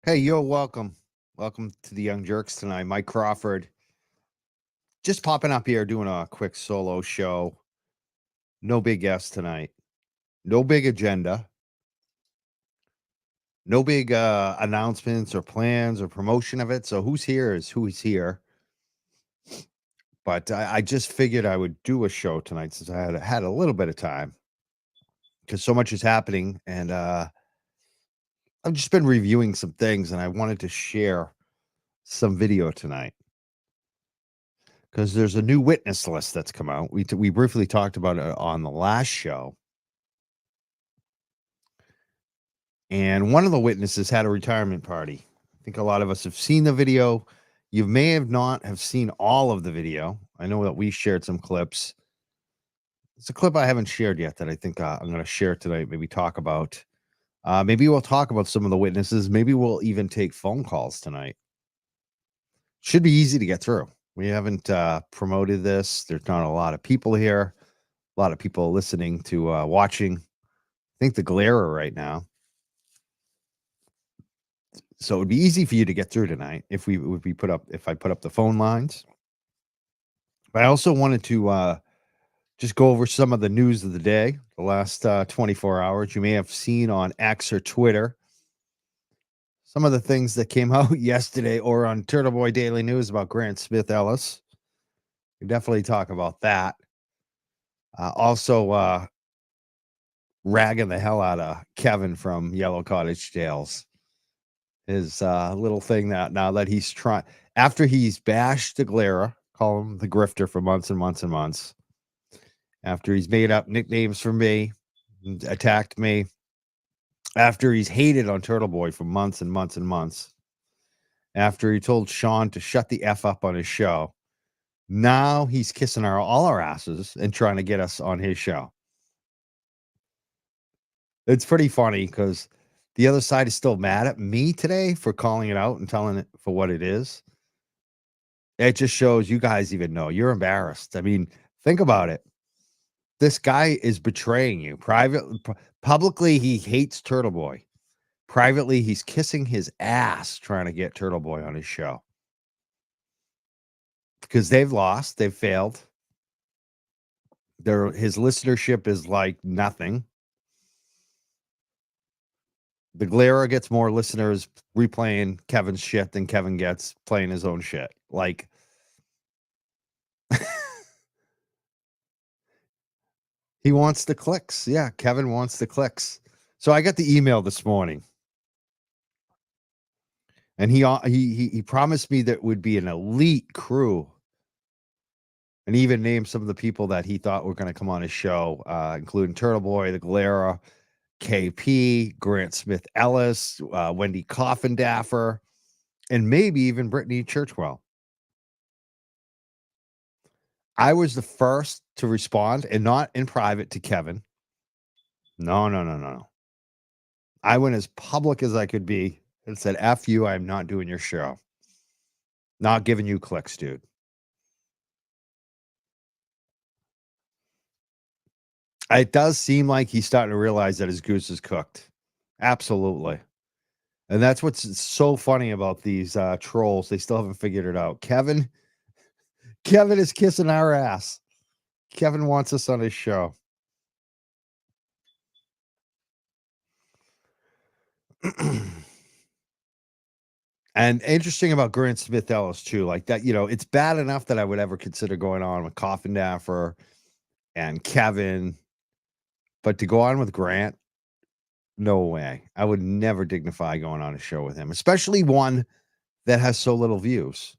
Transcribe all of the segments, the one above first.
Hey, yo, welcome. Welcome to the Young Jerks tonight. Mike Crawford just popping up here doing a quick solo show. No big guests tonight. No big agenda. No big announcements or plans or promotion of it. So who's here is who is here. But I just figured I would do a show tonight since I had a little bit of time because so much is happening. And I've just been reviewing some things and I wanted to share some video tonight. Because there's a new witness list that's come out. We briefly talked about it on the last show, and one of the witnesses had a retirement party. I think a lot of us have seen the video. You may have not have seen all of the video. I know that we shared some clips. It's a clip I haven't shared yet that I think I'm going to share tonight. Maybe talk about. Maybe we'll talk about some of the witnesses. Maybe we'll even take phone calls tonight. Should be easy to get through. We haven't promoted this. There's not a lot of people here. A lot of people listening to watching. I think the glare right now. So it'd be easy for you to get through tonight if I put up the phone lines. But I also wanted to just go over some of the news of the day, the last 24 hours. You may have seen on X or Twitter some of the things that came out yesterday or on Turtle Boy Daily News about Grant Smith Ellis. We definitely talk about that. Also, ragging the hell out of Kevin from Yellow Cottage Tales. His little thing that now that he's trying, after he's bashed Aguilera, call him the grifter for months and months and months, after he's made up nicknames for me, attacked me, after he's hated on Turtle Boy for months and months and months, after he told Sean to shut the F up on his show, now he's kissing all our asses and trying to get us on his show. It's pretty funny because the other side is still mad at me today for calling it out and telling it for what it is. It just shows you guys even know. You're embarrassed. I mean, think about it. This guy is betraying you. Publicly, he hates Turtle Boy. Privately, he's kissing his ass trying to get Turtle Boy on his show. Because they've lost. They've failed. His listenership is like nothing. The Glera gets more listeners replaying Kevin's shit than Kevin gets playing his own shit. Like, he wants the clicks. Yeah, Kevin wants the clicks. So I got the email this morning, and he promised me that would be an elite crew, and even named some of the people that he thought were going to come on his show, including Turtle Boy, the Glera, KP, Grant Smith Ellis, Wendy Coffindaffer, and maybe even Brittany Churchwell. I was the first to respond, and not in private to Kevin. No. I went as public as I could be and said, F you, I'm not doing your show. Not giving you clicks, dude. It does seem like he's starting to realize that his goose is cooked. Absolutely. And that's what's so funny about these trolls. They still haven't figured it out. Kevin is kissing our ass. Kevin wants us on his show. And interesting about Grant Smith Ellis, too, like that, it's bad enough that I would ever consider going on with Coffindaffer and Kevin, but to go on with Grant, no way. I would never dignify going on a show with him, especially one that has so little views.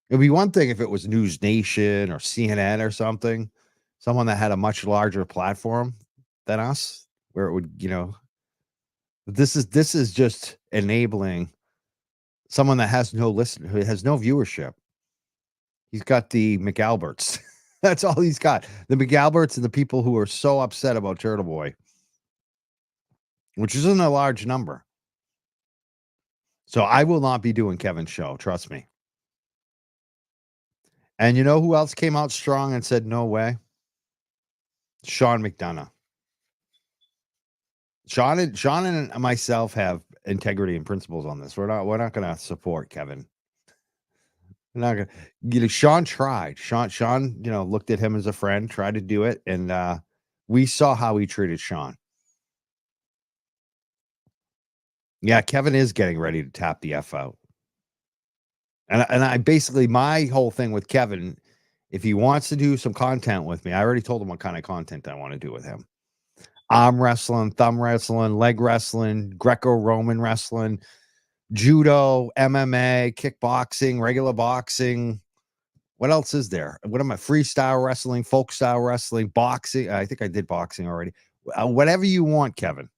It'd be one thing if it was News Nation or CNN or something, someone that had a much larger platform than us, where it would, this is just enabling someone that has no listen, who has no viewership. He's got the McAlberts. That's all he's got. The McAlberts and the people who are so upset about Turtle Boy, which isn't a large number. So I will not be doing Kevin's show. Trust me. And you know who else came out strong and said, no way? Sean McDonough. Sean and myself have integrity and principles on this. We're not gonna support Kevin. We're not gonna Sean tried. Sean, looked at him as a friend, tried to do it, and we saw how he treated Sean. Yeah, Kevin is getting ready to tap the F out. And I basically my whole thing with Kevin, if he wants to do some content with me, I already told him what kind of content I want to do with him. Arm wrestling, thumb wrestling, leg wrestling, Greco-Roman wrestling, judo, MMA, kickboxing, regular boxing. What else is there? What am I? Freestyle wrestling, folk style wrestling, boxing. I think I did boxing already. Whatever you want, Kevin.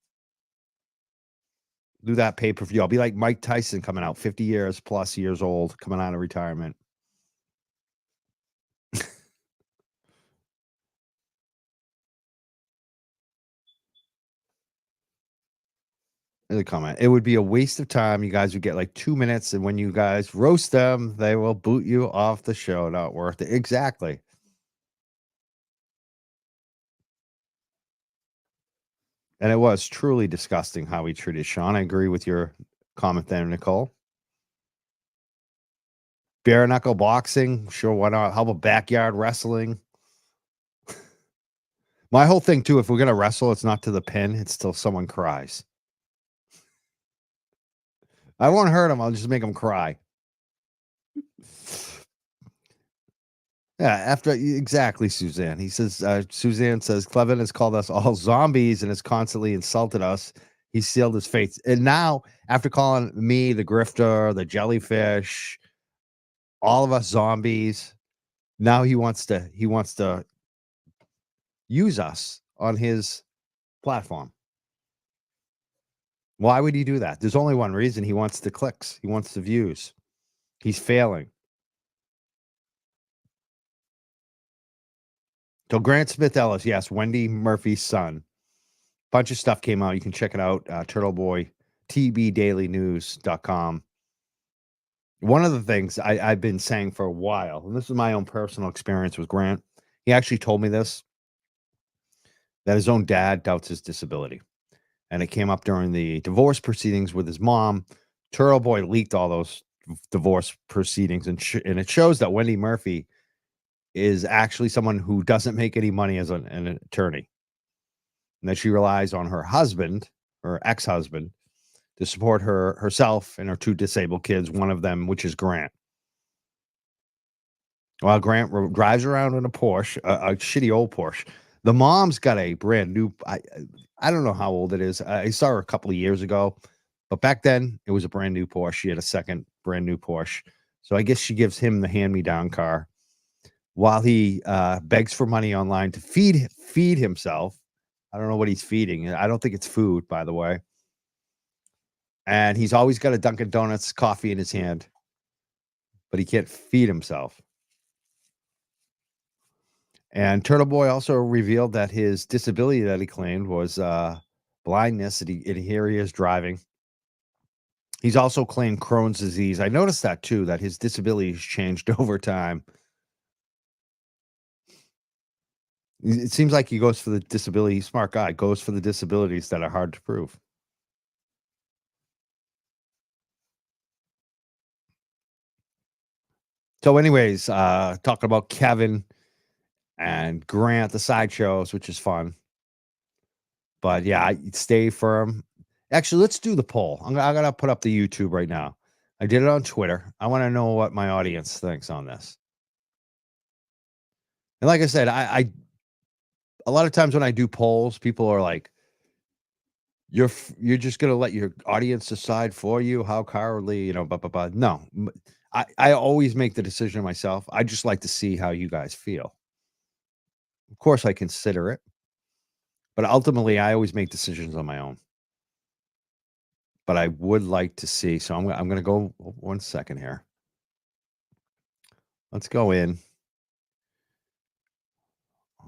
Do that pay per view. I'll be like Mike Tyson coming out 50 years plus years old, coming out of retirement. The comment. It would be a waste of time. You guys would get like 2 minutes, and when you guys roast them, they will boot you off the show. Not worth it. Exactly. And it was truly disgusting how he treated Sean. I agree with your comment there, Nicole. Bare knuckle boxing, sure, why not? How about backyard wrestling? My whole thing too, if we're gonna wrestle, it's not to the pin, it's till someone cries. I won't hurt him, I'll just make him cry. Yeah, exactly, Suzanne. He says, Suzanne says, Clevin has called us all zombies and has constantly insulted us. He sealed his fate. And now, after calling me the grifter, the jellyfish, all of us zombies, now he wants to use us on his platform. Why would he do that? There's only one reason. He wants the clicks. He wants the views. He's failing. So Grant Smith Ellis, yes, Wendy Murphy's son. Bunch of stuff came out. You can check it out. Turtle Boy, tbdailynews.com. One of the things I've been saying for a while, and this is my own personal experience with Grant. He actually told me this, that his own dad doubts his disability. And it came up during the divorce proceedings with his mom. Turtle Boy leaked all those divorce proceedings, and it shows that Wendy Murphy is actually someone who doesn't make any money as an attorney, and that she relies on her husband, her ex-husband, to support herself and her two disabled kids, one of them, which is Grant. While Grant drives around in a Porsche, a shitty old Porsche. The mom's got a brand new. I don't know how old it is. I saw her a couple of years ago, but back then it was a brand new Porsche. She had a second brand new Porsche, so I guess she gives him the hand-me-down car while he begs for money online to feed himself. I don't know what he's feeding. I don't think it's food, by the way. And he's always got a Dunkin' Donuts coffee in his hand, but he can't feed himself. And Turtle Boy also revealed that his disability that he claimed was blindness, and here he is driving. He's also claimed Crohn's disease. I noticed that too, that his disability has changed over time. It seems like he goes for the disability. Smart guy, goes for the disabilities that are hard to prove. So, anyways, talking about Kevin and Grant, the sideshows, which is fun. But yeah, stay firm. Actually, let's do the poll. I'm gonna put up the YouTube right now. I did it on Twitter. I want to know what my audience thinks on this. And like I said, I a lot of times when I do polls, people are like, "You're just gonna let your audience decide for you? How cowardly, blah blah blah." No, I always make the decision myself. I just like to see how you guys feel. Of course, I consider it, but ultimately, I always make decisions on my own. But I would like to see. So I'm gonna go 1 second here. Let's go in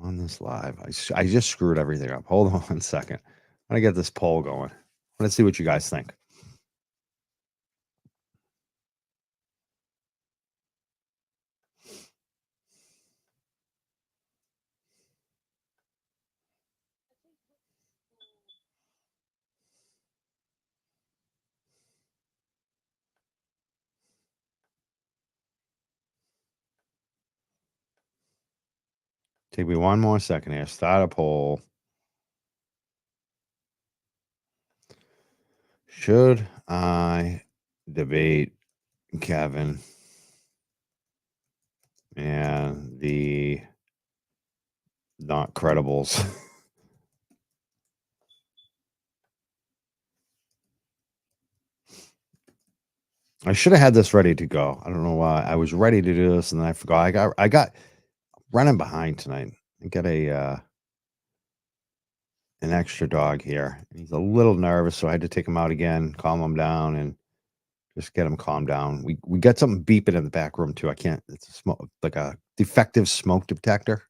on this live. I just screwed everything up. Hold on 1 second. I'm gonna get this poll going. Let's see what you guys think. Take me one more second here. Start a poll. Should I debate Kevin and the not credibles? I should have had this ready to go. I don't know why. I was ready to do this and then I forgot. I got running behind tonight. I got an extra dog here. He's a little nervous, so I had to take him out again, calm him down, and just get him calmed down. We got something beeping in the back room too. I can't. It's a smoke, like a defective smoke detector,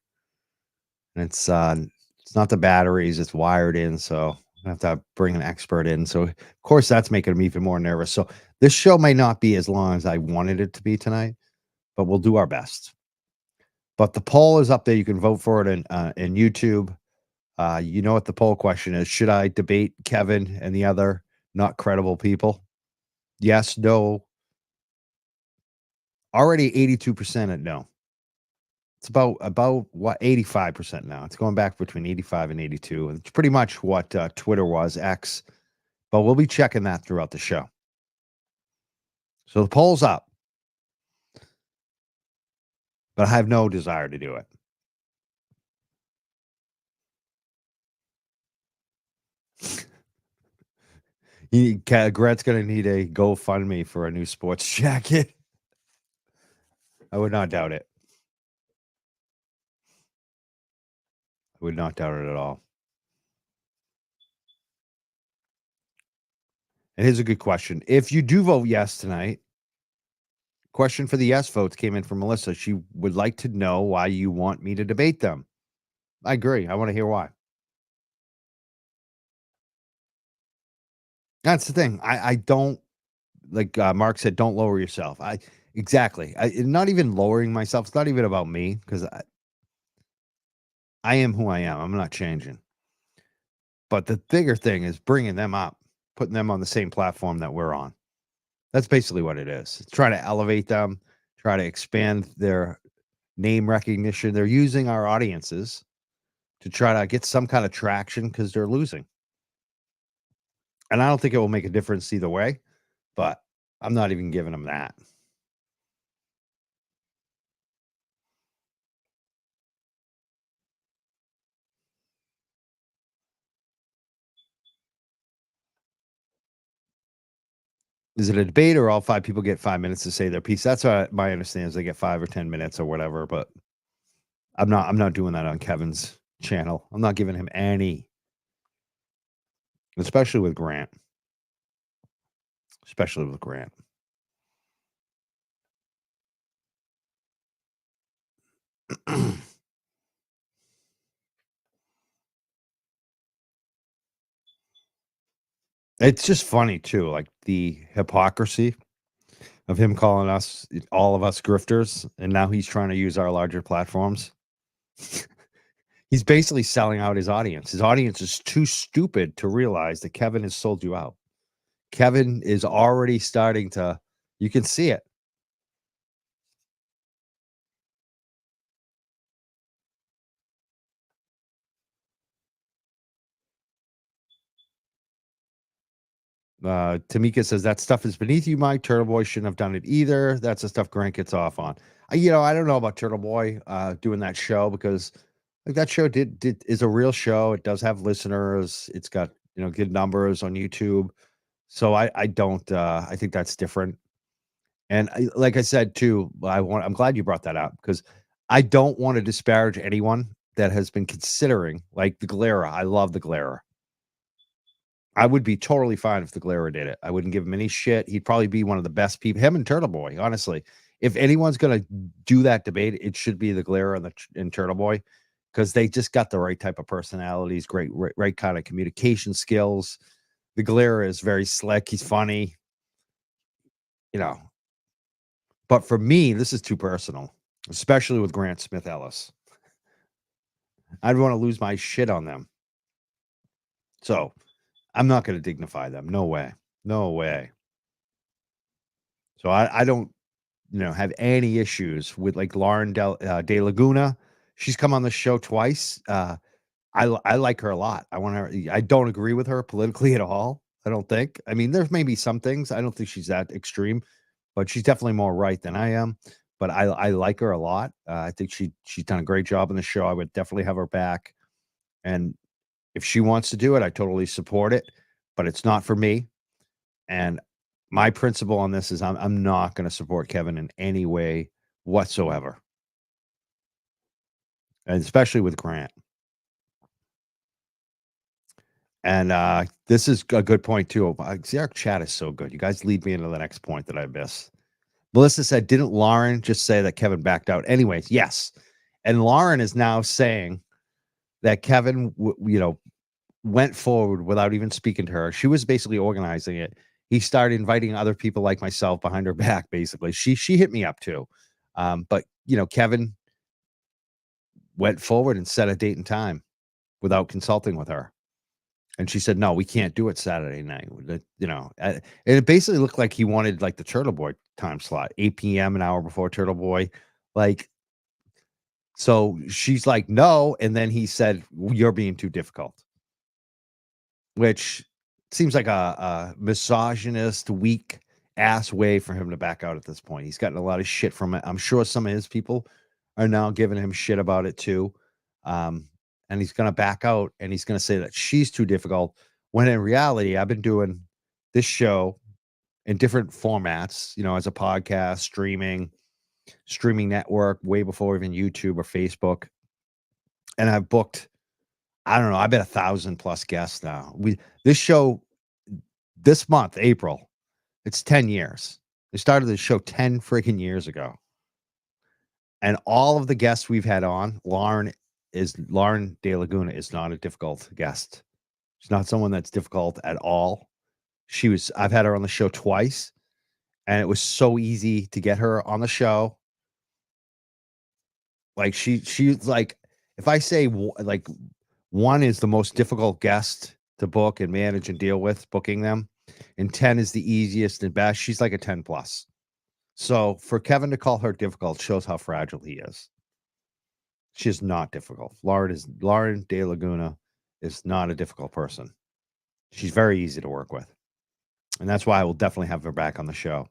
and it's not the batteries. It's wired in, so I have to bring an expert in. So of course that's making him even more nervous. So this show may not be as long as I wanted it to be tonight, but we'll do our best. But the poll is up there. You can vote for it in YouTube. You know what the poll question is? Should I debate Kevin and the other not credible people? Yes, no. Already 82% at no. It's about what 85% now. It's going back between 85 and 82. It's pretty much what Twitter was, X. But we'll be checking that throughout the show. So the poll's up, but I have no desire to do it. Gret's going to need a GoFundMe for a new sports jacket. I would not doubt it. I would not doubt it at all. And here's a good question. If you do vote yes tonight, question for the yes votes came in from Melissa. She would like to know why you want me to debate them. I agree. I want to hear why. That's the thing. I don't like Mark said, don't lower yourself. Exactly. Not even lowering myself. It's not even about me because I am who I am. I'm not changing. But the bigger thing is bringing them up, putting them on the same platform that we're on. That's basically what it is. It's trying to elevate them, try to expand their name recognition. They're using our audiences to try to get some kind of traction because they're losing. And I don't think it will make a difference either way, but I'm not even giving them that. Is it a debate or all 5 people get 5 minutes to say their piece? That's what my understanding is they get 5 or 10 minutes or whatever, but I'm not doing that on Kevin's channel. I'm not giving him any, especially with Grant. Especially with Grant. It's just funny too, like the hypocrisy of him calling us all of us grifters, and now he's trying to use our larger platforms. He's basically selling out his audience. His audience is too stupid to realize that Kevin has sold you out. Kevin is already starting to, you can see it. Tamika says that stuff is beneath you, Mike. Turtle Boy shouldn't have done it either. That's the stuff Grant gets off on. I don't know about Turtle Boy doing that show because like that show is a real show. It does have listeners. It's got good numbers on YouTube. So I don't I think that's different. And like I said too, I'm glad you brought that up because I don't want to disparage anyone that has been considering like the Galera. I love the Galera. I would be totally fine if the Galera did it. I wouldn't give him any shit. He'd probably be one of the best people. Him and Turtle Boy, honestly. If anyone's gonna do that debate, it should be the Galera and Turtle Boy because they just got the right type of personalities, great, right kind of communication skills. The Galera is very slick. He's funny, you know. But for me, this is too personal, especially with Grant Smith Ellis. I'd want to lose my shit on them. So I'm not going to dignify them. No way. No way. So I don't have any issues with like Lauren De Laguna. She's come on the show twice. I like her a lot. I want her. I don't agree with her politically at all. I don't think. I mean, there's maybe some things. I don't think she's that extreme, but she's definitely more right than I am. But I like her a lot. I think she's done a great job on the show. I would definitely have her back. And if she wants to do it, I totally support it. But it's not for me. And my principle on this is I'm not going to support Kevin in any way whatsoever, and especially with Grant. And this is a good point too. See, our chat is so good. You guys lead me into the next point that I miss. Melissa said, "Didn't Lauren just say that Kevin backed out?" Anyways, yes. And Lauren is now saying that Kevin, went forward without even speaking to her. She was basically organizing it. He started inviting other people like myself behind her back. Basically, she hit me up too. But Kevin went forward and set a date and time without consulting with her. And she said, "No, we can't do it Saturday night." And it basically looked like he wanted like the Turtle Boy time slot, 8 p.m., an hour before Turtle Boy. Like, so she's like, "No." And then he said, "You're being too difficult," which seems like a misogynist, weak ass way for him to back out at this point. He's gotten a lot of shit from it. I'm sure some of his people are now giving him shit about it too. And he's going to back out and he's going to say that she's too difficult. When in reality, I've been doing this show in different formats, as a podcast, streaming network, way before even YouTube or Facebook. And I've booked, I don't know, I bet 1,000 plus guests now. This show this month, April, it's 10 years. They started the show 10 freaking years ago. And all of the guests we've had on, Lauren De Laguna is not a difficult guest. She's not someone that's difficult at all. I've had her on the show twice, and it was so easy to get her on the show. Like she's like, if I say like one is the most difficult guest to book and manage and deal with, booking them, and 10 is the easiest and best, she's like a 10 plus. So for Kevin to call her difficult shows how fragile he is. She is not difficult. Lauren De Laguna is not a difficult person. She's very easy to work with. And that's why I will definitely have her back on the show.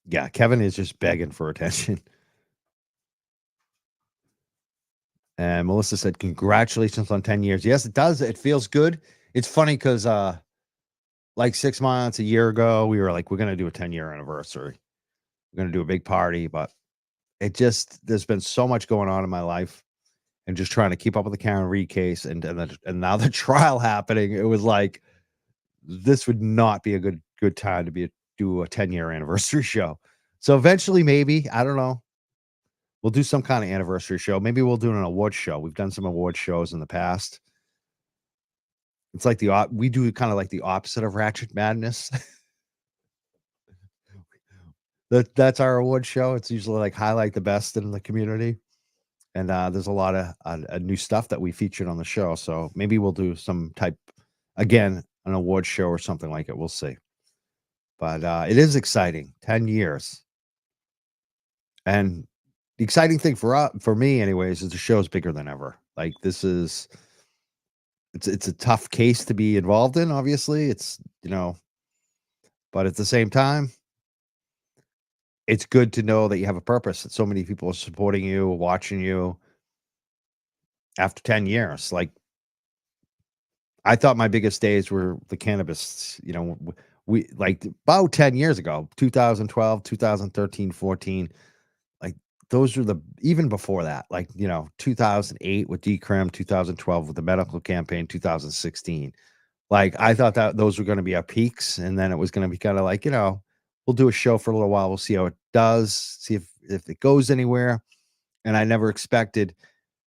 Yeah, Kevin is just begging for attention. And Melissa said, "Congratulations on 10 years." Yes, it does. It feels good. It's funny because like 6 months, a year ago, we were like, we're going to do a 10-year anniversary. We're going to do a big party. But there's been so much going on in my life and just trying to keep up with the Karen Reed case and now the trial happening. It was like, this would not be a good time to do a 10-year anniversary show. So eventually, maybe, I don't know, we'll do some kind of anniversary show. Maybe we'll do an award show. We've done some award shows in the past. It's like we do kind of like the opposite of Ratchet Madness. That's our award show. It's usually like highlight the best in the community. And there's a lot of new stuff that we featured on the show. So maybe we'll do some type, again, an award show or something like it. We'll see. But it is exciting. 10 years. And the exciting thing for me, anyways, is the show's bigger than ever. Like it's a tough case to be involved in. Obviously, but at the same time, it's good to know that you have a purpose. That so many people are supporting you, watching you. After 10 years, like I thought my biggest days were the cannabis. We like about 10 years ago, 2012, 2013, 14. Like those are even before that, like, 2008 with Decrim, 2012 with the medical campaign, 2016. Like I thought that those were going to be our peaks. And then it was going to be kind of like, we'll do a show for a little while. We'll see how it does, see if it goes anywhere. And I never expected,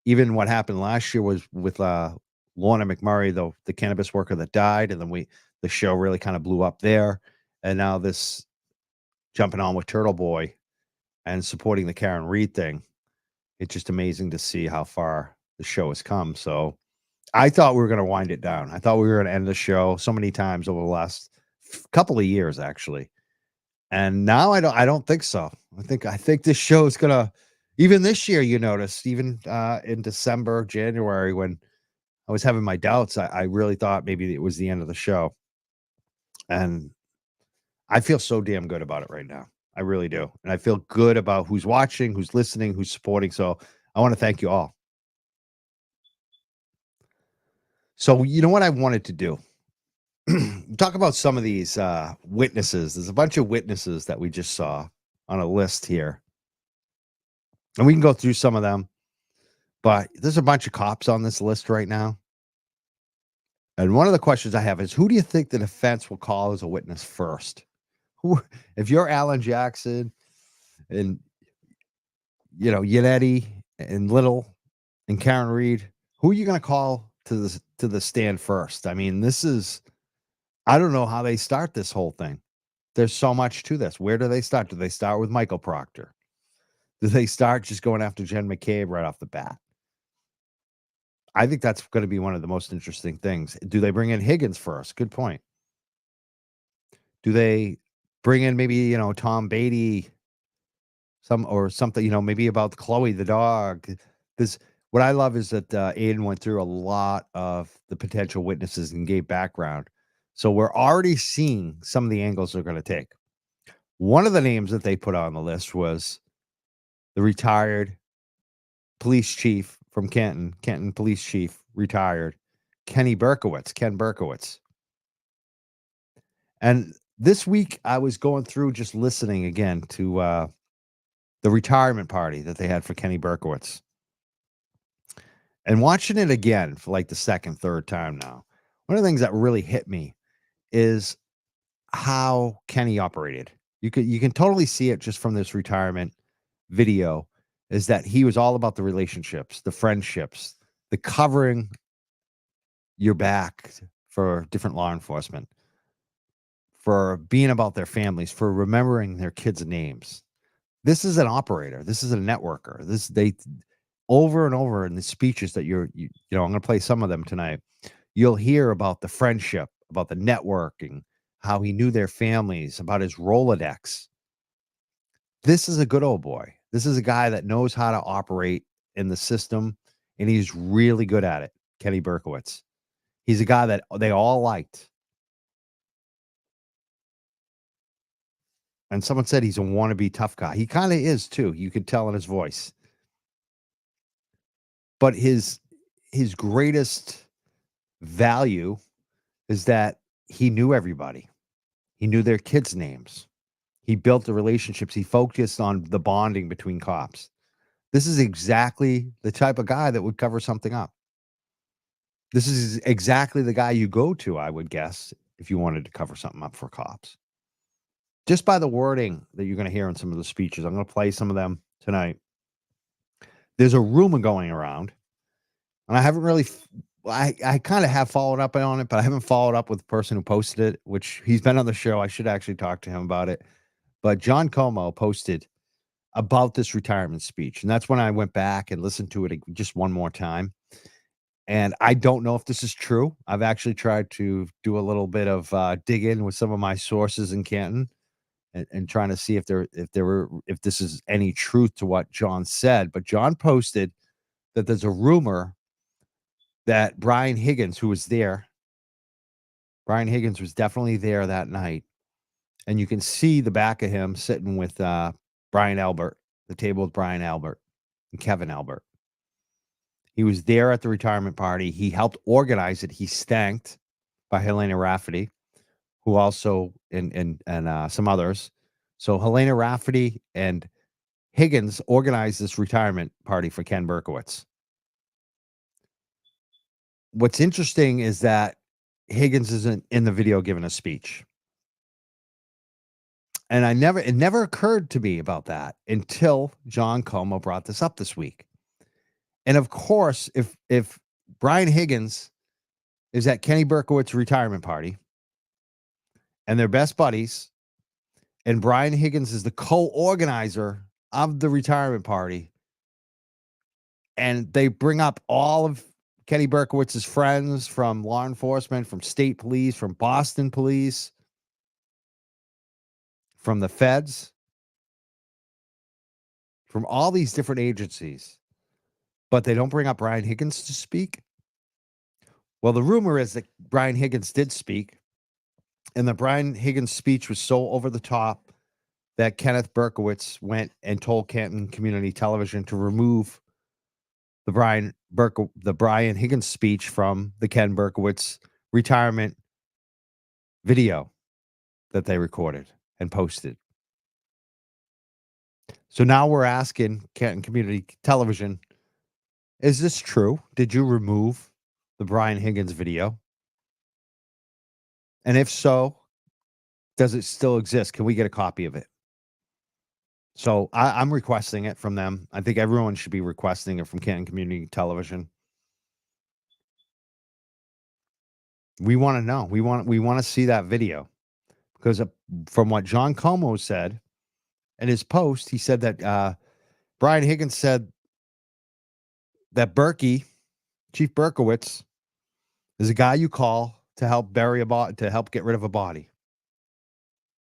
even what happened last year was with Lorna McMurray, the cannabis worker that died. And then the show really kind of blew up there. And now this jumping on with Turtle Boy and supporting the Karen Reed thing. It's just amazing to see how far the show has come. So I thought we were going to wind it down. I thought we were going to end the show so many times over the last couple of years, actually. And now I don't think so. I think this show is gonna even this year, you noticed, even, in December, January, when I was having my doubts, I really thought maybe it was the end of the show, and I feel so damn good about it right now. I really do, and I feel good about who's watching, who's listening, who's supporting, so I wanna thank you all. So, you know what I wanted to do? Talk about some of these, witnesses. There's a bunch of witnesses that we just saw on a list here, and we can go through some of them. But there's a bunch of cops on this list right now. And one of the questions I have is who do you think the defense will call as a witness first? Who, if you're Alan Jackson and, Yannetti and Little and Karen Reed, who are you going to call to the stand first? I mean, I don't know how they start this whole thing. There's so much to this. Where do they start? Do they start with Michael Proctor? Do they start just going after Jen McCabe right off the bat? I think that's going to be one of the most interesting things. Do they bring in Higgins first? Good point. Do they bring in maybe, Tom Beatty, or something, maybe about Chloe the dog? This What I love is that Aiden went through a lot of the potential witnesses and gave background. So we're already seeing some of the angles they're going to take. One of the names that they put on the list was the retired police chief from Canton police chief, retired, Ken Berkowitz. And this week, I was going through just listening again to the retirement party that they had for Kenny Berkowitz and watching it again for like the second, third time now. One of the things that really hit me is how Kenny operated. You can totally see it just from this retirement video, is that he was all about the relationships, the friendships, the covering your back for different law enforcement, for being about their families, for remembering their kids' names. This is an operator. This is a networker. They over and over in the speeches that I'm going to play some of them tonight. You'll hear about the friendship, about the networking, how he knew their families, about his Rolodex. This is a good old boy. This is a guy that knows how to operate in the system, and he's really good at it. Kenny Berkowitz. He's a guy that they all liked. And someone said he's a wannabe tough guy. He kind of is too. You could tell in his voice. But his greatest value is that he knew everybody. He knew their kids' names. He built the relationships. He focused on the bonding between cops. This is exactly the type of guy that would cover something up. This is exactly the guy you go to, I would guess, if you wanted to cover something up for cops. Just by the wording that you're going to hear in some of the speeches. I'm going to play some of them tonight. There's a rumor going around, and I haven't really I kind of have followed up on it, but I haven't followed up with the person who posted it, which he's been on the show. I should actually talk to him about it. But John Como posted about this retirement speech, and that's when I went back and listened to it just one more time. And I don't know if this is true. I've actually tried to do a little bit of dig in with some of my sources in Canton, and trying to see if this is any truth to what John said. But John posted that there's a rumor that Brian Higgins, who was there, Brian Higgins was definitely there that night. And you can see the back of him sitting with Brian Albert, the table with Brian Albert and Kevin Albert. He was there at the retirement party. He helped organize it. He's thanked by Helena Rafferty, who also and some others. So Helena Rafferty and Higgins organized this retirement party for Ken Berkowitz. What's interesting is that Higgins isn't in the video giving a speech. And it never occurred to me about that until John Como brought this up this week. And of course, if Brian Higgins is at Kenny Berkowitz's retirement party and they're best buddies, and Brian Higgins is the co-organizer of the retirement party, and they bring up all of Kenny Berkowitz's friends from law enforcement, from state police, from Boston police, from the feds, from all these different agencies, but they don't bring up Brian Higgins to speak. Well, the rumor is that Brian Higgins did speak, and the Brian Higgins speech was so over the top that Kenneth Berkowitz went and told Canton Community Television to remove the Brian Higgins speech from the Ken Berkowitz retirement video that they recorded and posted. So now we're asking Canton Community Television, is this true? Did you remove the Brian Higgins video? And if so, does it still exist? Can we get a copy of it? So I'm requesting it from them. I think everyone should be requesting it from Canton Community Television. We want to know. We want to see that video because from what John Como said in his post, he said that Brian Higgins said that Chief Berkowitz, is a guy you call to help to help get rid of a body.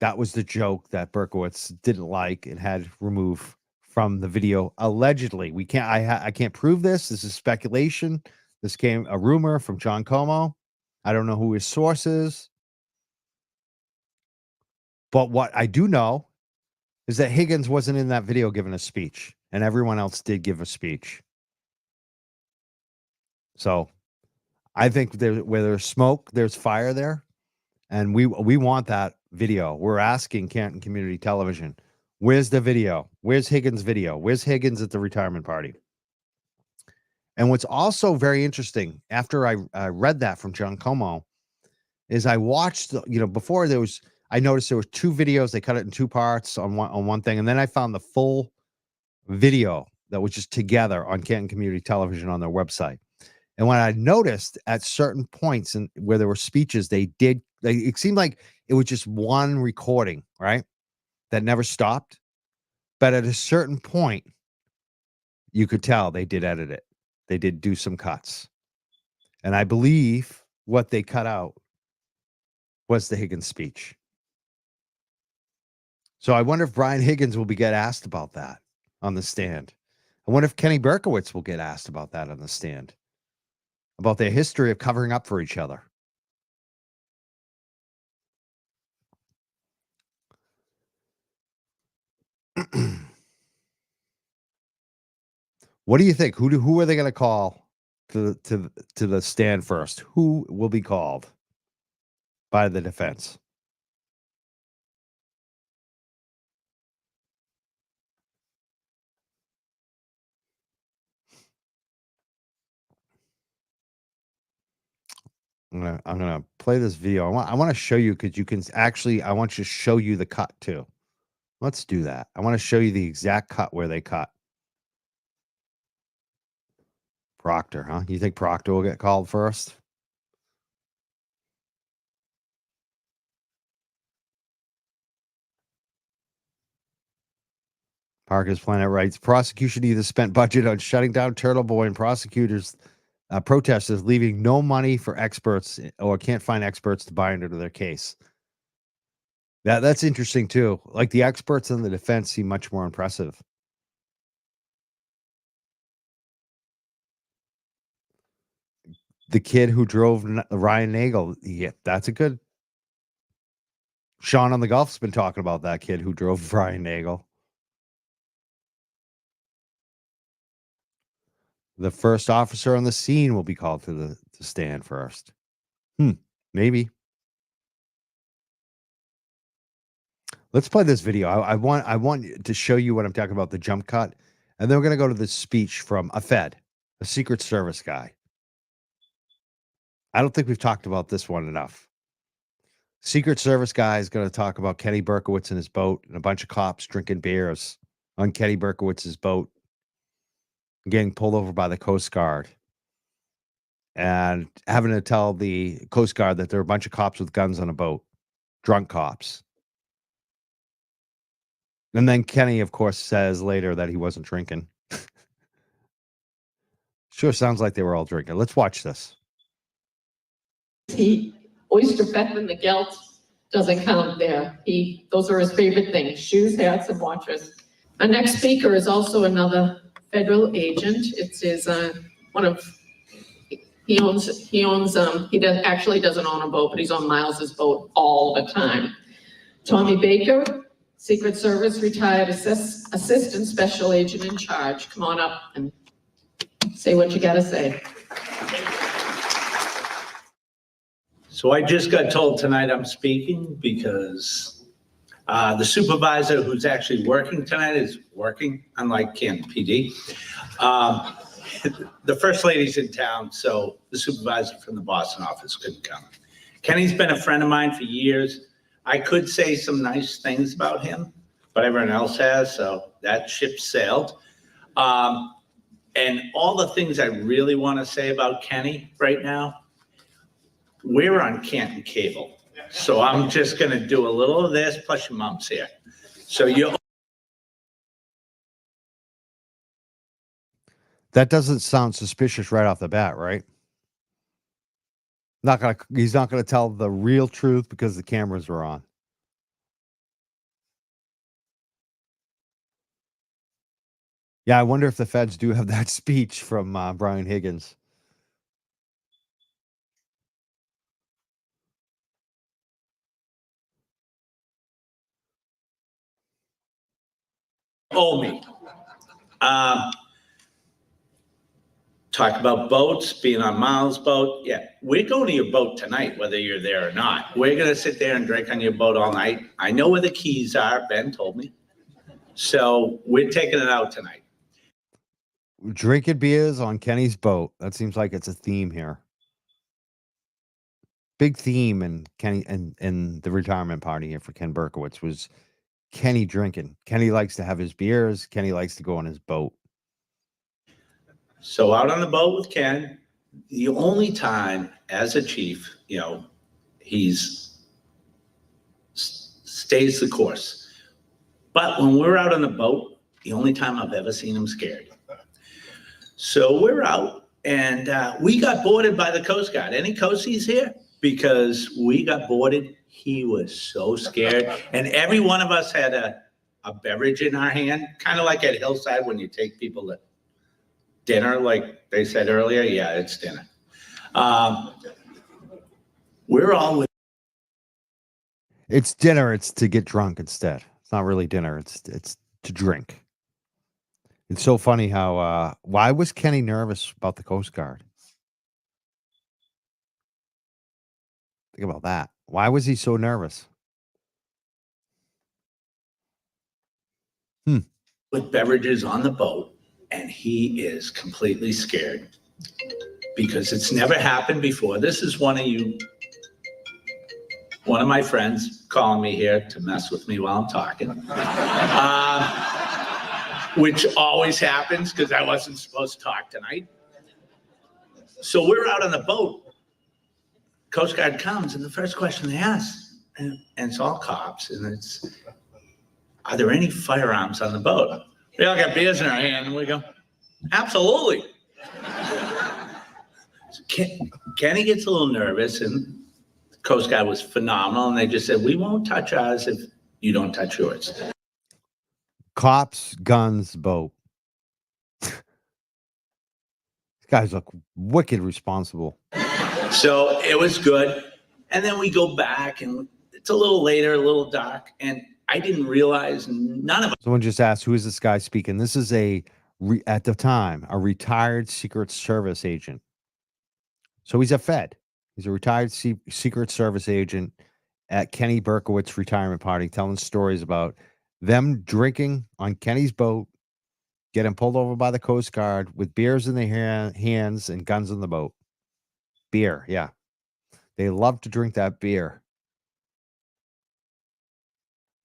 That was the joke that Berkowitz didn't like and had removed from the video. Allegedly, we can't. I can't prove this. This is speculation. This came a rumor from John Como. I don't know who his source is, but what I do know is that Higgins wasn't in that video giving a speech, and everyone else did give a speech. So I think where there's smoke, there's fire there. And we want that video. We're asking Canton Community Television, where's the video? Where's Higgins' video? Where's Higgins at the retirement party? And what's also very interesting, after I read that from John Como, is I watched, before I noticed there was 2 videos. They cut it in 2 parts on one thing. And then I found the full video that was just together on Canton Community Television on their website. And when I noticed at certain points where there were speeches, it seemed like it was just one recording, right? That never stopped. But at a certain point, you could tell they did edit it. They did do some cuts. And I believe what they cut out was the Higgins speech. So I wonder if Brian Higgins will get asked about that on the stand. I wonder if Kenny Berkowitz will get asked about that on the stand. About their history of covering up for each other. What do you think? Who are they going to call to the stand first? Who will be called by the defense? I'm gonna play this video. I want to show you because you can actually. I want you to show you the cut too. Let's do that. I want to show you the exact cut where they cut. Proctor, huh? You think Proctor will get called first? Parker's Planet writes, prosecution either spent budget on shutting down Turtle Boy and protesters leaving no money for experts or can't find experts to buy into their case. That's interesting too. Like the experts in the defense seem much more impressive. The kid who drove Ryan Nagel, yeah, that's a good. Sean on the Golf's been talking about that kid who drove Ryan Nagel. The first officer on the scene will be called to the stand first. Maybe. Let's play this video. I want to show you what I'm talking about, the jump cut. And then we're going to go to this speech from a Secret Service guy. I don't think we've talked about this one enough. Secret Service guy is going to talk about Kenny Berkowitz and his boat and a bunch of cops drinking beers on Kenny Berkowitz's boat, getting pulled over by the Coast Guard and having to tell the Coast Guard that there are a bunch of cops with guns on a boat, drunk cops. And then Kenny, of course, says later that he wasn't drinking. Sure sounds like they were all drinking. Let's watch this. The oyster pep and the gelt doesn't count there. Those are his favorite things, shoes, hats, and watches. Our next speaker is also another federal agent. It's his, he actually doesn't own a boat, but he's on Miles's boat all the time. Tommy Baker, Secret Service retired assistant special agent in charge. Come on up and say what you gotta say. So I just got told tonight I'm speaking because the supervisor who's actually working tonight is working, unlike Canton PD. The first lady's in town, so the supervisor from the Boston office couldn't come. Kenny's been a friend of mine for years. I could say some nice things about him, but everyone else has, so that ship sailed. And all the things I really want to say about Kenny right now, we're on Canton cable. So I'm just going to do a little of this, plus your mom's here. So That doesn't sound suspicious right off the bat, right? He's not gonna tell the real truth because the cameras are on. Yeah, I wonder if the feds do have that speech from Brian Higgins. owe me. Talk about boats, being on Miles' boat. Yeah, we're going to your boat tonight, whether you're there or not. We're going to sit there and drink on your boat all night. I know where the keys are, Ben told me. So we're taking it out tonight. Drinking beers on Kenny's boat. That seems like it's a theme here. Big theme in Kenny and the retirement party here for Ken Berkowitz was Kenny drinking. Kenny likes to have his beers. Kenny likes to go on his boat. So out on the boat with Ken, the only time as a chief, he's stays the course. But when we're out on the boat, the only time I've ever seen him scared. So we're out and we got boarded by the Coast Guard. Any Coasties here? Because we got boarded. He was so scared. And every one of us had a beverage in our hand, kind of like at Hillside when you take people to dinner, like they said earlier. Yeah, it's dinner. We're all with. It's dinner. It's to get drunk instead. It's not really dinner. It's to drink. It's so funny how why was Kenny nervous about the Coast Guard? Think about that. Why was he so nervous? With beverages on the boat, and he is completely scared because it's never happened before. This is one of my friends calling me here to mess with me while I'm talking, which always happens because I wasn't supposed to talk tonight. So we're out on the boat. Coast Guard comes, and the first question they ask, and it's all cops, and it's, are there any firearms on the boat? We all got beers in our hand, and we go, absolutely. So Kenny gets a little nervous, and the Coast Guard was phenomenal, and they just said, we won't touch ours if you don't touch yours. Cops, guns, boat. These guys look wicked responsible. So it was good. And then we go back, and it's a little later, a little dark, and I didn't realize none of us. Someone just asked, who is this guy speaking? This is at the time, a retired Secret Service agent. So he's a Fed. He's a retired Secret Service agent at Kenny Berkowitz retirement party, telling stories about them drinking on Kenny's boat, getting pulled over by the Coast Guard with beers in their hands and guns on the boat. Beer, yeah. They love to drink that beer.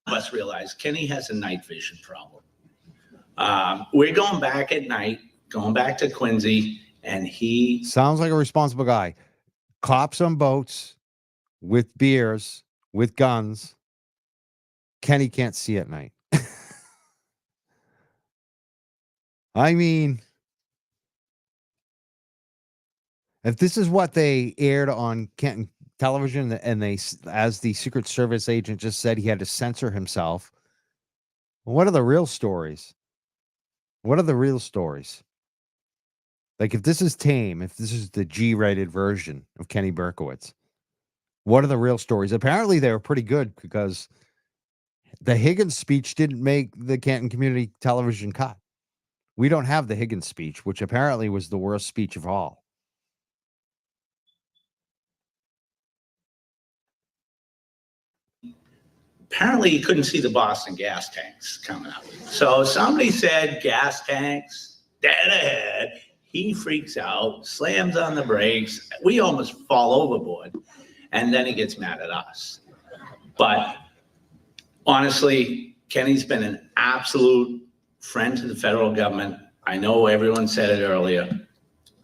Us realize Kenny has a night vision problem. We're going back at night, going back to Quincy, and he sounds like a responsible guy. Cops on boats with beers, with guns. Kenny can't see at night. I mean, if this is what they aired on Canton television, and as the Secret Service agent just said, he had to censor himself. What are the real stories? What are the real stories? Like, if this is tame, if this is the G-rated version of Kenny Berkowitz, what are the real stories? Apparently, they were pretty good, because the Higgins speech didn't make the Canton Community Television cut. We don't have the Higgins speech, which apparently was the worst speech of all. Apparently, he couldn't see the Boston gas tanks coming up. So somebody said gas tanks, dead ahead. He freaks out, slams on the brakes. We almost fall overboard. And then he gets mad at us. But honestly, Kenny's been an absolute friend to the federal government. I know everyone said it earlier.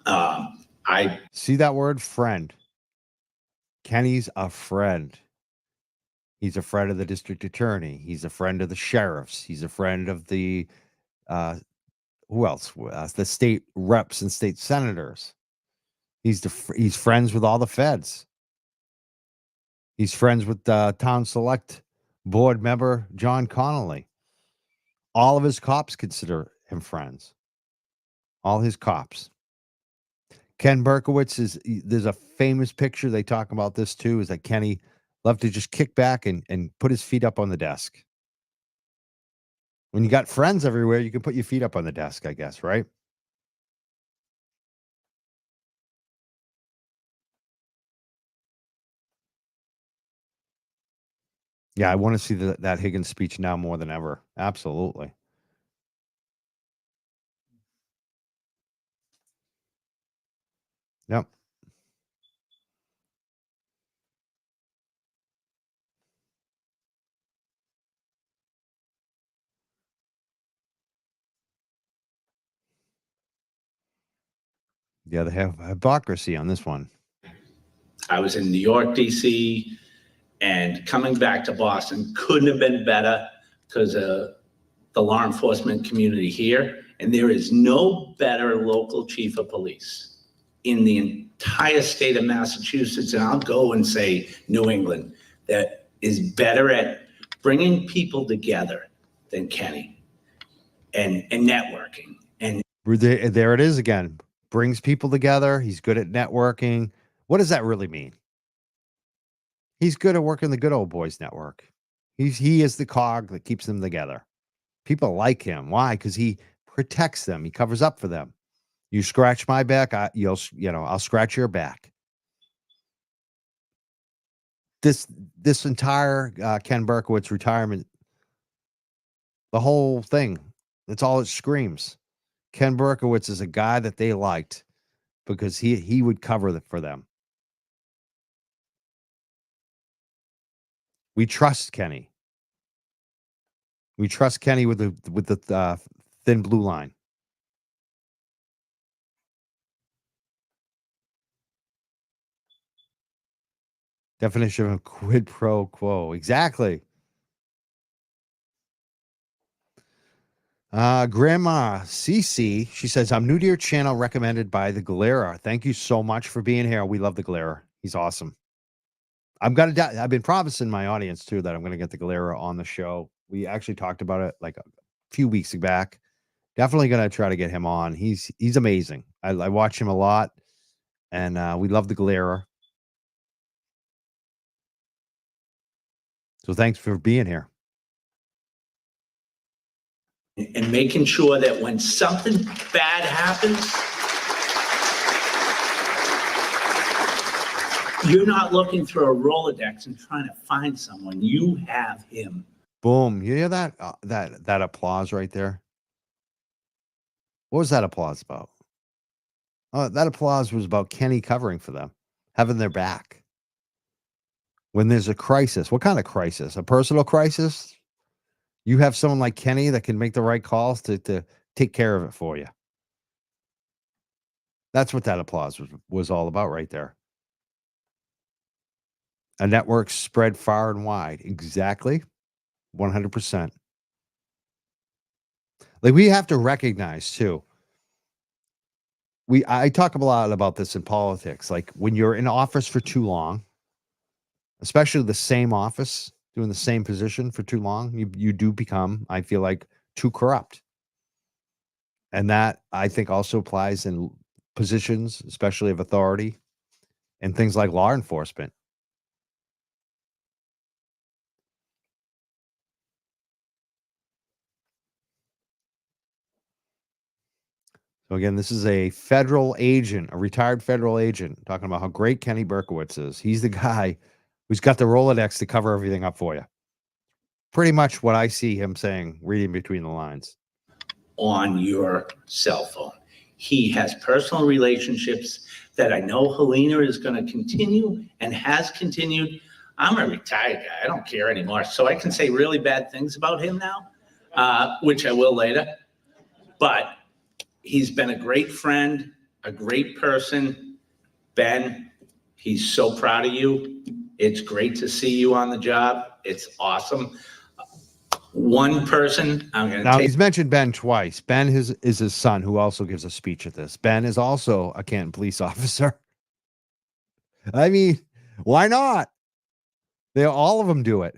I see that word, friend. Kenny's a friend. He's a friend of the district attorney. He's a friend of the sheriffs. He's a friend of the who else? The state reps and state senators. He's friends with all the feds. He's friends with town select board member John Connolly. All of his cops consider him friends. All his cops. Ken Berkowitz there's a famous picture, they talk about this too, is that Kenny loved to just kick back and put his feet up on the desk. When you got friends everywhere, you can put your feet up on the desk, I guess, right? Yeah, I want to see that Higgins speech now more than ever. Absolutely. Yep. Yeah, they have hypocrisy on this one. I was in New York, D.C., and coming back to Boston couldn't have been better because of the law enforcement community here. And there is no better local chief of police in the entire state of Massachusetts, and I'll go and say New England, that is better at bringing people together than Kenny and networking. And there it is again. Brings people together. He's good at networking. What does that really mean? He's good at working the good old boys network. He is the cog that keeps them together. People like him. Why? Because he protects them. He covers up for them. You scratch my back, I'll scratch your back. This entire Ken Berkowitz retirement, the whole thing, that's all it screams. Ken Berkowitz is a guy that they liked because he would cover for them. We trust Kenny. We trust Kenny with the thin blue line. Definition of quid pro quo. Exactly. Grandma Cece, she says, I'm new to your channel, recommended by the Galera. Thank you so much for being here. We love the Galera. He's awesome. I've been promising my audience too that I'm going to get the Galera on the show. We actually talked about it like a few weeks back. Definitely going to try to get him on. He's amazing. I watch him a lot, and we love the Galera. So thanks for being here. And making sure that when something bad happens, you're not looking through a Rolodex and trying to find someone. You have him. Boom. You hear that? That applause right there? What was that applause about? Oh, that applause was about Kenny covering for them, having their back. When there's a crisis, what kind of crisis? A personal crisis? You have someone like Kenny that can make the right calls to take care of it for you. That's what that applause was all about right there. A network spread far and wide. Exactly. 100%. Like, we have to recognize too. I talk a lot about this in politics. Like, when you're in office for too long, especially the same office, doing the same position for too long, you do become, I feel like, too corrupt. And that, I think, also applies in positions, especially of authority, and things like law enforcement. So again, this is a federal agent, a retired federal agent, talking about how great Kenny Berkowitz is. He's the guy who's got the Rolodex to cover everything up for you. Pretty much what I see him saying, reading between the lines. On your cell phone. He has personal relationships that I know Helena is going to continue and has continued. I'm a retired guy. I don't care anymore. So I can say really bad things about him now, which I will later. But he's been a great friend, a great person. Ben, he's so proud of you. It's great to see you on the job. It's awesome. One person, I'm going to Now, take. he's mentioned Ben twice. Ben is his son, who also gives a speech at this. Ben is also a Canton police officer. I mean, why not? All of them do it.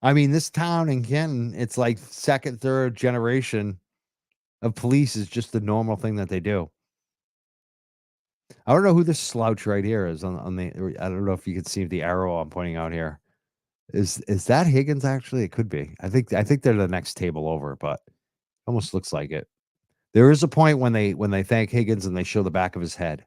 I mean, this town in Canton, it's like second, third generation of police is just the normal thing that they do. I don't know who this slouch right here is on the. I don't know if you can see the arrow I'm pointing out here. Is that Higgins? Actually, it could be. I think they're the next table over, but almost looks like it. There is a point when they thank Higgins and they show the back of his head.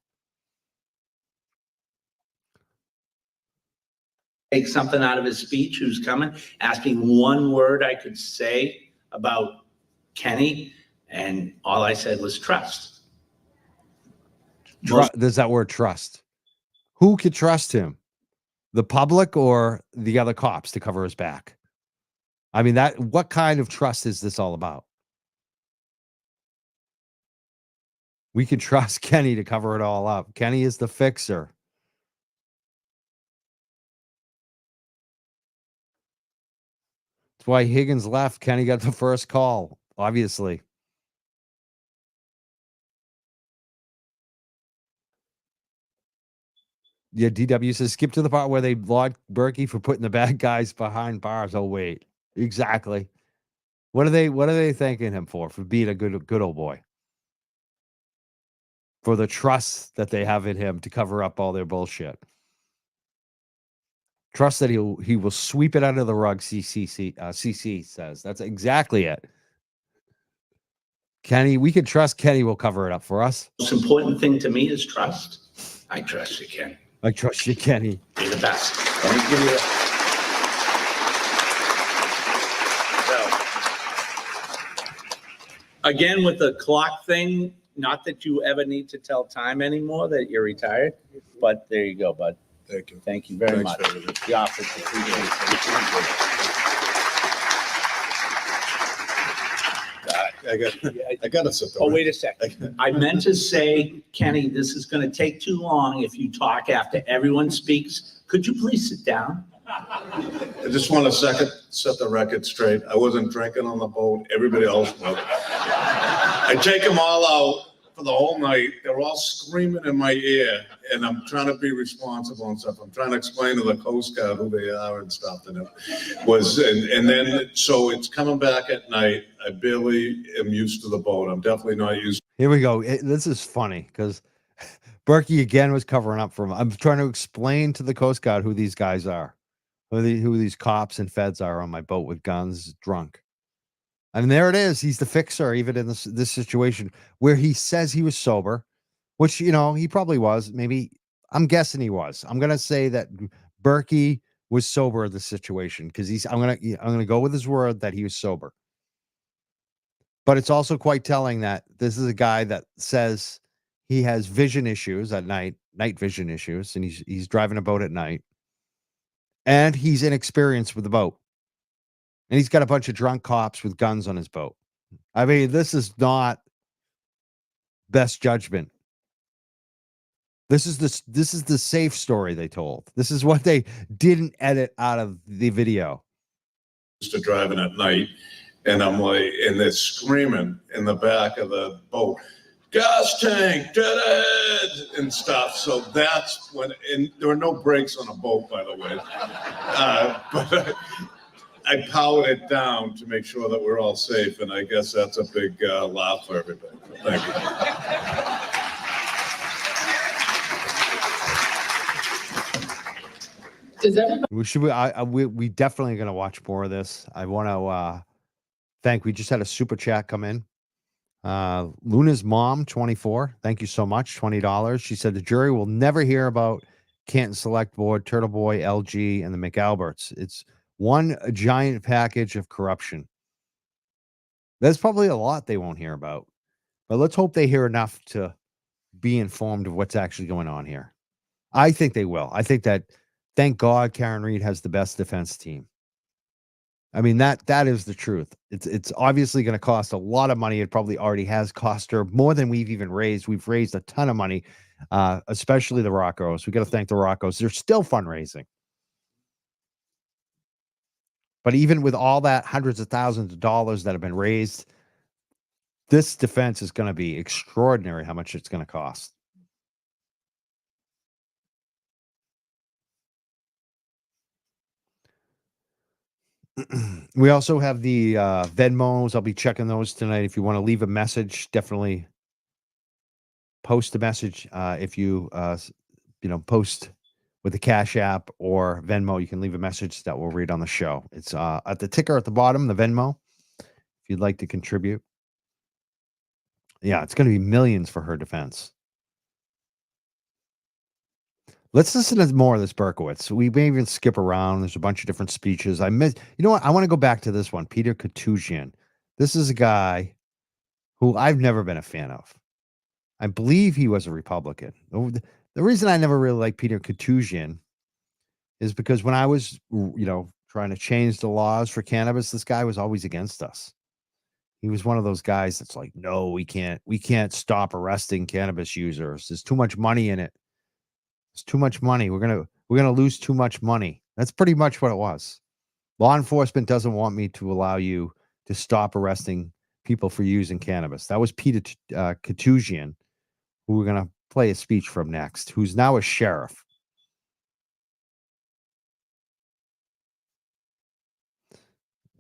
Take something out of his speech, who's coming, asking one word I could say about Kenny, and all I said was trust. There's that word trust. Who could trust him? The public or the other cops to cover his back? I mean, what kind of trust is this all about? We can trust Kenny to cover it all up. Kenny is the fixer. That's why Higgins left. Kenny got the first call, obviously. Yeah, DW says skip to the part where they logged Berkey for putting the bad guys behind bars. Oh, wait. Exactly. What are they thanking him for being a good old boy? For the trust that they have in him to cover up all their bullshit. Trust that he will sweep it under the rug, CC says. That's exactly it. Kenny, we can trust Kenny will cover it up for us. Most important thing to me is trust. I trust you, Ken. I trust you, Kenny. You're the best. Let me give you again, with the clock thing, not that you ever need to tell time anymore that you're retired, but there you go, bud. Thank you. Thank you very Thanks much. for everything. The office, appreciate it. I got to sit there. Oh, wait a second. I meant to say, Kenny, this is going to take too long if you talk after everyone speaks. Could you please sit down? I just want to set the record straight. I wasn't drinking on the boat. Everybody else was. I take them all out for the whole night. They're all screaming in my ear, and I'm trying to be responsible and stuff. I'm trying to explain to the Coast Guard who they are and stuff. And it was, and then, so it's coming back at night. I barely am used to the boat. I'm definitely not used. Here we go. This is funny because Berkey again was covering up for him. I'm trying to explain to the Coast Guard who these guys are, who these cops and feds are on my boat with guns, drunk. And there it is. He's the fixer, even in this situation where he says he was sober, which, he probably was. Maybe, I'm guessing he was. I'm going to say that Berkey was sober in this situation because I'm going to go with his word that he was sober. But it's also quite telling that this is a guy that says he has vision issues at night vision issues, and he's driving a boat at night, and he's inexperienced with the boat. And he's got a bunch of drunk cops with guns on his boat. I mean, this is not best judgment. This is the safe story they told. This is what they didn't edit out of the video. To driving at night, and I'm like, and they're screaming in the back of the boat, gas tank, dead end, and stuff. So that's when, and there were no brakes on a boat, by the way. But I powered it down to make sure that we're all safe, and I guess that's a big laugh for everybody. Thank you. Does everybody? We definitely going to watch more of this. I want to we just had a super chat come in. Luna's mom, 24. Thank you so much. $20. She said the jury will never hear about Canton Select Board, Turtle Boy, LG, and the McAlberts. It's one giant package of corruption. There's probably a lot they won't hear about, but let's hope they hear enough to be informed of what's actually going on here. I think they will. I think that, thank God, Karen Reed has the best defense team. I mean, that is the truth. It's obviously going to cost a lot of money. It probably already has cost her more than we've even raised. We've raised a ton of money, especially the Roccos. We got to thank the Roccos. They're still fundraising. But even with all that, hundreds of thousands of dollars that have been raised, this defense is going to be extraordinary how much it's going to cost. We also have the Venmos. I'll be checking those tonight. If you want to leave a message, definitely post a message. If you post with the Cash App or Venmo, you can leave a message that we'll read on the show. It's at the ticker at the bottom, the Venmo, if you'd like to contribute. Yeah, it's going to be millions for her defense. Let's listen to more of this Berkowitz. We may even skip around. There's a bunch of different speeches. You know what? I want to go back to this one, Peter Katusian. This is a guy who I've never been a fan of. I believe he was a Republican. The reason I never really liked Peter Katusian is because when I was, trying to change the laws for cannabis, this guy was always against us. He was one of those guys that's like, no, we can't stop arresting cannabis users. There's too much money in it. It's too much money. We're gonna lose too much money. That's pretty much what it was. Law enforcement doesn't want me to allow you to stop arresting people for using cannabis. That was Peter Katusian, who we're gonna play a speech from next, who's now a sheriff.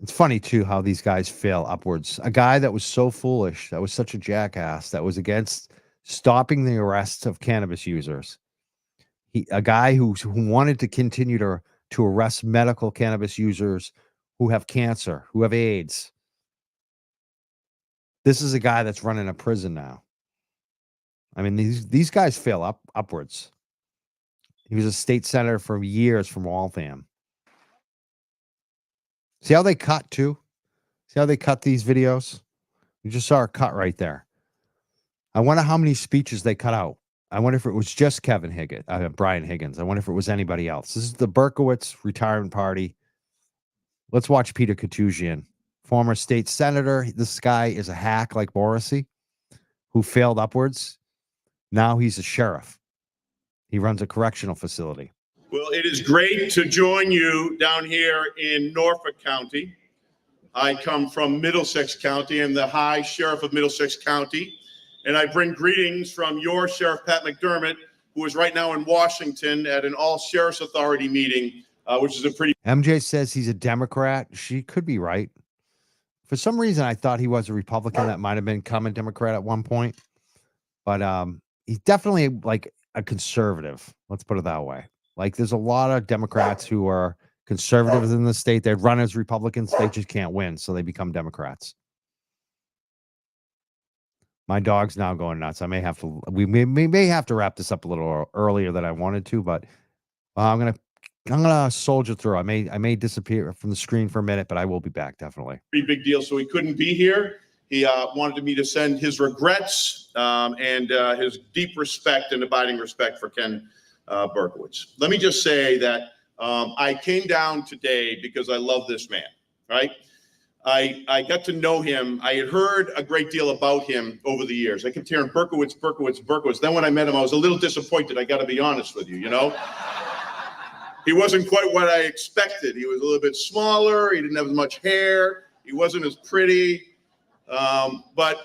It's funny too how these guys fail upwards. A guy that was so foolish, that was such a jackass, that was against stopping the arrests of cannabis users. A guy who wanted to continue to arrest medical cannabis users who have cancer, who have AIDS. This is a guy that's running a prison now. I mean, these guys fail upwards. He was a state senator for years from Waltham. See how they cut too? See how they cut these videos? You just saw a cut right there. I wonder how many speeches they cut out. I wonder if it was just Brian Higgins. I wonder if it was anybody else. This is the Berkowitz retirement party. Let's watch Peter Katusian, former state senator. This guy is a hack like Morrissey, who failed upwards. Now he's a sheriff. He runs a correctional facility. Well, it is great to join you down here in Norfolk County. I come from Middlesex County. I'm the High Sheriff of Middlesex County. And I bring greetings from your Sheriff Pat McDermott, who is right now in Washington at an all Sheriff's Authority meeting, which is a pretty... MJ says he's a Democrat. She could be right. For some reason, I thought he was a Republican. That might have been coming Democrat at one point. But he's definitely like a conservative. Let's put it that way. Like there's a lot of Democrats who are conservatives in the state. They run as Republicans. They just can't win. So they become Democrats. My dog's now going nuts. We may have to wrap this up a little earlier than I wanted to, but I'm gonna soldier through. I may disappear from the screen for a minute, but I will be back definitely. Pretty big deal. So he couldn't be here. He wanted me to send his regrets and his deep respect and abiding respect for Ken Berkowitz. Let me just say that I came down today because I love this man, right? I got to know him. I had heard a great deal about him over the years. I kept hearing Berkowitz, Berkowitz, Berkowitz. Then when I met him, I was a little disappointed. I got to be honest with you, He wasn't quite what I expected. He was a little bit smaller. He didn't have as much hair. He wasn't as pretty. But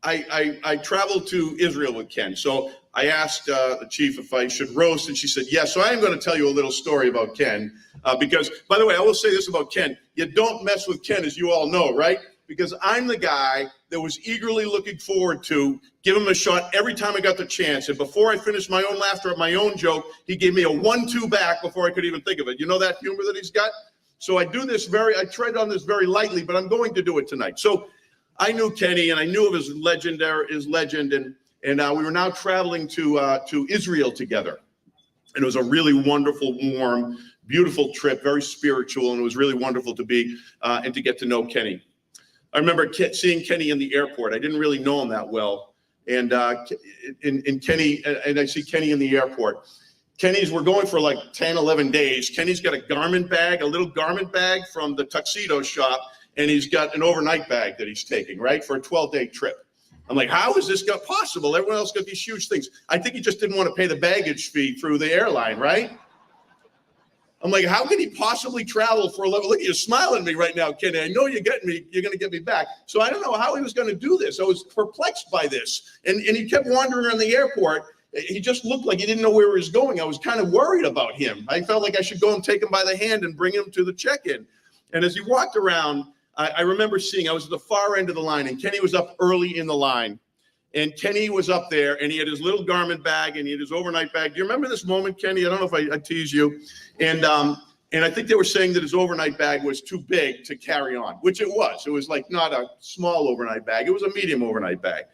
I traveled to Israel with Ken. So I asked the chief if I should roast, and she said yes. So I am going to tell you a little story about Ken. Because, by the way, I will say this about Ken. You don't mess with Ken, as you all know, right? Because I'm the guy that was eagerly looking forward to give him a shot every time I got the chance. And before I finished my own laughter at my own joke, he gave me a 1-2 back before I could even think of it. You know that humor that he's got? So I tread on this very lightly, but I'm going to do it tonight. So I knew Kenny, and I knew of his legend, and we were now traveling to Israel together. And it was a really wonderful, warm, beautiful trip, very spiritual, and it was really wonderful to be and to get to know Kenny. I remember seeing Kenny in the airport. I didn't really know him that well, and Kenny, and I see Kenny in the airport. We're going for like 10, 11 days. Kenny's got a garment bag, a little garment bag from the tuxedo shop, and he's got an overnight bag that he's taking, right, for a 12-day trip. I'm like, how is this possible? Everyone else got these huge things. I think he just didn't want to pay the baggage fee through the airline, right? I'm like, how can he possibly travel for 11? Look, you're smiling at me right now, Kenny. I know you're going to get me back. So I don't know how he was going to do this. I was perplexed by this. And he kept wandering around the airport. He just looked like he didn't know where he was going. I was kind of worried about him. I felt like I should go and take him by the hand and bring him to the check-in. And as he walked around, I remember I was at the far end of the line, and Kenny was up early in the line. And Kenny was up there, and he had his little garment bag, and he had his overnight bag. Do you remember this moment, Kenny? I don't know if I tease you. And I think they were saying that his overnight bag was too big to carry on, which it was. It was like not a small overnight bag. It was a medium overnight bag.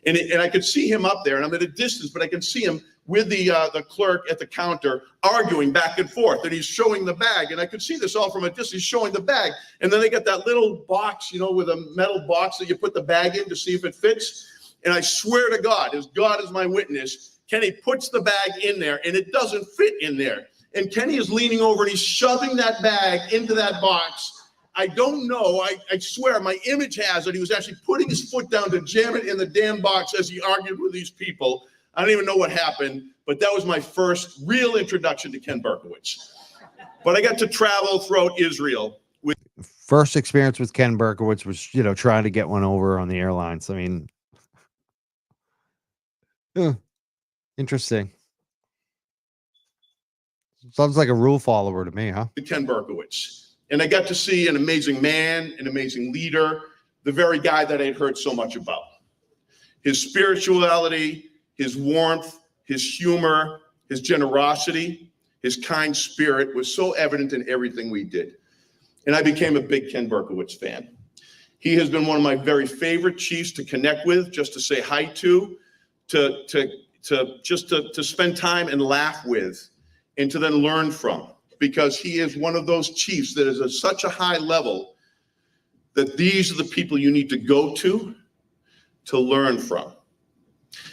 And I could see him up there, and I'm at a distance, but I can see him with the clerk at the counter arguing back and forth, and he's showing the bag. And I could see this all from a distance. He's showing the bag. And then they got that little box, with a metal box that you put the bag in to see if it fits. And I swear to God, as God is my witness, Kenny puts the bag in there, and it doesn't fit in there. And Kenny is leaning over, and he's shoving that bag into that box. I don't know. I swear my image has it. He was actually putting his foot down to jam it in the damn box as he argued with these people. I don't even know what happened, but that was my first real introduction to Ken Berkowitz. But I got to travel throughout Israel. First experience with Ken Berkowitz was, trying to get one over on the airlines. I mean, interesting. Sounds like a rule follower to me, huh? Ken Berkowitz. And I got to see an amazing man, an amazing leader, the very guy that I'd heard so much about. His spirituality, his warmth, his humor, his generosity, his kind spirit was so evident in everything we did. And I became a big Ken Berkowitz fan. He has been one of my very favorite chiefs to connect with, just to say hi to spend time and laugh with, and to then learn from. Because he is one of those chiefs that is at such a high level that these are the people you need to go to learn from.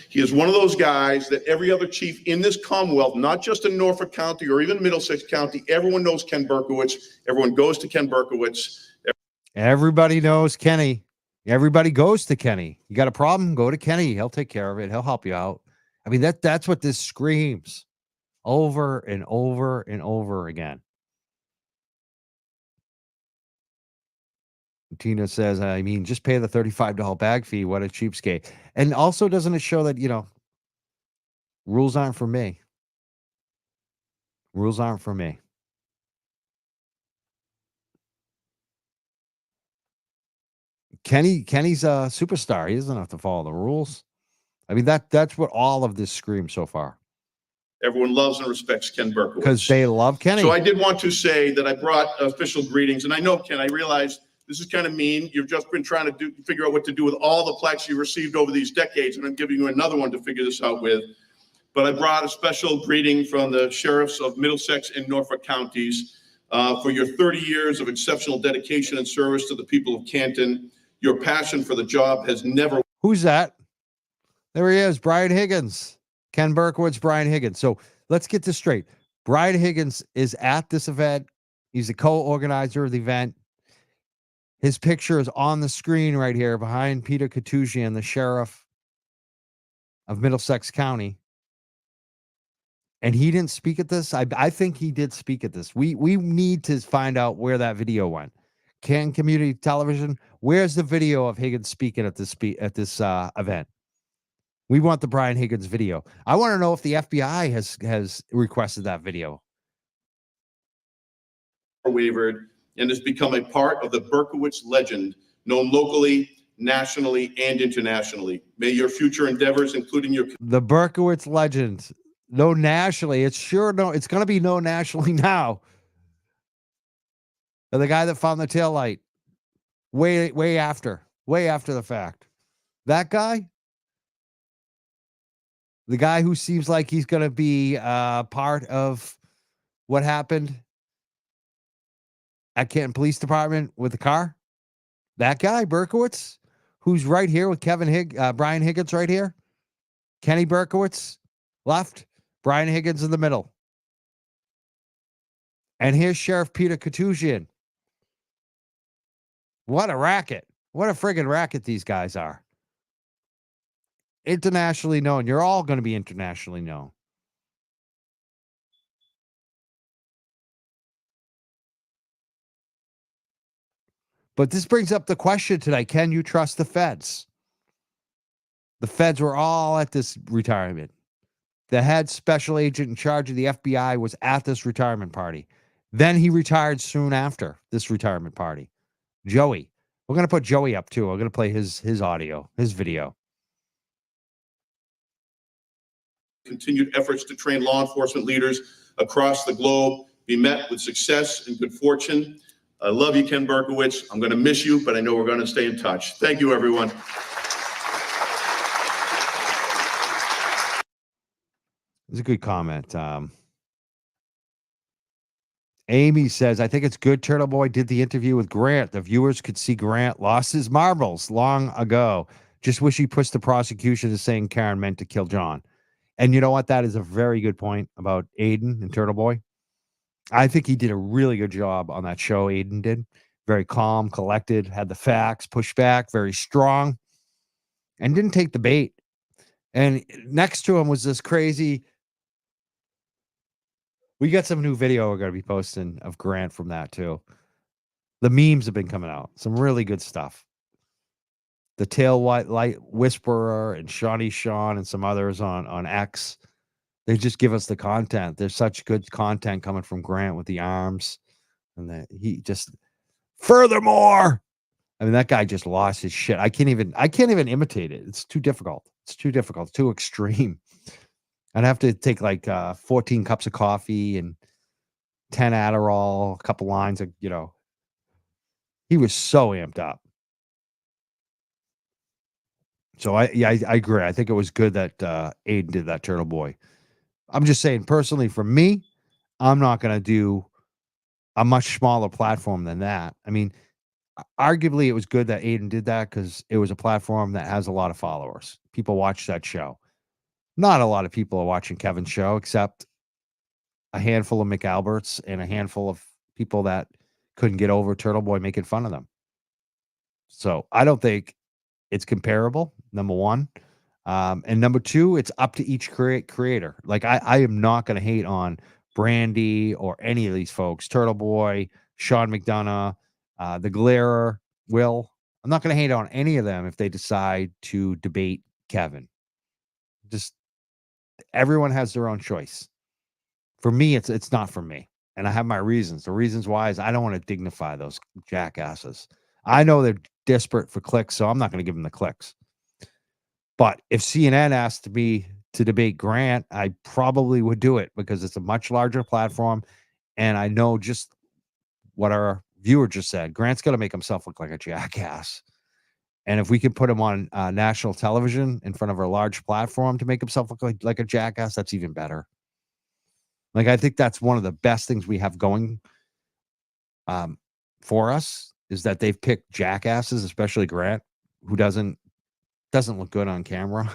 He is one of those guys that every other chief in this Commonwealth, not just in Norfolk County or even Middlesex County, everyone knows Ken Berkowitz. Everyone goes to Ken Berkowitz. Everybody knows Kenny. Everybody goes to Kenny. You got a problem? Go to Kenny. He'll take care of it. He'll help you out. I mean, that's what this screams. Over and over and over again. Tina says, I mean, just pay the $35 bag fee. What a cheapskate. And also, doesn't it show that, rules aren't for me? Rules aren't for me. Kenny's a superstar. He doesn't have to follow the rules. I mean, that's what all of this screams so far. Everyone loves and respects Ken Berkowitz. Because they love Kenny. So I did want to say that I brought official greetings. And I know, Ken, I realized this is kind of mean. You've just been trying to figure out what to do with all the plaques you received over these decades. And I'm giving you another one to figure this out with. But I brought a special greeting from the sheriffs of Middlesex and Norfolk counties for your 30 years of exceptional dedication and service to the people of Canton. Your passion for the job has never... Who's that? There he is, Brian Higgins. Ken Berkowitz, Brian Higgins. So let's get this straight. Brian Higgins is at this event. He's the co-organizer of the event. His picture is on the screen right here behind Peter Katusian, the sheriff of Middlesex County. And he didn't speak at this. I think he did speak at this. We need to find out where that video went. Canton Community Television. Where's the video of Higgins speaking at this event? We want the Brian Higgins video. I want to know if the FBI has requested that video. Wavered and has become a part of the Berkowitz legend, known locally, nationally, and internationally. May your future endeavors, including your The Berkowitz legend, no nationally. It's going to be no nationally now. The guy that found the taillight way after the fact. That guy, the guy who seems like he's going to be part of what happened at Canton Police Department with the car. That guy, Berkowitz, who's right here with Brian Higgins right here. Kenny Berkowitz, left. Brian Higgins in the middle. And here's Sheriff Peter Katusian. What a racket. What a friggin' racket these guys are. Internationally known. You're all going to be internationally known. But this brings up the question today. Can you trust the feds? The feds were all at this retirement. The head special agent in charge of the FBI was at this retirement party. Then he retired soon after this retirement party. Joey. We're going to put Joey up too. We're going to play his audio, his video. continued efforts to train law enforcement leaders across the globe be met with success and good fortune. I love you, Ken Berkowitz. I'm going to miss you, but I know we're going to stay in touch. Thank you, everyone. It's a good comment. Amy says, I think it's good Turtle Boy did the interview with Grant. The viewers could see Grant lost his marbles long ago. Just wish he pushed the prosecution to saying Karen meant to kill John. And you know what? That is a very good point about Aiden and Turtle Boy. I think he did a really good job on that show. Aiden did. Very calm, collected, had the facts, pushed back, very strong, and didn't take the bait. And next to him was this crazy. We got some new video we're going to be posting of Grant from that too. The memes have been coming out. Some really good stuff. The Tail White Light Whisperer and Shawnee Sean and some others on X. They just give us the content. There's such good content coming from Grant with the arms. And that he just, furthermore, I mean, that guy just lost his shit. I can't even imitate it. It's too difficult. It's too difficult, too extreme. I'd have to take like 14 cups of coffee and 10 Adderall, a couple lines of, he was so amped up. So I agree. I think it was good that Aiden did that Turtle Boy. I'm just saying, personally, for me, I'm not going to do a much smaller platform than that. I mean, arguably, it was good that Aiden did that because it was a platform that has a lot of followers. People watch that show. Not a lot of people are watching Kevin's show, except a handful of McAlberts and a handful of people that couldn't get over Turtle Boy making fun of them. So I don't think it's comparable, number one. And number two, it's up to each creator. Like I am not going to hate on Brandy or any of these folks, Turtle Boy, Sean McDonough, the Glarer, Will. I'm not going to hate on any of them if they decide to debate Kevin. Just everyone has their own choice. For me, it's not for me. And I have my reasons. The reasons why is I don't want to dignify those jackasses. I know they're desperate for clicks, so I'm not going to give them the clicks. But if CNN asked me to debate Grant, I probably would do it because it's a much larger platform. And I know just what our viewer just said. Grant's going to make himself look like a jackass. And if we can put him on national television in front of a large platform to make himself look like a jackass, that's even better. Like, I think that's one of the best things we have going for us is that they've picked jackasses, especially Grant, who doesn't look good on camera,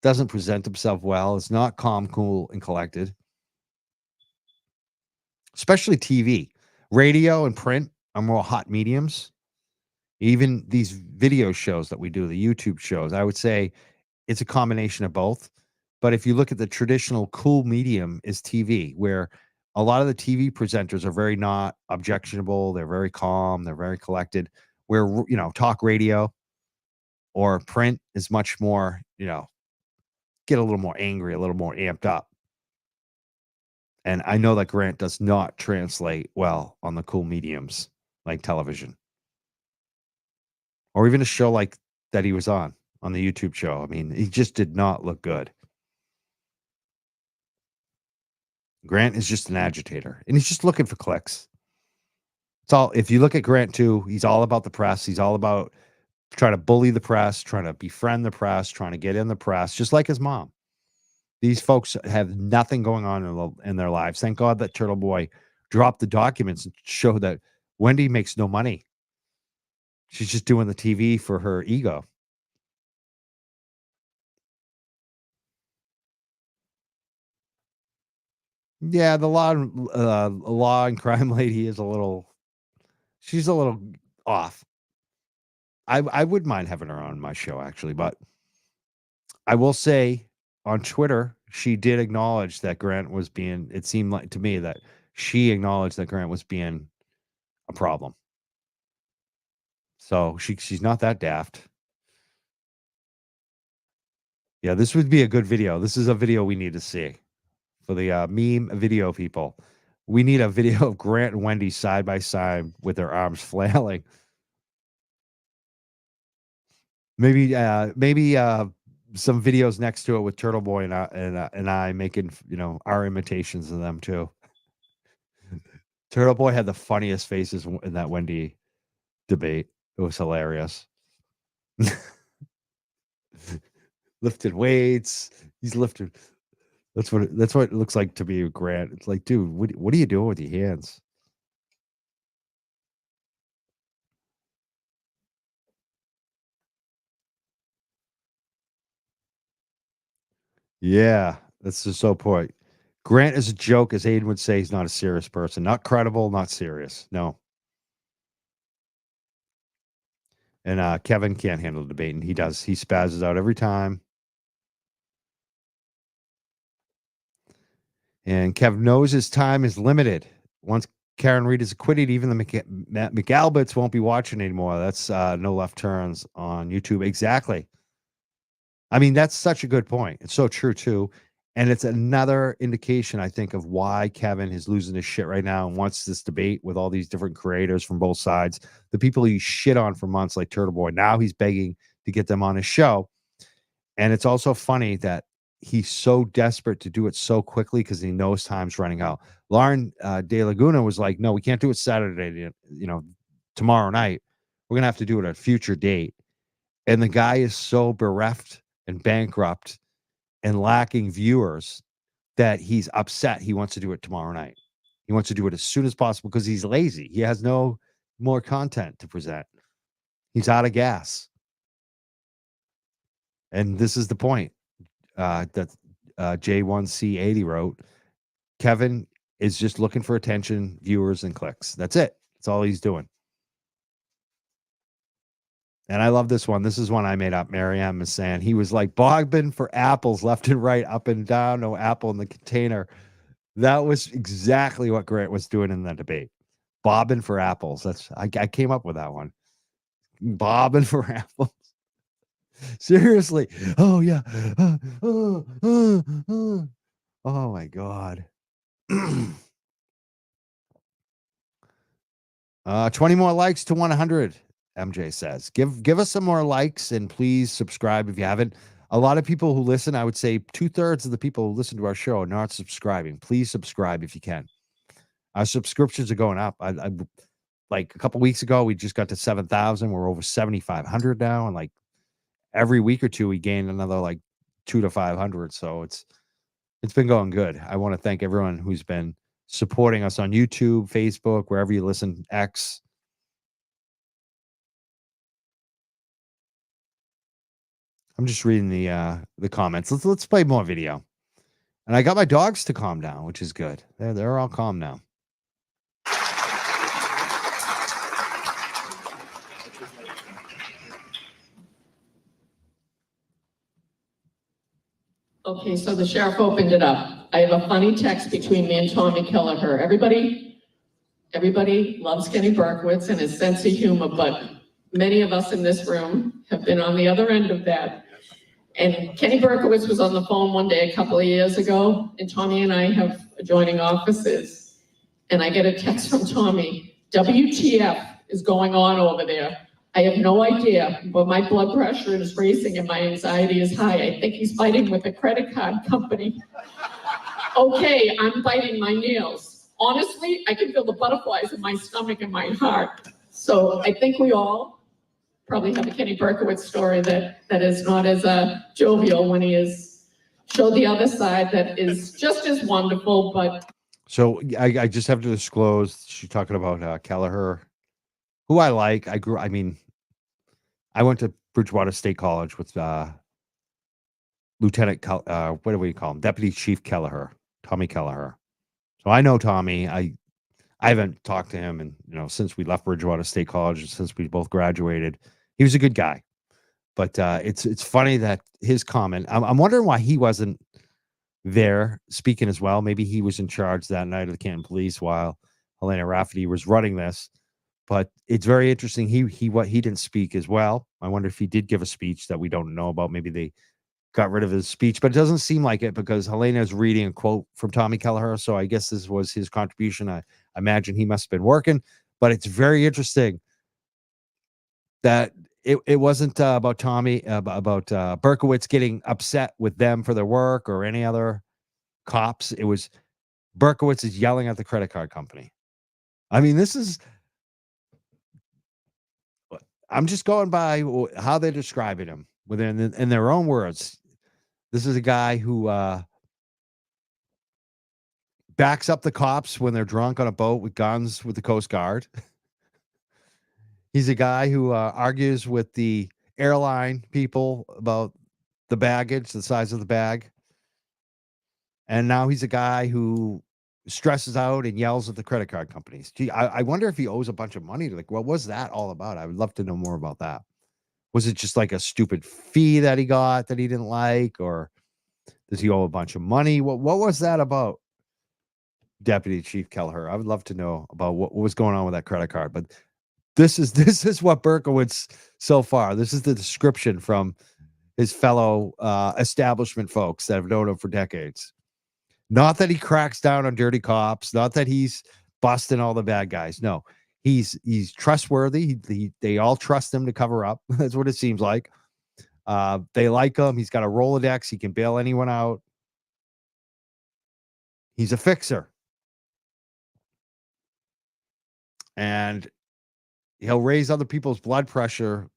doesn't present himself well. It's not calm, cool, and collected. Especially TV. Radio and print are more hot mediums. Even these video shows that we do, the YouTube shows, I would say it's a combination of both. But if you look at the traditional cool medium is TV, where a lot of the TV presenters are very not objectionable. They're very calm. They're very collected. Where, talk radio or print is much more, get a little more angry, a little more amped up. And I know that Grant does not translate well on the cool mediums like television or even a show like that he was on the YouTube show. I mean, he just did not look good. Grant is just an agitator and he's just looking for clicks. It's all, if you look at Grant too, he's all about the press. He's all about trying to bully the press, trying to befriend the press, trying to get in the press, just like his mom. These folks have nothing going on in their lives. Thank God that Turtle Boy dropped the documents and showed that Wendy makes no money. She's just doing the TV for her ego. Yeah, the law and crime lady is she's a little off. I wouldn't mind having her on my show actually, but I will say on Twitter, she did acknowledge that Grant was being, it seemed like to me that she acknowledged that Grant was being a problem. So she's not that daft. Yeah, this would be a good video. This is a video we need to see for the meme video people. We need a video of Grant and Wendy side by side with their arms flailing. Maybe some videos next to it with Turtle Boy and I making our imitations of them too. Turtle Boy had the funniest faces in that Wendy debate. It was hilarious. Lifted weights. He's lifted. That's what it looks like to me, Grant. It's like, dude, what are you doing with your hands? Yeah, that's just so point. Grant is a joke, as Aiden would say. He's not a serious person. Not credible, not serious. No. And Kevin can't handle the debate, and he does. He spazzes out every time. And Kev knows his time is limited. Once Karen Reed is acquitted, even the McAlberts won't be watching anymore. That's No Left Turns on YouTube. Exactly. I mean, that's such a good point. It's so true, too. And it's another indication, I think, of why Kevin is losing his shit right now and wants this debate with all these different creators from both sides. The people he shit on for months, like Turtle Boy, now he's begging to get them on his show. And it's also funny that he's so desperate to do it so quickly because he knows time's running out. Lauren De Laguna was like, no, we can't do it Saturday, tomorrow night. We're going to have to do it at a future date. And the guy is so bereft and bankrupt and lacking viewers that he's upset. He wants to do it tomorrow night. He wants to do it as soon as possible because he's lazy. He has no more content to present. He's out of gas. And this is the point that J1C80 wrote. Kevin is just looking for attention, viewers, and clicks. That's it. That's all he's doing. And I love this one. This is one I made up. Marianne is saying he was like bobbing for apples left and right, up and down, no apple in the container. That was exactly what Grant was doing in that debate. Bobbing for apples. I came up with that one. Bobbing for apples. Seriously. Oh yeah. Oh my God. 20 more likes to 100. MJ says, give us some more likes and please subscribe if you haven't. A lot of people who listen, I would say 2/3 of the people who listen to our show are not subscribing. Please subscribe if you can. Our subscriptions are going up. I like a couple weeks ago, we just got to 7,000. We're over 7,500 now. And like every week or two, we gain another like 200 to 500. So it's been going good. I want to thank everyone who's been supporting us on YouTube, Facebook, wherever you listen, X. I'm just reading the comments. Let's play more video. And I got my dogs to calm down, which is good. They're all calm now. Okay, so the sheriff opened it up. I have a funny text between me and Tommy Kelleher. Everybody loves Kenny Berkowitz and his sense of humor, but many of us in this room have been on the other end of that. And Kenny Berkowitz was on the phone one day a couple of years ago, and Tommy and I have adjoining offices. And I get a text from Tommy, WTF is going on over there? I have no idea, but my blood pressure is racing and my anxiety is high. I think he's fighting with a credit card company. Okay, I'm biting my nails. Honestly, I can feel the butterflies in my stomach and my heart. So I think we all probably have a Kenny Berkowitz story that is not as jovial when he is showed the other side that is just as wonderful, but. So I just have to disclose, she's talking about Kelleher, who I like. I went to Bridgewater State College with Lieutenant, what do we call him? Deputy Chief Kelleher, Tommy Kelleher. So I know Tommy. I haven't talked to him, and since we left Bridgewater State College, since we both graduated, he was a good guy. But it's funny that his comment. I'm wondering why he wasn't there speaking as well. Maybe he was in charge that night of the Canton Police while Helena Rafferty was running this. But it's very interesting. He didn't speak as well. I wonder if he did give a speech that we don't know about. Maybe they got rid of his speech, but it doesn't seem like it because Helena is reading a quote from Tommy Kelleher. So I guess this was his contribution. I imagine he must have been working, but it's very interesting that it wasn't about Tommy, about Berkowitz getting upset with them for their work or any other cops. It was Berkowitz is yelling at the credit card company. I mean, I'm just going by how they're describing him in their own words. This is a guy who backs up the cops when they're drunk on a boat with guns with the Coast Guard. He's a guy who argues with the airline people about the baggage, the size of the bag. And now he's a guy who stresses out and yells at the credit card companies. Gee, I wonder if he owes a bunch of money. What was that all about? I would love to know more about that. Was it just like a stupid fee that he got that he didn't like, or does he owe a bunch of money? What was that about, Deputy Chief Kelleher? I would love to know about what was going on with that credit card. But this is what Berkowitz so far. This is the description from his fellow establishment folks that have known him for decades. Not that he cracks down on dirty cops, not that he's busting all the bad guys. No, he's trustworthy. They all trust him to cover up. That's what it seems like. They like him. He's got a Rolodex. He can bail anyone out. He's a fixer. And he'll raise other people's blood pressure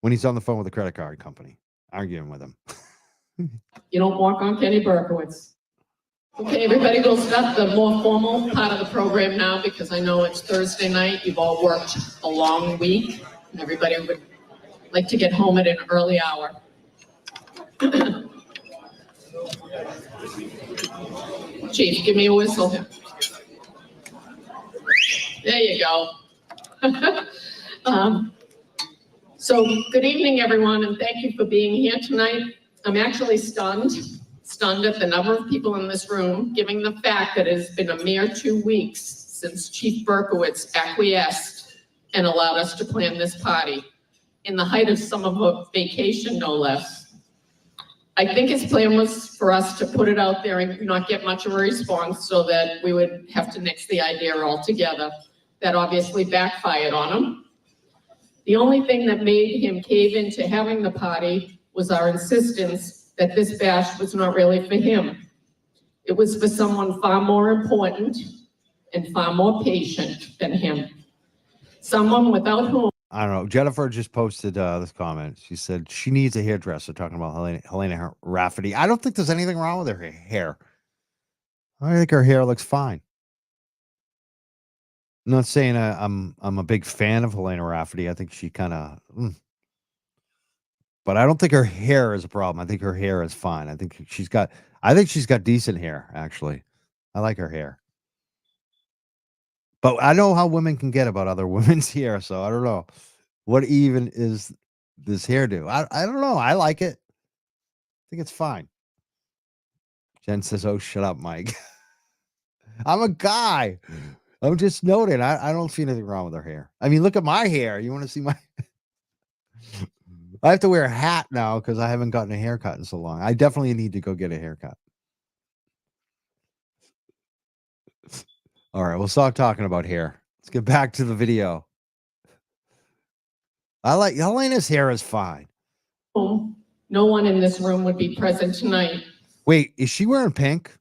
when he's on the phone with a credit card company, arguing with them. You don't walk on Kenny Berkowitz. Okay, everybody, we'll start the more formal part of the program now because I know it's Thursday night. You've all worked a long week, and everybody would like to get home at an early hour. Chief, give me a whistle. There you go. So good evening, everyone, and thank you for being here tonight. I'm actually stunned at the number of people in this room, given the fact that it has been a mere 2 weeks since Chief Berkowitz acquiesced and allowed us to plan this party in the height of summer vacation, no less. I think his plan was for us to put it out there and not get much of a response so that we would have to nix the idea altogether. That obviously backfired on him. The only thing that made him cave into having the party was our insistence that this bash was not really for him. It was for someone far more important and far more patient than him. Someone without whom. I don't know. Jennifer just posted this comment. She said she needs a hairdresser, talking about Helena Rafferty. I don't think there's anything wrong with her hair. I think her hair looks fine. I'm not saying I'm a big fan of Helena Rafferty. I think she kind of, but I don't think her hair is a problem. I think her hair is fine. I think she's got decent hair, actually. I like her hair. But I know how women can get about other women's hair, so I don't know. What even is this hairdo? I don't know. I like it. I think it's fine. Jen says, "Oh, shut up, Mike." I'm a guy. I'm just noting. I don't see anything wrong with her hair. I mean, look at my hair. You want to see my? I have to wear a hat now because I haven't gotten a haircut in so long. I definitely need to go get a haircut. All right, we'll stop talking about hair. Let's get back to the video. I like Helena's hair is fine. No one in this room would be present tonight. Wait, is she wearing pink?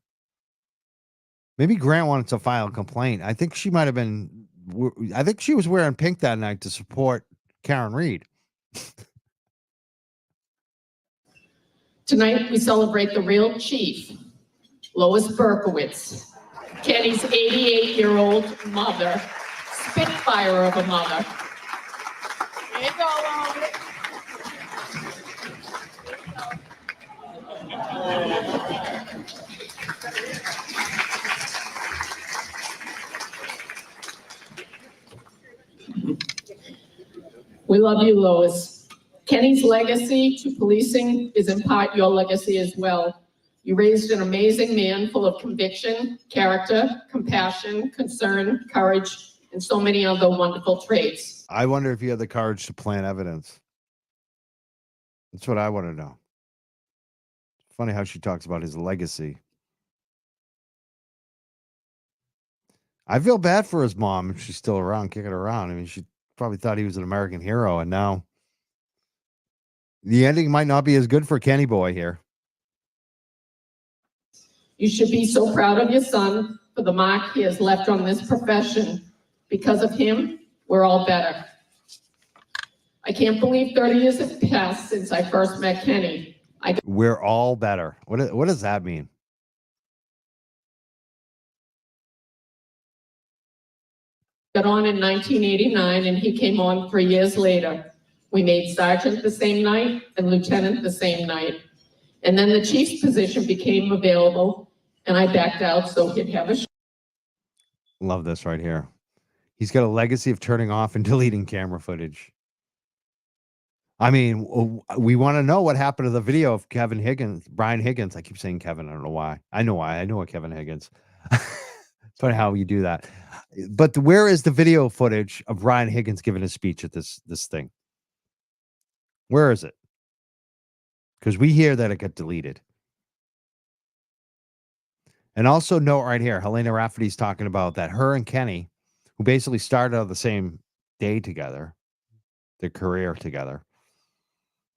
Maybe Grant wanted to file a complaint. I think she might have been. I think she was wearing pink that night to support Karen Reed. Tonight, we celebrate the real chief, Lois Berkowitz, Kenny's 88-year-old mother, spitfire of a mother. Here you go, Lois. We love you, Lois. Kenny's legacy to policing is in part your legacy as well. You raised an amazing man full of conviction, character, compassion, concern, courage, and so many other wonderful traits. I wonder if you had the courage to plant evidence. That's what I want to know. Funny how she talks about his legacy. I feel bad for his mom if she's still around, kicking around. I mean, she probably thought he was an American hero, and now the ending might not be as good for Kenny Boy here. You should be so proud of your son for the mark he has left on this profession. Because of him, we're all better. I can't believe 30 years have passed since I first met Kenny. We're all better. What does that mean? Got on in 1989 and he came on 3 years later. We made sergeant the same night and lieutenant the same night. And then the chief's position became available and I backed out so he'd have a shot. Love this right here. He's got a legacy of turning off and deleting camera footage. I mean, we want to know what happened to the video of Brian Higgins. I keep saying Kevin. I don't know why. I know why. I know what Kevin Higgins. Funny how you do that. But where is the video footage of Brian Higgins giving a speech at this thing? Where is it? Because we hear that it got deleted. And also note right here, Helena Rafferty's talking about that her and Kenny, who basically started on the same day together, their career together,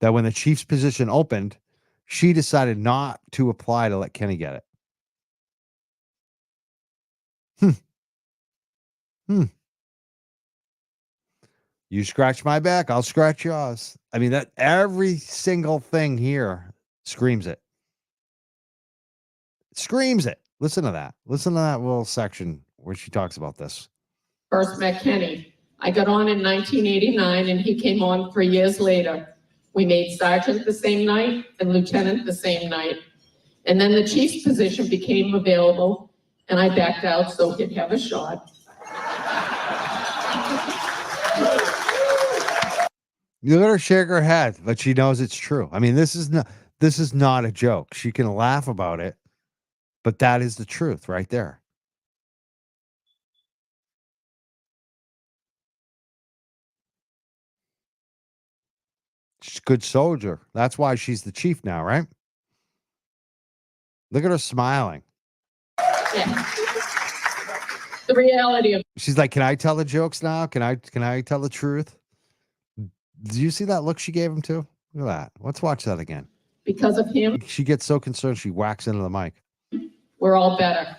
that when the Chiefs position opened, she decided not to apply to let Kenny get it. You scratch my back, I'll scratch yours. I mean, that every single thing here screams it. Screams it. Listen to that. Listen to that little section where she talks about this. First met Kenny. I got on in 1989 and he came on 3 years later. We made sergeant the same night and lieutenant the same night. And then the chief's position became available and I backed out so he'd have a shot. You let her shake her head, but she knows it's true. I mean, this is not a joke. She can laugh about it, but that is the truth right there. She's a good soldier. That's why she's the chief now, right? Look at her smiling. Yeah. The reality of She's like, "Can I tell the jokes now? Can I tell the truth?" Did you see that look she gave him too? Look at that. Let's watch that again. because of him, She gets so concerned she whacks into the mic. we're all better.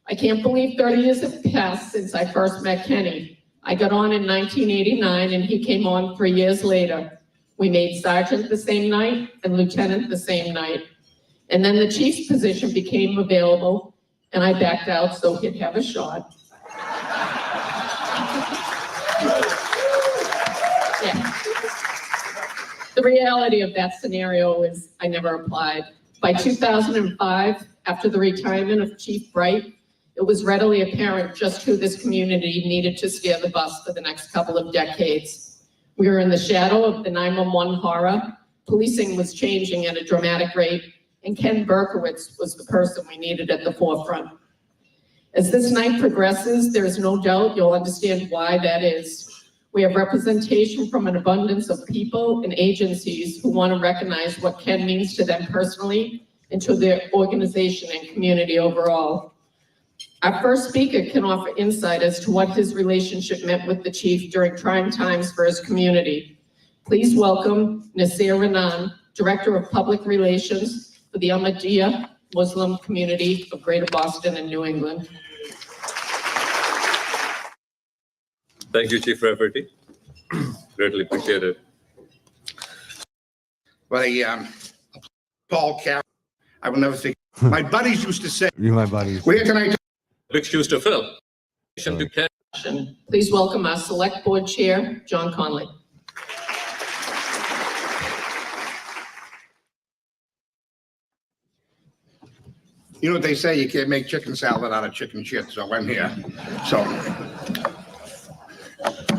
I can't believe 30 years have passed since I first met Kenny. I got on in 1989 and he came on 3 years later. We made sergeant the same night and lieutenant the same night. And then the chief's position became available and I backed out so he'd have a shot. Yeah. The reality of that scenario is I never applied. By 2005, after the retirement of Chief Bright, it was readily apparent just who this community needed to steer the bus for the next couple of decades. We were in the shadow of the 911 horror. Policing was changing at a dramatic rate. and Ken Berkowitz was the person we needed at the forefront. As this night progresses, there is no doubt you'll understand why that is. We have representation from an abundance of people and agencies who want to recognize what Ken means to them personally and to their organization and community overall. Our first speaker can offer insight as to what his relationship meant with the chief during trying times for his community. Please welcome Nasir Renan, Director of Public Relations for the Ahmadiyya Muslim community of Greater Boston and New England. Thank you, Chief Rafferty. Greatly appreciate it. Well, Paul Cap, I will never forget. My buddies used to say, You're my buddies. "Where can I?" Big shoes to fill. To Ken. Please welcome our Select Board Chair, John Conley. You know what they say? You can't make chicken salad out of chicken shit. So I'm here. So,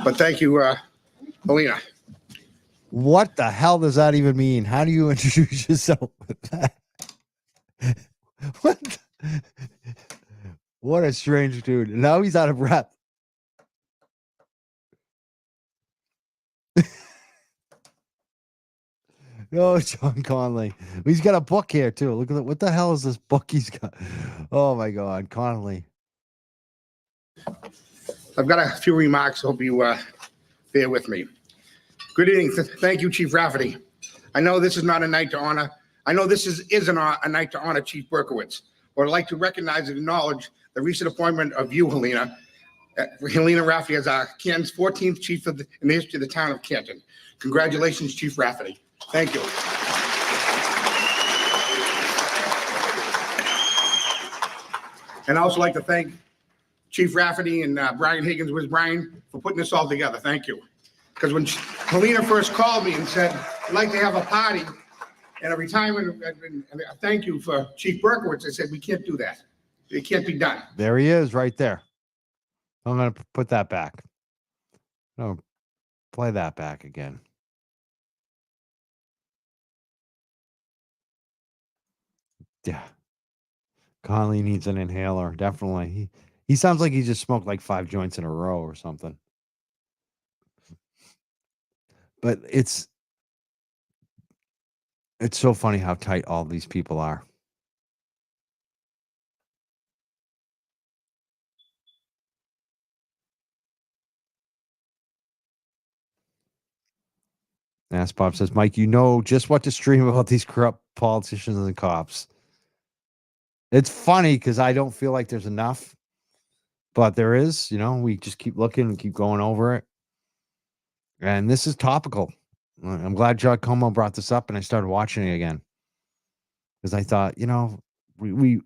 but thank you, Alina. What the hell does that even mean? How do you introduce yourself with that? What? What a strange dude. Now he's out of breath. No, John Conley. He's got a book here too. Look at that. What the hell is this book he's got? Oh my God, Conley. I've got a few remarks. Hope you bear with me. Good evening. Thank you, Chief Rafferty. I know this is not a night to honor. I know this is a night to honor Chief Berkowitz. But I'd like to recognize and acknowledge the recent appointment of you, Helena. Helena Rafferty as our Canton's 14th chief in the history of the town of Canton. Congratulations, Chief Rafferty. Thank you. And I also like to thank Chief Rafferty and Brian Higgins with Brian for putting this all together. Thank you. Because when Helena first called me and said, I'd like to have a party and a retirement, and a thank you for Chief Berkowitz, I said, we can't do that. It can't be done. There he is right there. I'm going to put that back. No, play that back again. Yeah. Conley needs an inhaler. Definitely. He sounds like he just smoked like 5 joints in a row or something. But it's so funny how tight all these people are. Ask Bob says, Mike, you know just what to stream about these corrupt politicians and cops. It's funny because I don't feel like there's enough, but there is. We just keep looking and keep going over it. And this is topical. I'm glad John Como brought this up and I started watching it again. Because I thought, we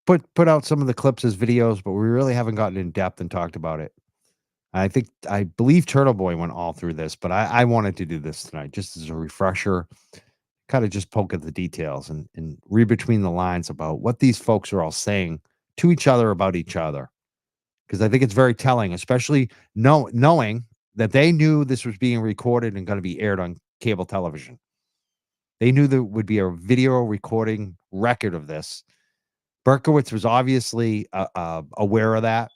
put out some of the clips as videos, but we really haven't gotten in depth and talked about it. I believe Turtle Boy went all through this, but I wanted to do this tonight just as a refresher, kind of just poke at the details and read between the lines about what these folks are all saying to each other about each other. Because I think it's very telling, especially knowing that they knew this was being recorded and going to be aired on cable television. They knew there would be a video recording record of this. Berkowitz was obviously aware of that.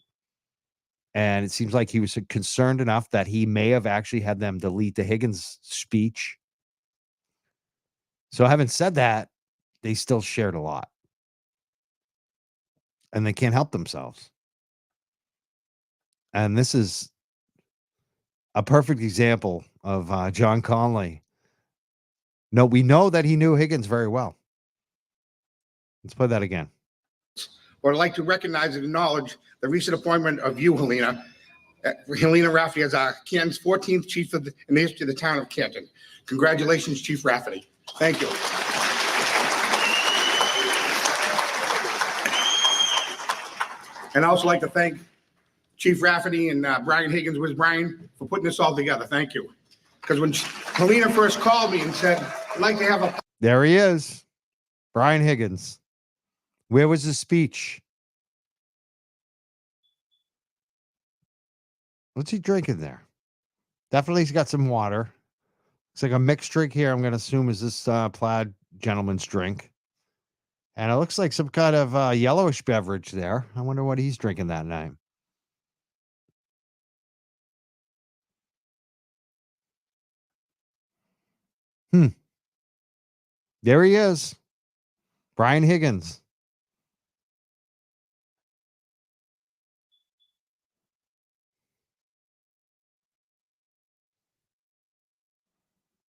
And it seems like he was concerned enough that he may have actually had them delete the Higgins speech. So having said that, they still shared a lot. And they can't help themselves. And this is a perfect example of John Conley. No, we know that he knew Higgins very well. Let's play that again. Or I'd like to recognize and acknowledge the recent appointment of you, Helena. Helena Rafferty as our Canton's 14th chief in the history of the town of Canton. Congratulations, Chief Rafferty. Thank you. And I also like to thank Chief Rafferty and Brian Higgins with Brian for putting this all together. Thank you. Because when Helena first called me and said, I'd like to have a... There he is. Brian Higgins. Where was his speech? What's he drinking there? Definitely he's got some water. It's like a mixed drink here. I'm going to assume is this plaid gentleman's drink. And it looks like some kind of yellowish beverage there. I wonder what he's drinking that night. There he is. Brian Higgins.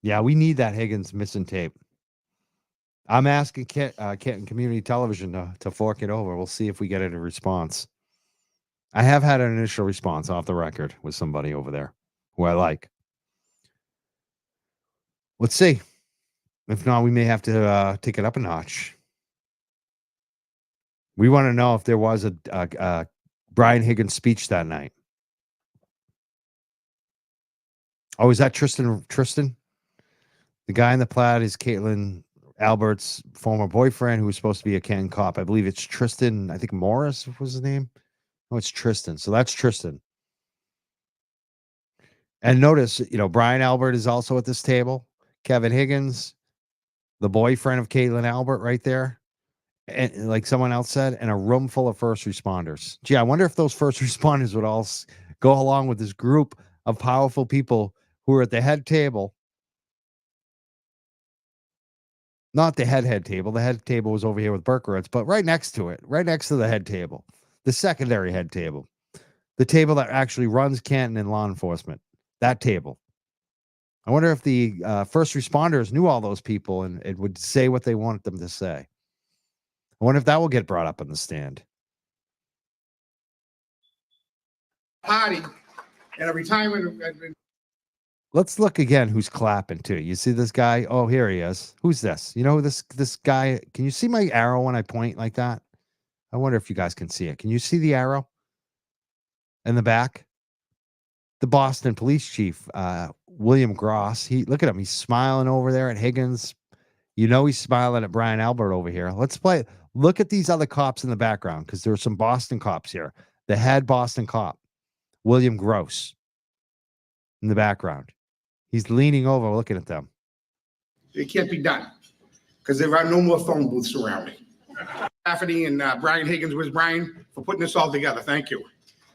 Yeah, we need that Higgins missing tape. I'm asking Canton Community Television to fork it over. We'll see if we get a response. I have had an initial response off the record with somebody over there who I like. Let's see. If not, we may have to take it up a notch. We want to know if there was a Brian Higgins speech that night. Oh, is that Tristan? Tristan? The guy in the plaid is Caitlin Albert's former boyfriend who was supposed to be a Canton cop. I believe it's Tristan. I think Morris was his name. Oh, it's Tristan. So that's Tristan. And notice, Brian Albert is also at this table. Kevin Higgins, the boyfriend of Caitlin Albert right there. And like someone else said, and a room full of first responders. Gee, I wonder if those first responders would all go along with this group of powerful people who are at the head table. Not the head table. The head table was over here with Berkowitz, but right next to it, right next to the head table, the secondary head table, the table that actually runs Canton and law enforcement, that table. I wonder if the first responders knew all those people and it would say what they wanted them to say. I wonder if that will get brought up in the stand. Party and a retirement. Let's look again who's clapping too. You see this guy? Oh, here he is. Who's this? You know this guy? Can you see my arrow when I point like that? I wonder if you guys can see it. Can you see the arrow in the back? The Boston police chief, William Gross. Look at him. He's smiling over there at Higgins. He's smiling at Brian Albert over here. Let's play. Look at these other cops in the background because there are some Boston cops here. The head Boston cop, William Gross, in the background. He's leaning over, looking at them. It can't be done because there are no more phone booths around me. Rafferty and Brian Higgins was Brian for putting this all together. Thank you.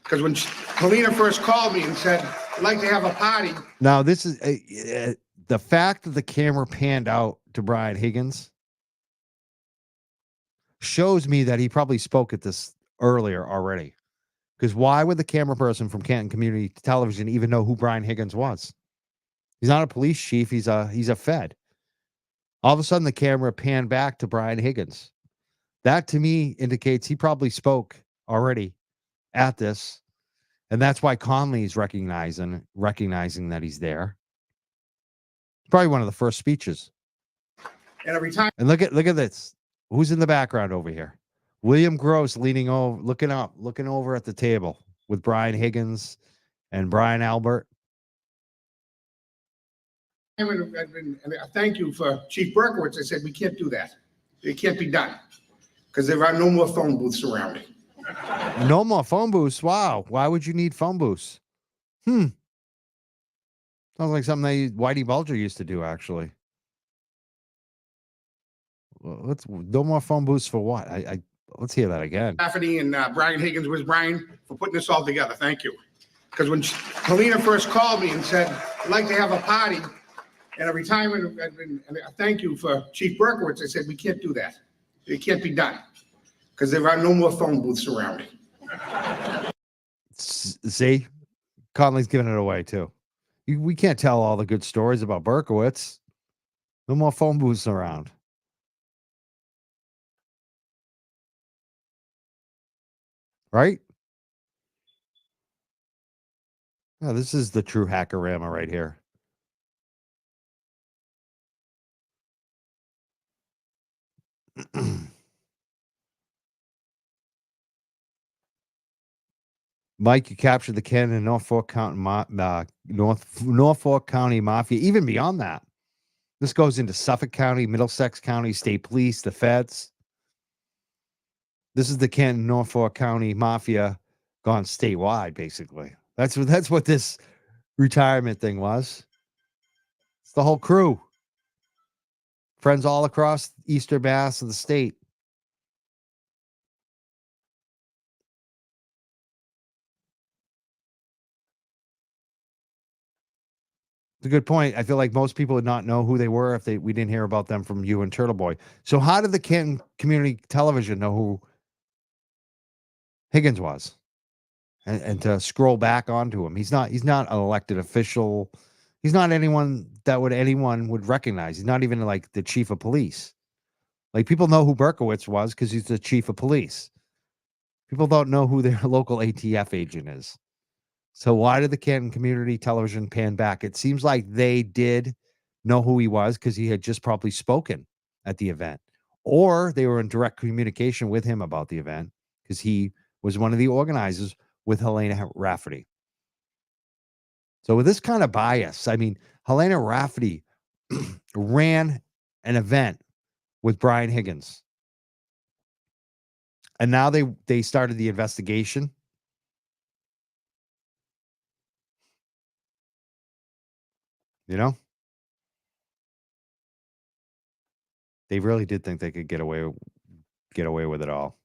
Because when Helena first called me and said, I'd like to have a party. Now, this is the fact that the camera panned out to Brian Higgins shows me that he probably spoke at this earlier already. Because why would the camera person from Canton Community Television even know who Brian Higgins was? He's not a police chief. He's a Fed. All of a sudden, the camera panned back to Brian Higgins. That to me indicates he probably spoke already at this, and that's why Conley's recognizing that he's there. It's probably one of the first speeches. And a retirement. And look at this. Who's in the background over here? William Gross leaning over, looking over at the table with Brian Higgins and Brian Albert. Thank you for Chief Berkowitz. I said, we can't do that. It can't be done because there are no more phone booths around me. No more phone booths. Wow. Why would you need phone booths? Sounds like something that Whitey Bulger used to do, actually. Well, no more phone booths for what? Let's hear that again. Rafferty and Brian Higgins was Brian for putting this all together. Thank you. Because when Helena first called me and said, I'd like to have a party and a retirement, thank you for Chief Berkowitz. I said, we can't do that. It can't be done because there are no more phone booths around me. See, Conley's giving it away too. We can't tell all the good stories about Berkowitz. No more phone booths around. Right? Oh, this is the true hackorama right here. Mike, you captured the Canton and Norfolk County Norfolk County Mafia. Even beyond that, this goes into Suffolk County, Middlesex County, State Police, the Feds. This is the Canton Norfolk County Mafia gone statewide, basically. That's what this retirement thing was. It's the whole crew. Friends all across Eastern Mass of the state. It's a good point. I feel like most people would not know who they were if we didn't hear about them from you and Turtle Boy. So how did the Canton Community Television know who Higgins was? And to scroll back onto him. He's not an elected official. He's not anyone that anyone would recognize. He's not even like the chief of police. Like people know who Berkowitz was because he's the chief of police. People don't know who their local ATF agent is. So why did the Canton Community Television pan back? It seems like they did know who he was because he had just probably spoken at the event, or they were in direct communication with him about the event because he was one of the organizers with Helena Rafferty. So with this kind of bias, I mean, Helena Rafferty ran an event with Brian Higgins. And now they started the investigation. You know? They really did think they could get away with it all.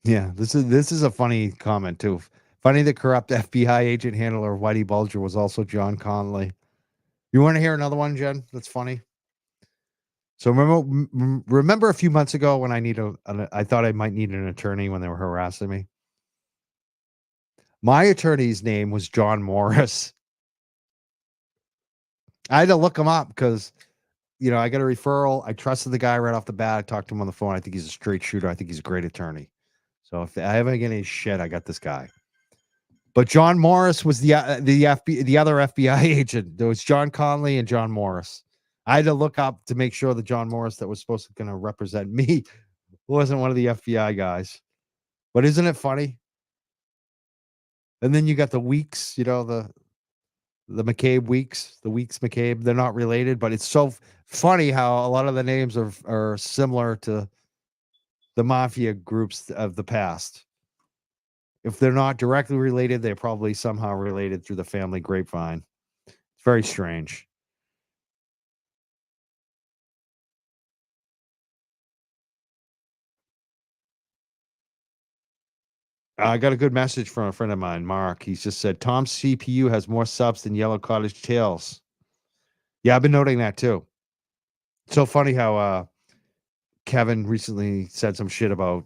Yeah, this is a funny comment too. Funny the corrupt FBI agent handler Whitey Bulger was also John Conley. You want to hear another one, Jen? That's funny. So remember a few months ago when I thought I might need an attorney when they were harassing me. My attorney's name was John Morris. I had to look him up because I got a referral. I trusted the guy right off the bat. I talked to him on the phone. I think he's a straight shooter. I think he's a great attorney. So if I ever get any shit, I got this guy. But John Morris was the other FBI agent. There was John Conley and John Morris. I had to look up to make sure the John Morris that was supposed to going to represent me wasn't one of the FBI guys. But isn't it funny? And then you got the Weeks, the McCabe Weeks, the Weeks McCabe. They're not related, but it's so funny how a lot of the names are similar to the mafia groups of the past. If they're not directly related, they're probably somehow related through the family grapevine. It's very strange. I got a good message from a friend of mine, Mark. He's just said, Tom's CPU has more subs than Yellow Cottage Tales. Yeah, I've been noting that too. It's so funny how Kevin recently said some shit about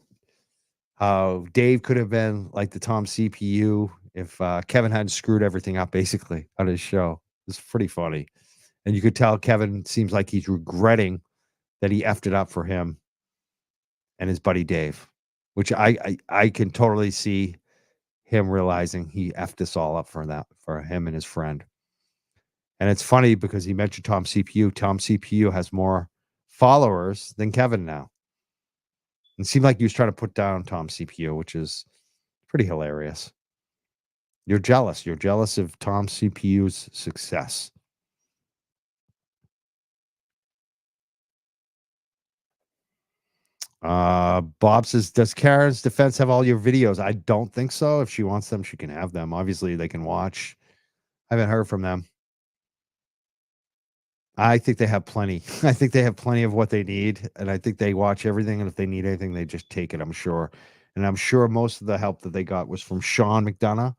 how Dave could have been like the Tom CPU if Kevin hadn't screwed everything up basically on his show. It's pretty funny. And you could tell Kevin seems like he's regretting that he effed it up for him and his buddy Dave, which I can totally see him realizing he effed this all up for him and his friend. And it's funny because he mentioned Tom CPU. Tom CPU has more followers than Kevin now. It seemed like he was trying to put down Tom CPU, which is pretty hilarious. You're jealous. You're jealous of Tom CPU's success. Bob says, does Karen's defense have all your videos? I don't think so. If she wants them, she can have them. Obviously, they can watch. I haven't heard from them. I think they have plenty. I think they have plenty of what they need. And I think they watch everything. And if they need anything, they just take it, I'm sure. And I'm sure most of the help that they got was from Sean McDonough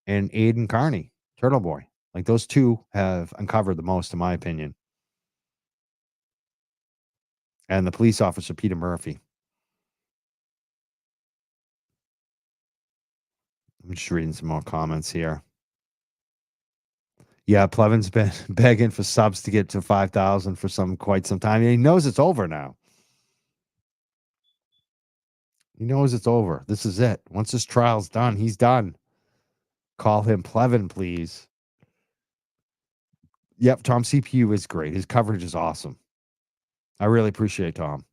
and Aiden Carney, Turtle Boy. Like those two have uncovered the most, in my opinion. And the police officer, Peter Murphy. I'm just reading some more comments here. Yeah, Plevin's been begging for subs to get to 5,000 for quite some time. And he knows it's over now. He knows it's over. This is it. Once this trial's done, he's done. Call him Plevin, please. Yep, Tom CPU is great. His coverage is awesome. I really appreciate Tom.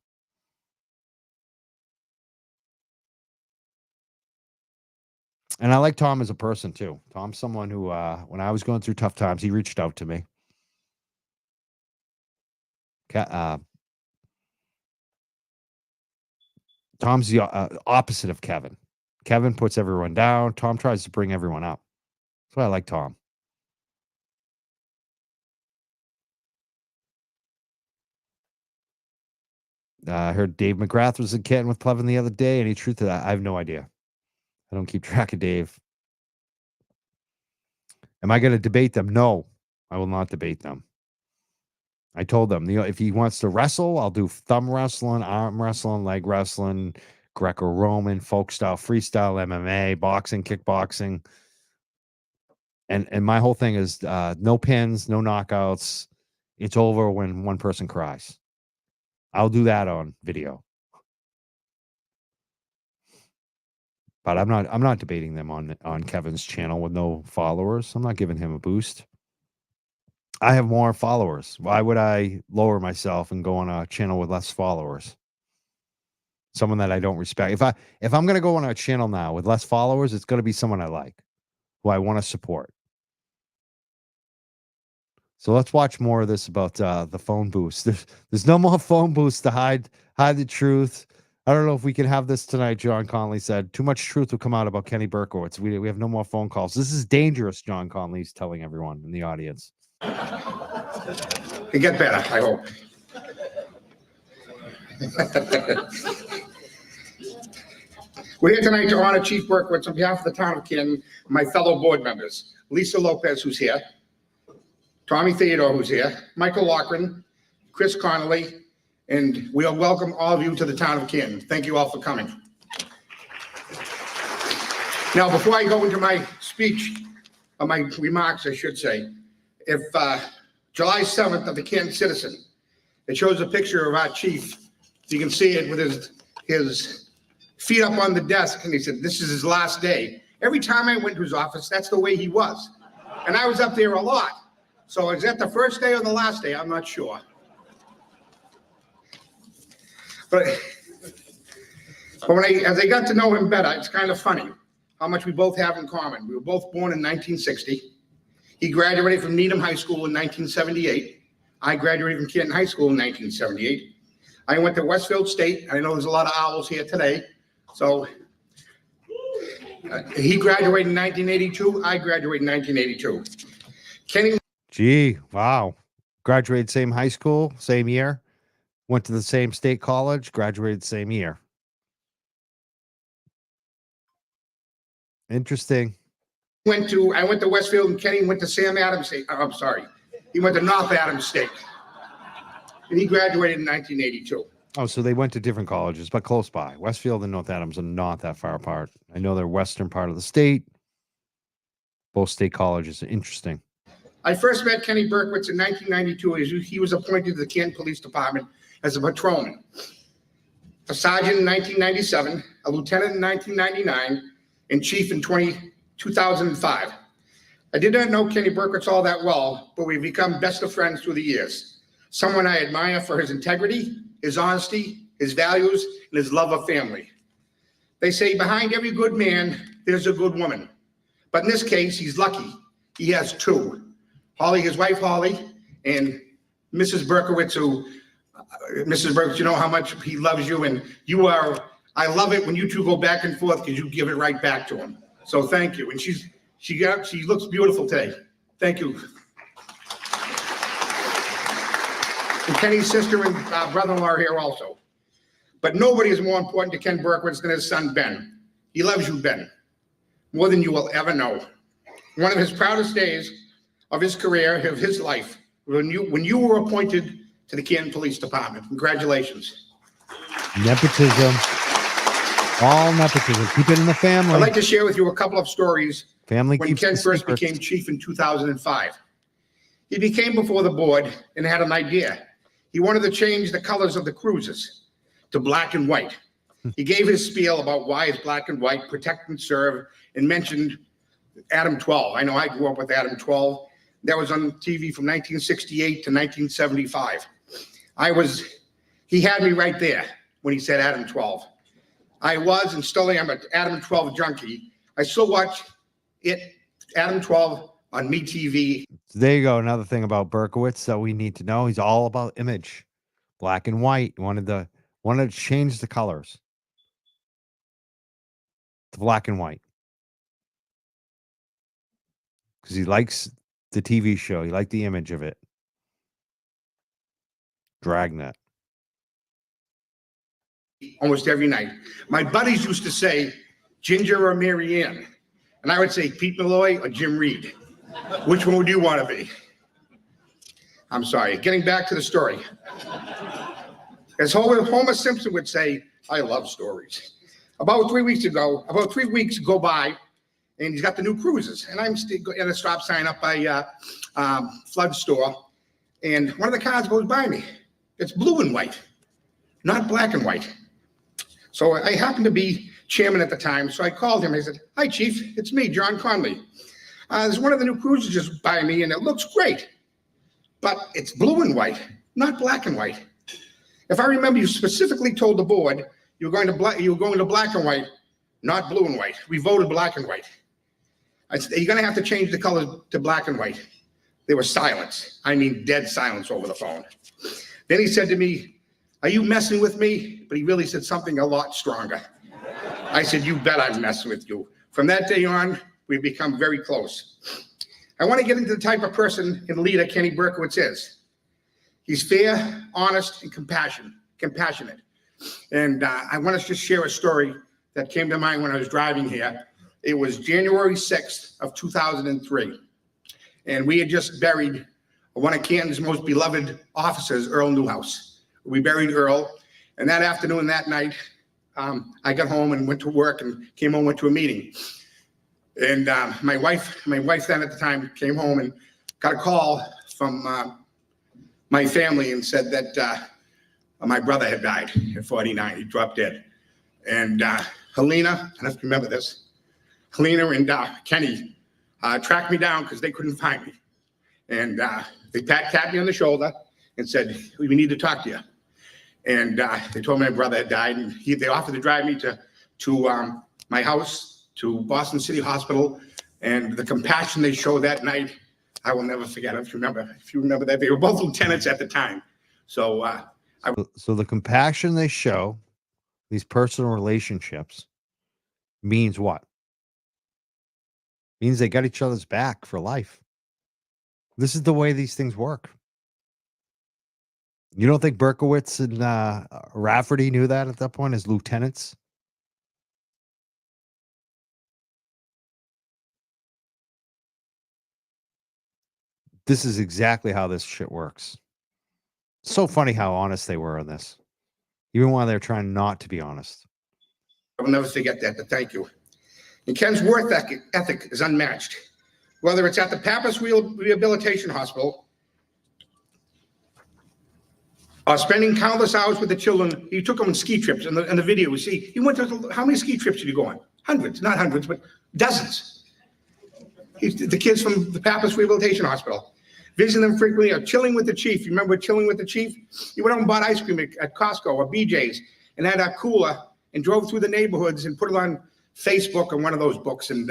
And I like Tom as a person, too. Tom's someone who, when I was going through tough times, he reached out to me. Tom's the opposite of Kevin. Kevin puts everyone down. Tom tries to bring everyone up. That's why I like Tom. I heard Dave McGrath was in Canton with Plevin the other day. Any truth to that? I have no idea. I don't keep track of Dave. Am I going to debate them? No, I will not debate them. I told them, if he wants to wrestle, I'll do thumb wrestling, arm wrestling, leg wrestling, Greco-Roman, folk style, freestyle, MMA, boxing, kickboxing. And my whole thing is no pins, no knockouts. It's over when one person cries. I'll do that on video. But I'm not debating them on Kevin's channel with no followers. I'm not giving him a boost. I have more followers. Why would I lower myself and go on a channel with less followers? Someone that I don't respect. If I'm going to go on a channel now with less followers, it's going to be someone I like, who I want to support. So let's watch more of this about the phone boost. There's no more phone boost to hide the truth. I don't know if we can have this tonight. John Conley said too much truth will come out about Kenny Berkowitz. We have no more phone calls. This is dangerous. John Conley's telling everyone in the audience. It get better, I hope. We're here tonight to honor Chief Berkowitz on behalf of the town of Canton, my fellow board members, Lisa Lopez, who's here, Tommy Theodore, who's here, Michael Lochran, Chris Connolly, and we'll welcome all of you to the town of Canton. Thank you all for coming. Now, before I go into my speech, or my remarks, I should say, if July 7th of the Canton Citizen, it shows a picture of our chief. You can see it with his feet up on the desk, and he said, this is his last day. Every time I went to his office, that's the way he was. And I was up there a lot. So is that the first day or the last day? I'm not sure. But as I got to know him better, it's kind of funny how much we both have in common. We were both born in 1960. He graduated from Needham High School in 1978. I graduated from Canton High School in 1978. I went to Westfield State. I know there's a lot of owls here today. So he graduated in 1982. I graduated in 1982. Kenny. Gee, wow. Graduated same high school, same year. Went to the same state college, graduated same year. Interesting. I went to Westfield, and Kenny went to Sam Adams State. I'm sorry. He went to North Adams State. And he graduated in 1982. Oh, so they went to different colleges, but close by. Westfield and North Adams are not that far apart. I know they're western part of the state. Both state colleges are interesting. I first met Kenny Berkowitz in 1992 as he was appointed to the Canton Police Department as a patrolman. A sergeant in 1997, a lieutenant in 1999, and chief in 2005. I did not know Kenny Berkowitz all that well, but we've become best of friends through the years. Someone I admire for his integrity, his honesty, his values, and his love of family. They say behind every good man, there's a good woman. But in this case, he's lucky. He has two. Holly, his wife, Holly, and Mrs. Berkowitz, Mrs. Berkowitz, you know how much he loves you, and I love it when you two go back and forth because you give it right back to him. So thank you. And she looks beautiful today. Thank you. And Kenny's sister and brother-in-law are here also. But nobody is more important to Ken Berkowitz than his son, Ben. He loves you, Ben, more than you will ever know. One of his proudest days of his career, of his life, when you were appointed to the Canton Police Department. Congratulations. Nepotism. All nepotism. Keep it in the family. I'd like to share with you a couple of stories Family when keeps Ken the first secrets. became chief in 2005. He became before the board and had an idea. He wanted to change the colors of the cruisers to black and white. He gave his spiel about why it's black and white, protect and serve, and mentioned Adam 12. I know I grew up with Adam 12. That was on TV from 1968 to 1975. He had me right there when he said Adam 12. I was and still am an Adam 12 junkie. I still watch Adam 12 on MeTV. So there you go. Another thing about Berkowitz that we need to know. He's all about image. Black and white. He wanted to change the colors to black and white. Because he likes the TV show. He liked the image of it. Dragnet. Almost every night. My buddies used to say, Ginger or Mary Ann? And I would say Pete Malloy or Jim Reed. Which one would you want to be? I'm sorry. Getting back to the story. As Homer Simpson would say, I love stories. About 3 weeks go by, and he's got the new cruises. And I'm still at a stop sign up by Flood Store. And one of the cars goes by me. It's blue and white, not black and white. So I happened to be chairman at the time. So I called him. I said, hi, Chief. It's me, John Conley. There's one of the new cruisers just by me, and it looks great. But it's blue and white, not black and white. If I remember, you specifically told the board you were going to black and white, not blue and white. We voted black and white. I said, you're going to have to change the color to black and white. There was silence. I mean, dead silence over the phone. Then he said to me, are you messing with me? But he really said something a lot stronger. I said, you bet I'm messing with you. From that day on, we've become very close. I want to get into the type of person and leader Kenny Berkowitz is. He's fair, honest, and compassionate. And I want to just share a story that came to mind when I was driving here. It was January 6th of 2003. And we had just buried one of Canton's most beloved officers, Earl Newhouse. We buried Earl. And that afternoon, that night, I got home and went to work and came home, went to a meeting. And my wife then at the time came home and got a call from my family and said that my brother had died at 49. He dropped dead. And Helena, I don't know if you remember this, Helena and Kenny tracked me down because they couldn't find me. And they tapped me on the shoulder and said, we need to talk to you. And they told me my brother had died, and they offered to drive me to my house, to Boston City Hospital. And the compassion they showed that night, I will never forget. If you remember that, they were both lieutenants at the time. So So the compassion they show, these personal relationships, means what? Means they got each other's back for life. This is the way these things work. You don't think Berkowitz and Rafferty knew that at that point as lieutenants? This is exactly how this shit works. So funny how honest they were on this, even while they're trying not to be honest. I will never forget that, but thank you. And Ken's work ethic is unmatched. Whether it's at the Pappas Rehabilitation Hospital or spending countless hours with the children, he took them on ski trips. In the video, we see, he went to, how many ski trips did he go on? Hundreds, not hundreds, but dozens. The kids from the Pappas Rehabilitation Hospital. Visiting them frequently or chilling with the chief. You remember chilling with the chief? He went out and bought ice cream at Costco or BJ's and had a cooler and drove through the neighborhoods and put it on Facebook or one of those books. And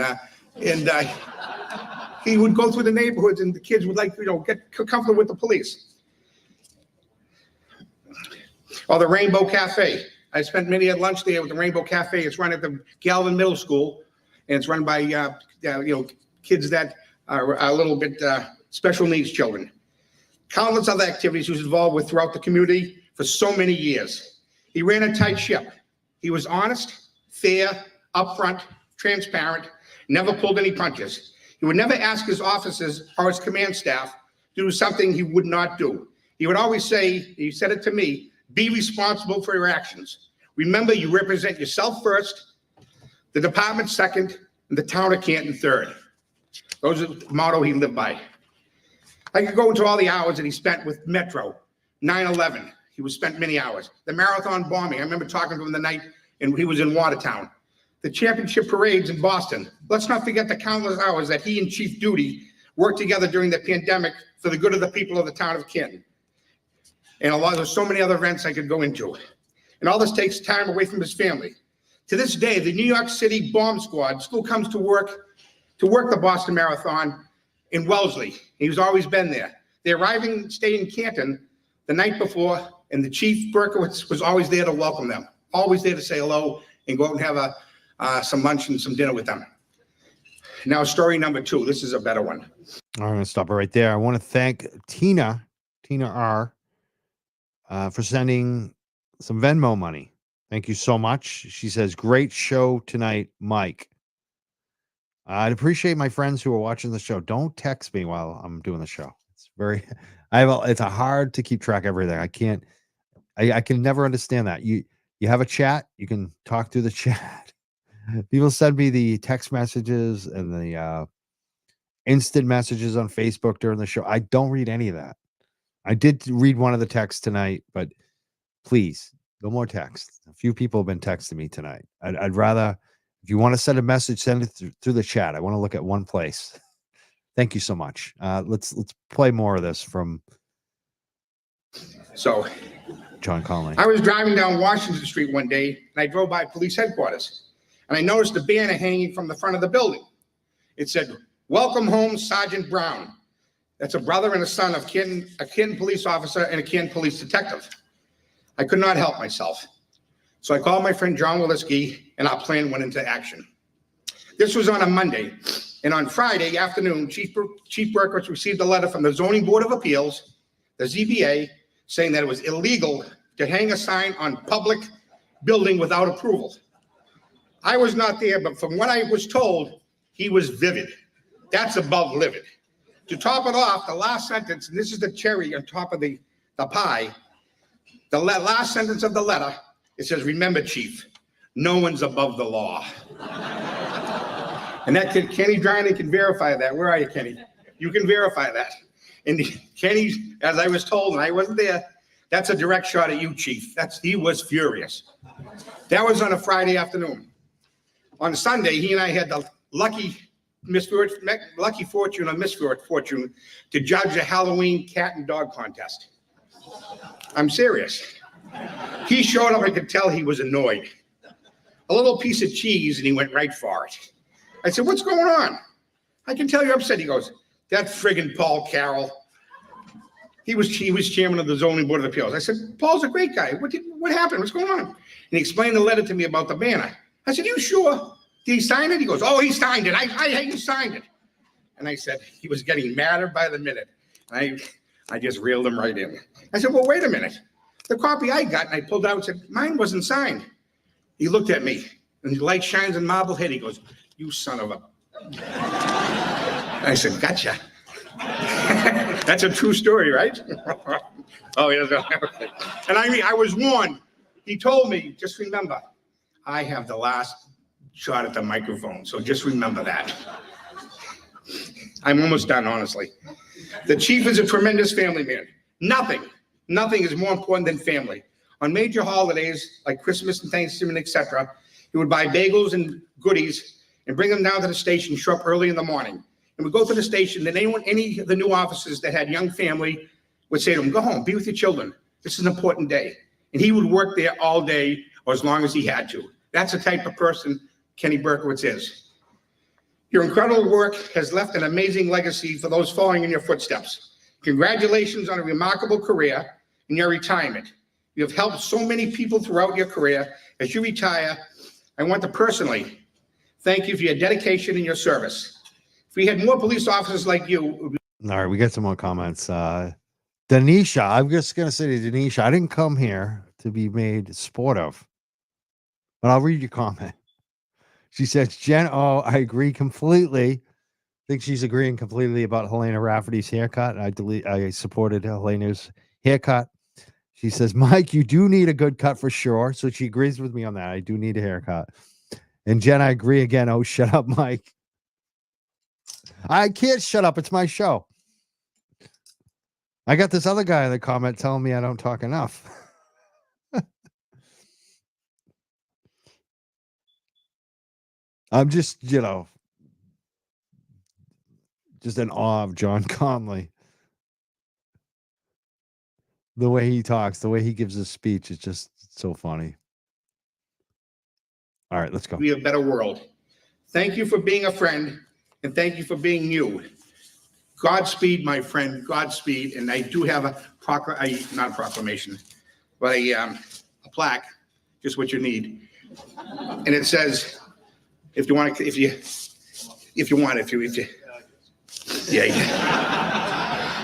he would go through the neighborhoods and the kids would get comfortable with the police. Or the Rainbow Cafe. I spent many at lunch there with the Rainbow Cafe. It's run at the Galvin Middle School, and it's run by kids that are a little bit special needs children. Countless other activities he was involved with throughout the community for so many years. He ran a tight ship. He was honest, fair, upfront, transparent, never pulled any punches. He would never ask his officers or his command staff to do something he would not do. He would always say, he said it to me, be responsible for your actions. Remember, you represent yourself first, the department second, and the town of Canton third. Those are the motto he lived by. I could go into all the hours that he spent with Metro, 9/11. He was spent many hours. The marathon bombing. I remember talking to him the night and he was in Watertown. The championship parades in Boston. Let's not forget the countless hours that he and Chief Duty worked together during the pandemic for the good of the people of the town of Canton. And there's so many other events I could go into. And all this takes time away from his family. To this day, the New York City bomb squad still comes to work the Boston Marathon in Wellesley. He's always been there. They stayed in Canton the night before, and the Chief Berkowitz was always there to welcome them, always there to say hello and go out and have some lunch and some dinner with them. Now, story number 2. This is a better one. I'm going to stop it right there. I want to thank Tina R, for sending some Venmo money. Thank you so much. She says, great show tonight, Mike. I'd appreciate my friends who are watching the show. Don't text me while I'm doing the show. It's very, it's a hard to keep track of everything. I can never understand that. You have a chat, you can talk through the chat. People send me the text messages and the instant messages on Facebook during the show. I don't read any of that. I did read one of the texts tonight, but please, no more texts. A few people have been texting me tonight. I'd rather, if you want to send a message, send it through the chat. I want to look at one place. Thank you so much. Let's play more of this from So John Conley. I was driving down Washington Street one day, and I drove by police headquarters, and I noticed a banner hanging from the front of the building. It said, "Welcome home, Sergeant Brown." That's a brother and a son of a Canton police officer and a Canton police detective. I could not help myself. So I called my friend John Williski, and our plan went into action. This was on a Monday, and on Friday afternoon, Chief Berkowitz received a letter from the Zoning Board of Appeals, the ZBA, saying that it was illegal to hang a sign on public building without approval. I was not there, but from what I was told, he was vivid. That's above livid. To top it off, the last sentence, and this is the cherry on top of the pie, the last sentence of the letter, it says, "Remember, Chief, no one's above the law." And that Kenny Dryden can verify that. Where are you, Kenny? You can verify that. And Kenny, as I was told, and I wasn't there, that's a direct shot at you, Chief. He was furious. That was on a Friday afternoon. On Sunday, he and I had the lucky fortune or misfortune to judge a Halloween cat and dog contest. I'm serious. He showed up, I could tell he was annoyed. A little piece of cheese, and he went right for it. I said, "What's going on? I can tell you're upset." He goes, "That friggin' Paul Carroll." He was chairman of the Zoning Board of Appeals. I said, "Paul's a great guy. What happened? What's going on?" And he explained the letter to me about the banner. I said, "You sure? Did he sign it?" He goes, "Oh, he signed it. He signed it." And I said, he was getting madder by the minute. And I just reeled him right in. I said, "Well, wait a minute. The copy I got," and I pulled it out and said, "Mine wasn't signed." He looked at me, and the light shines in Marblehead. He goes, "You son of a..." I said, "Gotcha." That's a true story, right? Oh, yes. And I mean, I was warned. He told me, "Just remember, I have the last shot at the microphone, so just remember that." I'm almost done, honestly. The chief is a tremendous family man. Nothing is more important than family. On major holidays like Christmas and Thanksgiving, etc., he would buy bagels and goodies and bring them down to the station, show up early in the morning. And we'd go to the station, and any of the new officers that had young family would say to him, "Go home, be with your children. This is an important day." And he would work there all day or as long as he had to. That's the type of person Kenny Berkowitz is. Your incredible work has left an amazing legacy for those following in your footsteps. Congratulations on a remarkable career and your retirement. You have helped so many people throughout your career. As you retire, I want to personally thank you for your dedication and your service. If we had more police officers like you. All right, we got some more comments. Denisha, I'm just going to say to Denisha, I didn't come here to be made sport of, but I'll read your comment. She says, "Jen, I agree completely." I think she's agreeing completely about Helena Rafferty's haircut. I supported Helena's haircut. She says, "Mike, you do need a good cut for sure." So she agrees with me on that. I do need a haircut. And Jen, I agree again. "Oh, shut up, Mike." I can't shut up. It's my show. I got this other guy in the comment telling me I don't talk enough. I'm just, just in awe of John Conley. The way he talks, the way he gives his speech, it's just so funny. All right, let's go. Be a better world. Thank you for being a friend, and thank you for being you. Godspeed, my friend. Godspeed. And I do have not a proclamation, but a plaque, just what you need. And it says, yeah.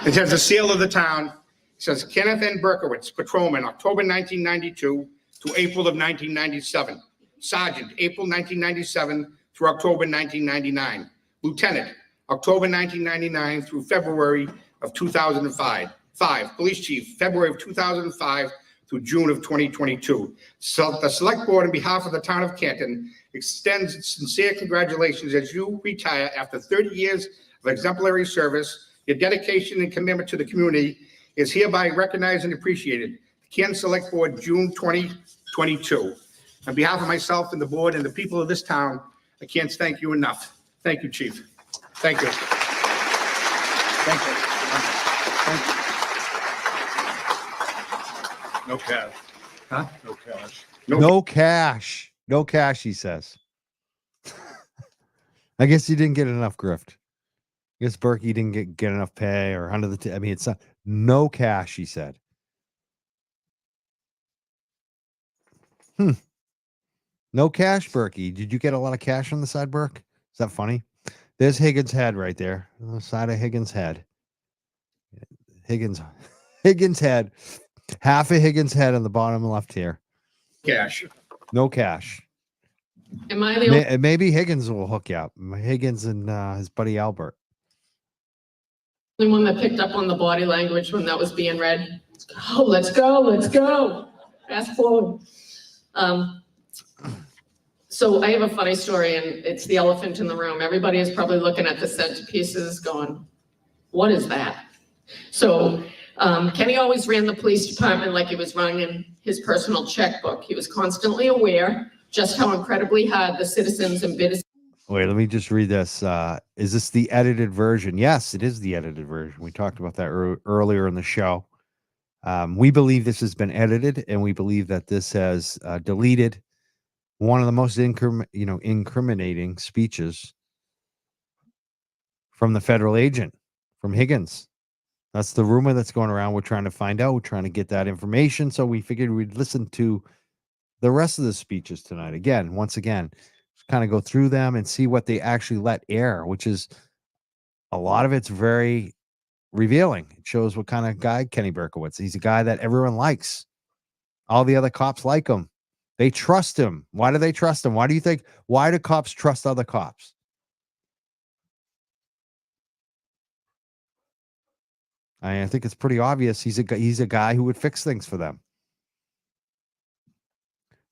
It says the seal of the town. It says Kenneth N. Berkowitz, patrolman, October 1992, to April of 1997. Sergeant, April 1997 through October 1999. Lieutenant, October 1999 through February of 2005. Police Chief, February of 2005 through June of 2022. So the Select Board, on behalf of the town of Canton, extends its sincere congratulations as you retire after 30 years of exemplary service. Your dedication and commitment to the community is hereby recognized and appreciated. The Canton Select Board, June 2022. On behalf of myself and the board and the people of this town, I can't thank you enough. Thank you, Chief. Thank you. Thank you. Thank you. No cash. Huh? No cash. No cash. No cash, he says. I guess he didn't get enough grift. I guess Berkey didn't get enough pay or under the I mean, it's not no cash, he said. No cash, Berkey. Did you get a lot of cash on the side, Burke? Is that funny? There's Higgins' head right there. On the side of Higgins' head. Higgins head. Half of Higgins' head on the bottom left here. Cash. No cash. Am I the only? Maybe Higgins will hook you up. Higgins and his buddy Albert. Only one that picked up on the body language when that was being read. Oh, let's go, let's go. Fast forward. So I have a funny story, and it's the elephant in the room. Everybody is probably looking at the centerpieces going, what is that? So Kenny always ran the police department like he was running his personal checkbook. He was constantly aware just how incredibly hard the citizens and business. Wait, let me just read this. Is this the edited version? Yes, it is the edited version. We talked about that earlier in the show. We believe this has been edited, and we believe that this has deleted one of the most incriminating speeches from the federal agent, from Higgins. That's the rumor that's going around. We're trying to find out. We're trying to get that information. So we figured we'd listen to the rest of the speeches tonight. Again, once again, kind of go through them and see what they actually let air, which is a lot of it's very revealing. It shows what kind of guy Kenny Berkowitz. He's a guy that everyone likes. All the other cops like him. They trust him. Why do they trust him? Why do you think? Why do cops trust other cops? I think it's pretty obvious. He's a guy who would fix things for them.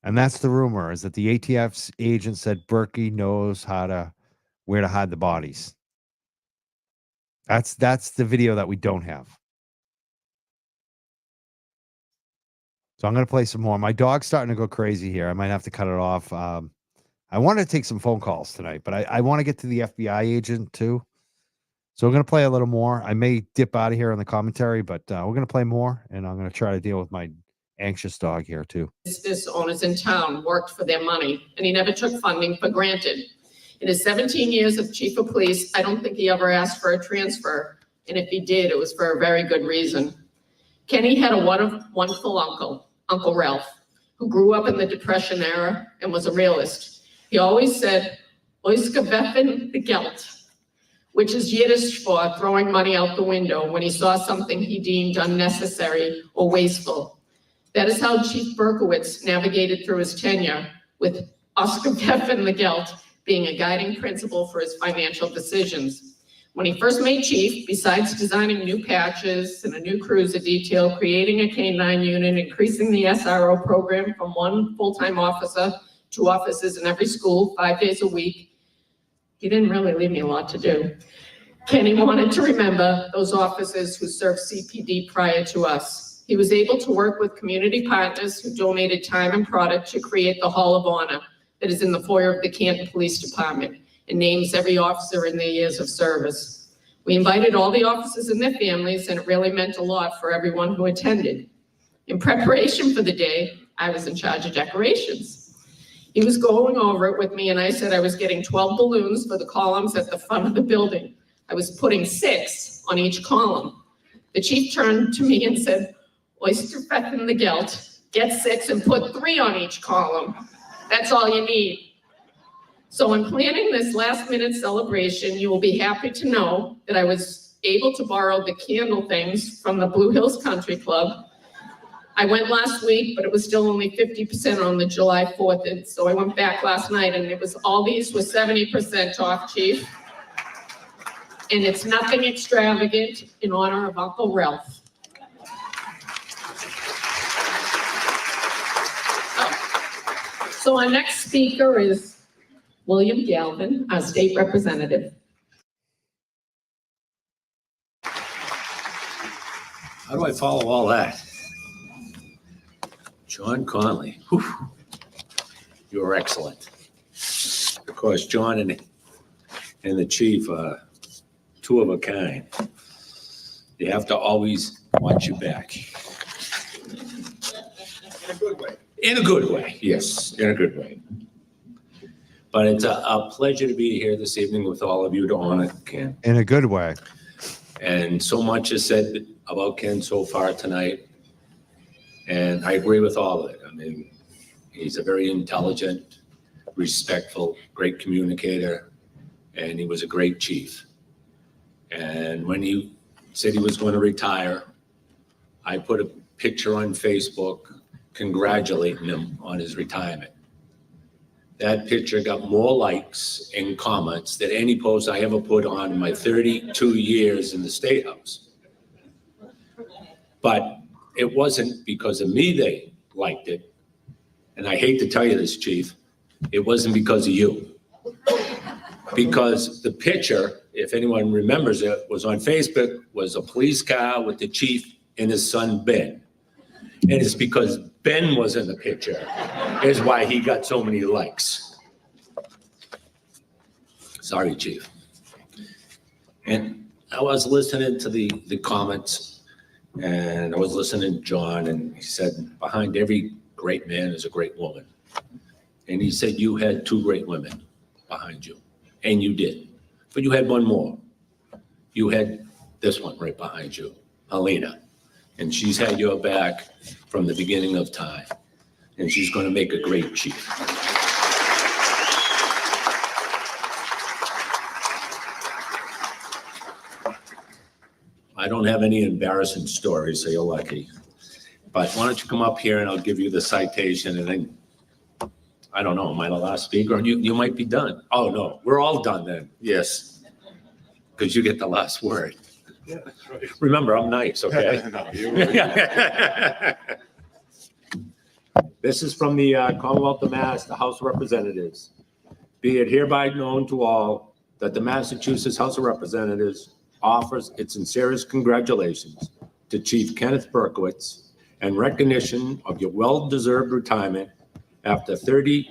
And that's the rumor, is that the ATF's agent said Berkey knows where to hide the bodies. That's the video that we don't have. So I'm going to play some more. My dog's starting to go crazy here. I might have to cut it off. I want to take some phone calls tonight, but I want to get to the FBI agent too. So we're going to play a little more. I may dip out of here on the commentary, but we're going to play more, and I'm going to try to deal with my anxious dog here too. Business owners in town worked for their money, and he never took funding for granted. In his 17 years of chief of police, I don't think he ever asked for a transfer, and if he did, it was for a very good reason. Kenny had a wonderful uncle, Uncle Ralph, who grew up in the Depression era and was a realist. He always said, "Ausgewerfen the Geld," which is Yiddish for throwing money out the window when he saw something he deemed unnecessary or wasteful. That is how Chief Berkowitz navigated through his tenure, with Ausgewerfen the Geld being a guiding principle for his financial decisions. When he first made chief, besides designing new patches and a new cruiser detail, creating a K-9 unit, increasing the SRO program from 1 full-time officer to officers in every school 5 days a week, he didn't really leave me a lot to do. Kenny wanted to remember those officers who served CPD prior to us. He was able to work with community partners who donated time and product to create the Hall of Honor that is in the foyer of the Canton Police Department and names every officer in their years of service. We invited all the officers and their families, and it really meant a lot for everyone who attended. In preparation for the day, I was in charge of decorations. He was going over it with me, and I said I was getting 12 balloons for the columns at the front of the building. I was putting 6 on each column. The chief turned to me and said, "Oysterfetten the Geld, get 6 and put 3 on each column. That's all you need." So in planning this last-minute celebration, you will be happy to know that I was able to borrow the candle things from the Blue Hills Country Club. I went last week, but it was still only 50% on the July 4th, and so I went back last night, and it was, all these were 70% off, Chief. And it's nothing extravagant, in honor of Uncle Ralph. So our next speaker is William Galvin, our state representative. How do I follow all that? John Conley, whew, you were excellent. Of course, John and the chief are two of a kind. You have to always watch your back. In a good way. In a good way, yes, in a good way. But it's a pleasure to be here this evening with all of you to honor Ken. In a good way. And so much is said about Ken so far tonight. And I agree with all of it. I mean, he's a very intelligent, respectful, great communicator, and he was a great chief. And when he said he was going to retire, I put a picture on Facebook congratulating him on his retirement. That picture got more likes and comments than any post I ever put on in my 32 years in the State House. But it wasn't because of me they liked it. And I hate to tell you this, Chief, it wasn't because of you. Because the picture, if anyone remembers it, was on Facebook, was a police car with the chief and his son, Ben. And it's because Ben was in the picture is why he got so many likes. Sorry, Chief. And I was listening to the comments, and I was listening to John, and he said, behind every great man is a great woman. And he said, you had two great women behind you, and you did. But you had one more. You had this one right behind you, Helena. And she's had your back from the beginning of time. And she's going to make a great chief. I don't have any embarrassing stories, so you're lucky. But why don't you come up here and I'll give you the citation, and then, I don't know, am I the last speaker? You might be done. Oh, no, we're all done then. Yes. Because you get the last word. Yeah, that's right. Remember, I'm nice, okay? No, you were- This is from the Commonwealth of Mass, the House of Representatives. Be it hereby known to all that the Massachusetts House of Representatives offers its sincerest congratulations to Chief Kenneth Berkowitz and recognition of your well-deserved retirement after 30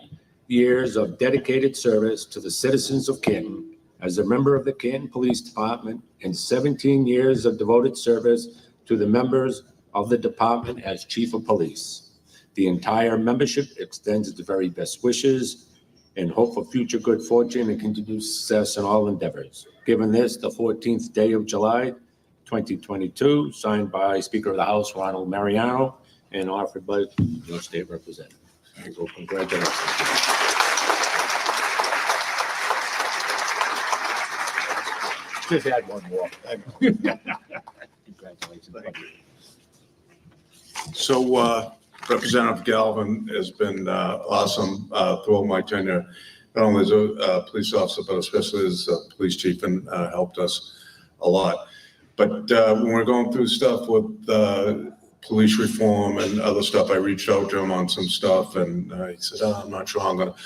years of dedicated service to the citizens of Canton as a member of the Canton Police Department and 17 years of devoted service to the members of the department as Chief of Police. The entire membership extends its very best wishes and hope for future good fortune and continued success in all endeavors. Given this, the 14th day of July, 2022, signed by Speaker of the House, Ronald Mariano, and offered by your state representative. So congratulations. Just add one more. Congratulations. So Representative Galvin has been awesome throughout my tenure, not only as a police officer, but especially as a police chief, and helped us a lot. But when we're going through stuff with police reform and other stuff, I reached out to him on some stuff, and he said, oh, I'm not sure I'm going to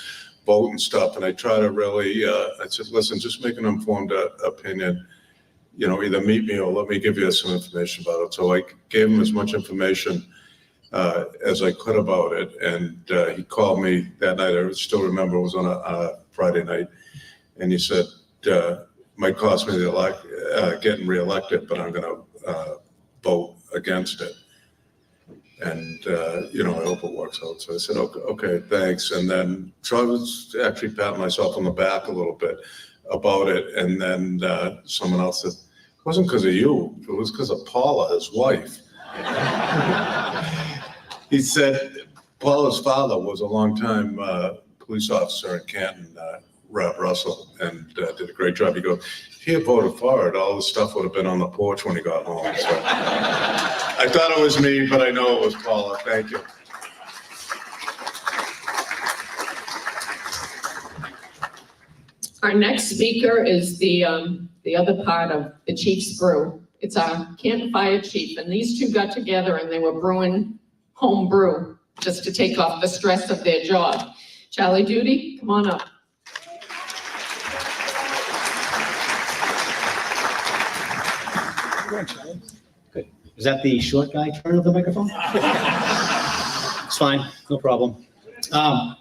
vote and stuff. And I try to really, I said, listen, just make an informed opinion. You know, either meet me or let me give you some information about it. So I gave him as much information as I could about it. And he called me that night. I still remember it was on a Friday night. And he said, might cost me the getting reelected, but I'm going to vote against it. And, you know, I hope it works out. So I said, okay, thanks. And then, so I was actually patting myself on the back a little bit about it. And then someone else said, it wasn't because of you, it was because of Paula, his wife. He said Paula's father was a longtime police officer in Canton, Rob Russell, and did a great job. He goes, if he had voted for it, all the stuff would have been on the porch when he got home. So I thought it was me, but I know it was Paula. Thank you. Our next speaker is the other part of the Chief's Brew. It's our Canton Fire Chief, and these two got together and they were brewing home brew just to take off the stress of their job. Charlie Duty, come on up. Good. Is that the short guy turn of the microphone? It's fine, no problem. I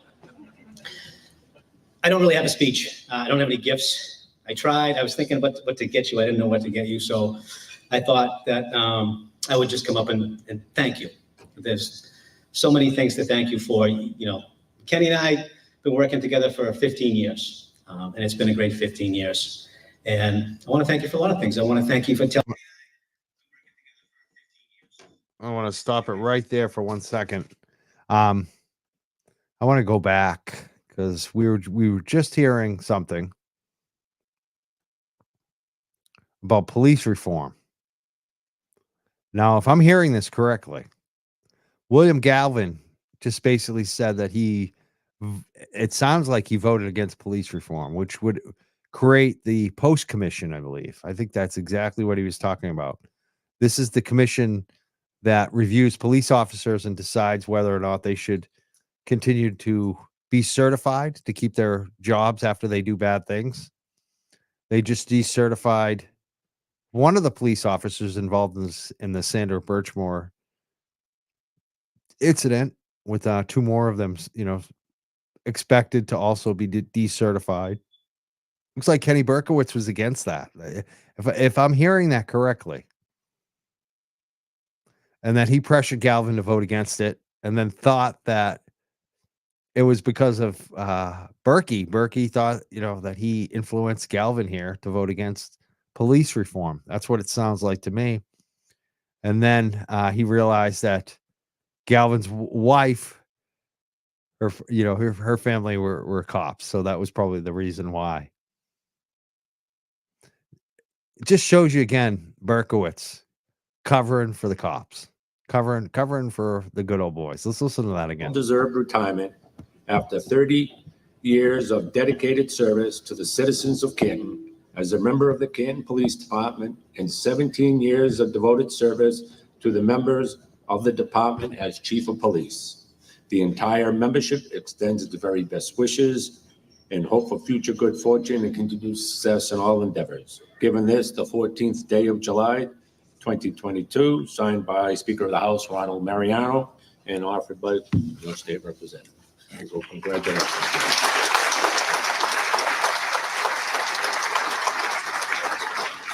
don't really have a speech. I don't have any gifts. I tried. I was thinking about what to get you. I didn't know what to get you, so I thought that I would just come up and thank you. There's so many things to thank you for. You know, Kenny and I have been working together for 15 years, and it's been a great 15 years. And I want to thank you for a lot of things. I want to thank you for telling. I want to stop it right there for 1 second. I want to go back because we were just hearing something about police reform. Now, if I'm hearing this correctly, William Galvin just basically said that it sounds like he voted against police reform, which would create the post commission, I believe. I think that's exactly what he was talking about. This is the commission that reviews police officers and decides whether or not they should continue to be certified to keep their jobs after they do bad things. They just decertified one of the police officers involved in the Sandra Birchmore incident, with two more of them, expected to also be decertified. Looks like Kenny Berkowitz was against that. If I'm hearing that correctly, and that he pressured Galvin to vote against it, and then thought that it was because of Berkey. Berkey thought, that he influenced Galvin here to vote against police reform. That's what it sounds like to me. And then he realized that Galvin's wife, her family were cops, so that was probably the reason why. It just shows you again, Berkowitz covering for the cops, covering for the good old boys. Let's listen to that again. Deserved retirement after 30 years of dedicated service to the citizens of Canton as a member of the Canton Police Department and 17 years of devoted service to the members of the department as Chief of Police. The entire membership extends its very best wishes and hope for future good fortune and continued success in all endeavors. Given this, the 14th day of July, 2022, signed by Speaker of the House, Ronald Mariano, and offered by your state representative. So congratulations.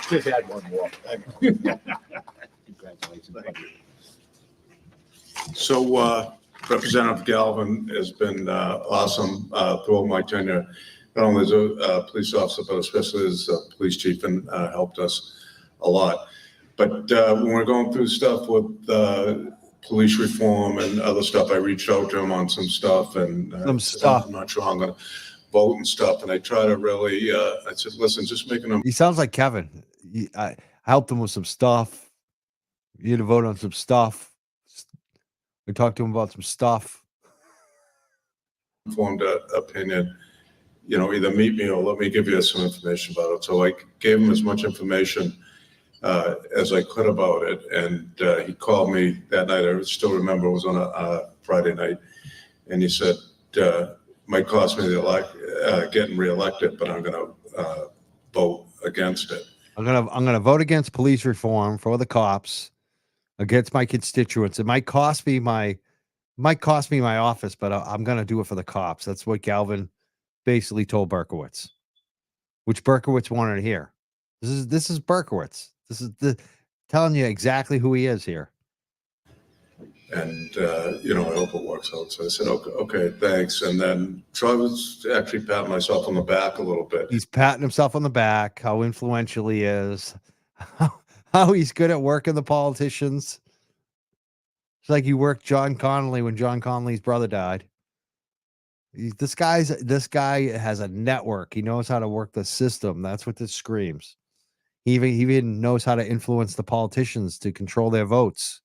Just add one more. Congratulations. So Representative Galvin has been awesome throughout my tenure, not only as a police officer, but especially as a police chief, and helped us a lot. But when we're going through stuff with police reform and other stuff, I reached out to him on some stuff, and I'm not sure I'm going to vote and stuff. And I try to really, I said, listen, just making them. He sounds like Kevin. I helped him with some stuff. You had to vote on some stuff. We talked to him about some stuff. Informed opinion, either meet me or let me give you some information about it. So I gave him as much information as I could about it. And he called me that night. I still remember it was on a Friday night. And he said, might cost me getting reelected, but I'm going to vote against it. I'm gonna vote against police reform for the cops, against my constituents. It might cost me my office, but I'm gonna do it for the cops. That's what Galvin basically told Berkowitz, which Berkowitz wanted to hear. This is Berkowitz. This is telling you exactly who he is here. And I hope it works out. So I said, okay, thanks. And then so I was actually patting myself on the back a little bit. He's patting himself on the back, how influential he is, how he's good at working the politicians. It's like he worked John Connolly when John Connolly's brother died. This guy has a network. He knows how to work the system. That's what this screams. He even knows how to influence the politicians to control their votes.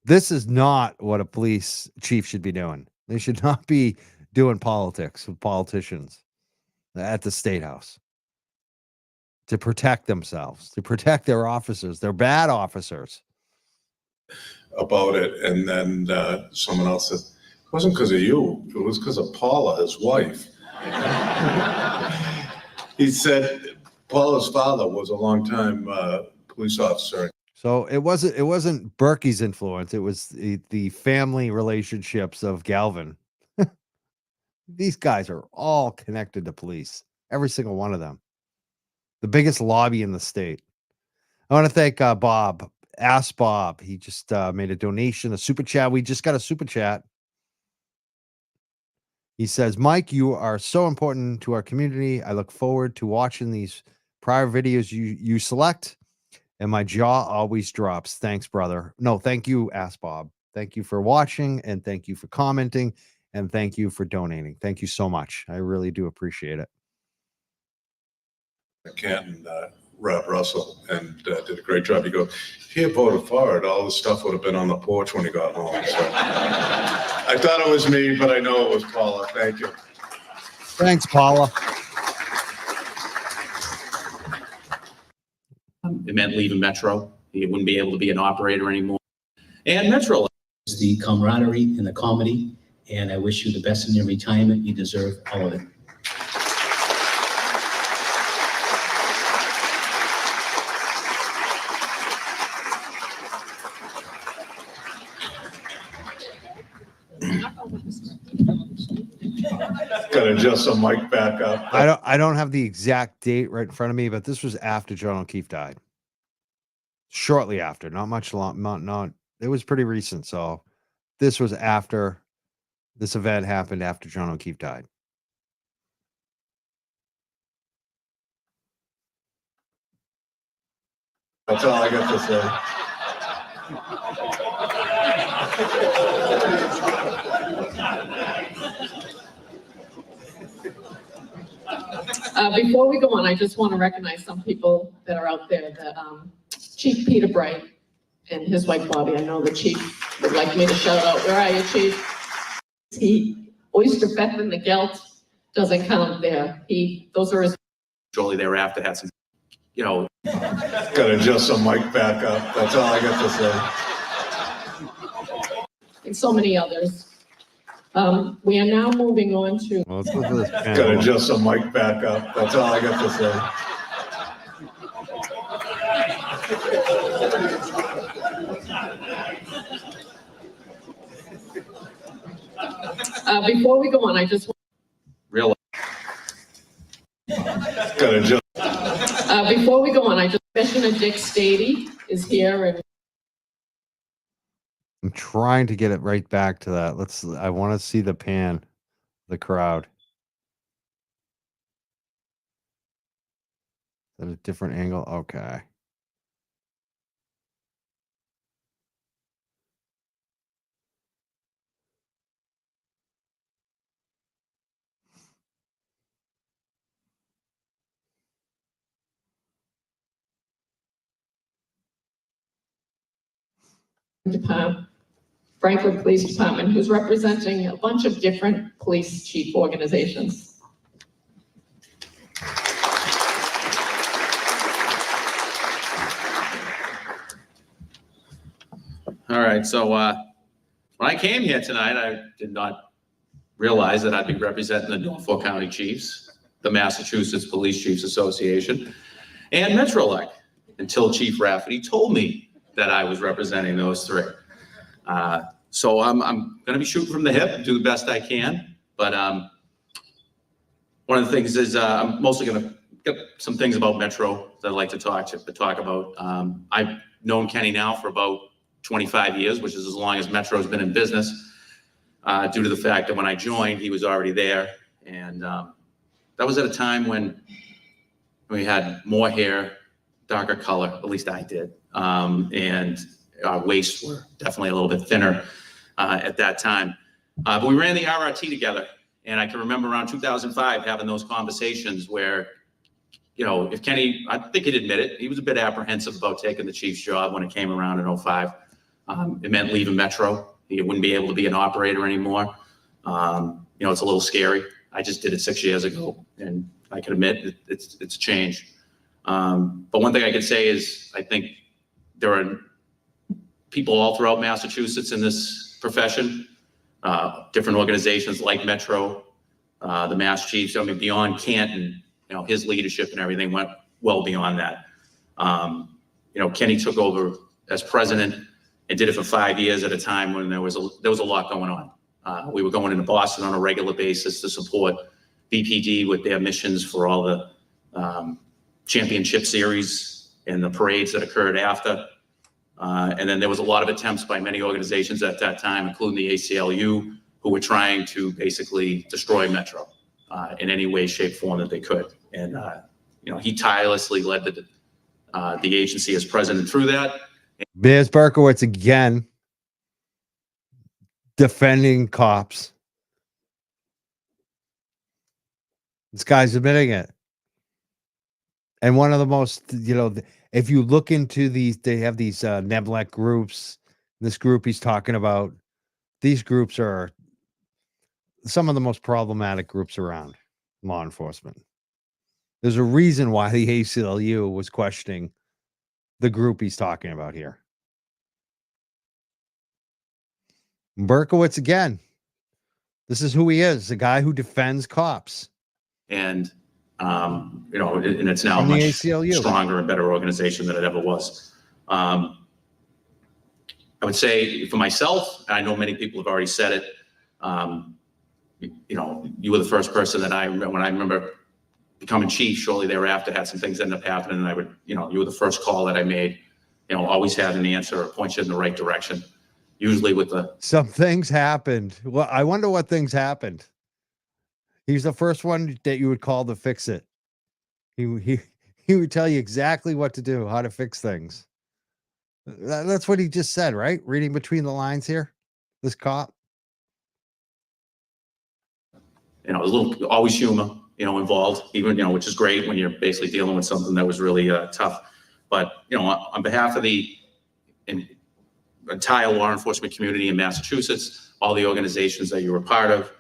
This is not what a police chief should be doing. They should not be doing politics with politicians at the State House to protect themselves, to protect their officers. They're bad officers. About it, and then someone else said, it wasn't because of you, it was because of Paula, his wife. He said Paula's father was a longtime police officer. So it wasn't Berkey's influence. It was the family relationships of Galvin. These guys are all connected to police, every single one of them. The biggest lobby in the state. I want to thank Bob. Ask Bob. He just made a donation, a super chat. We just got a super chat. He says, Mike, you are so important to our community. I look forward to watching these prior videos you select, and my jaw always drops. Thanks, brother. No, thank you, Ask Bob. Thank you for watching, and thank you for commenting, and thank you for donating. Thank you so much. I really do appreciate it. Canton, Rob Russell, and did a great job. He goes, if he had voted for it, all the stuff would have been on the porch when he got home. So I thought it was me, but I know it was Paula. Thank you. Thanks, Paula. It meant leaving Metro. He wouldn't be able to be an operator anymore. And Metro It's the camaraderie and the comedy, and I wish you the best in your retirement. You deserve all of it. Gotta adjust the mic back up. I don't have the exact date right in front of me, but this was after John O'Keefe died. Shortly after, not much long, not it was pretty recent. So this was after this event happened after John O'Keefe died. That's all I got to say. Before we go on, I just want to recognize some people that are out there that, Chief Peter Bright and his wife Bobby. I know the chief would like me to shout out. Where are you, Chief? Oyster Fest and the Gelt doesn't count there. Those are his. shortly thereafter had some, Gotta adjust the mic back up. That's all I got to say. And so many others. We are now moving on to. Well, let's go to this panel. Gotta adjust the mic back up. That's all I got to say. Before we go on, I just. real. Gotta adjust. Before we go on, Commissioner Dick Stady is here, and I'm trying to get it right back to that. I want to see the pan, the crowd. Is that a different angle? Okay. Franklin Police Department, who's representing a bunch of different police chief organizations. All right, so when I came here tonight, I did not realize that I'd be representing the Norfolk County Chiefs, the Massachusetts Police Chiefs Association, and Metrolec, until Chief Rafferty told me that I was representing those three. So I'm going to be shooting from the hip and do the best I can. But one of the things is I'm mostly going to get some things about Metro that I'd like to talk about. I've known Kenny now for about 25 years, which is as long as Metro's been in business, due to the fact that when I joined, he was already there. And that was at a time when we had more hair, darker color, at least I did. And our waists were definitely a little bit thinner at that time. But we ran the RRT together. And I can remember around 2005 having those conversations where, if Kenny, I think he'd admit it, he was a bit apprehensive about taking the chief's job when it came around in 05. It meant leaving Metro. He wouldn't be able to be an operator anymore. It's a little scary. I just did it 6 years ago, and I can admit it's a change. But one thing I can say is I think there are people all throughout Massachusetts in this profession, different organizations like Metro, the Mass Chiefs. I mean, beyond Canton, his leadership and everything went well beyond that. Kenny took over as president and did it for 5 years at a time when there was a lot going on. We were going into Boston on a regular basis to support BPD with their missions for all the championship series and the parades that occurred after. And then there was a lot of attempts by many organizations at that time, including the ACLU, who were trying to basically destroy Metro in any way, shape, form that they could. And he tirelessly led the agency as president through that. Biz Berkowitz again defending cops. This guy's admitting it. And one of the most, if you look into these, they have these Neblek groups. This group he's talking about, these groups are some of the most problematic groups around law enforcement. There's a reason why the ACLU was questioning the group he's talking about here. Berkowitz again. This is who he is, a guy who defends cops. And, and it's now a From the much ACLU. stronger and better organization than it ever was. I would say for myself, I know many people have already said it. You were the first person that when I remember becoming chief shortly thereafter, had some things end up happening, and I would, you were the first call that I made. Always had an answer or point you in the right direction. Usually with some things happened. Well, I wonder what things happened. He's the first one that you would call to fix it. He would tell you exactly what to do, how to fix things. That's what he just said, right? Reading between the lines here, this cop. There's always humor, involved, even, which is great when you're basically dealing with something that was really tough. But, on behalf of the entire law enforcement community in Massachusetts, all the organizations that you were part of,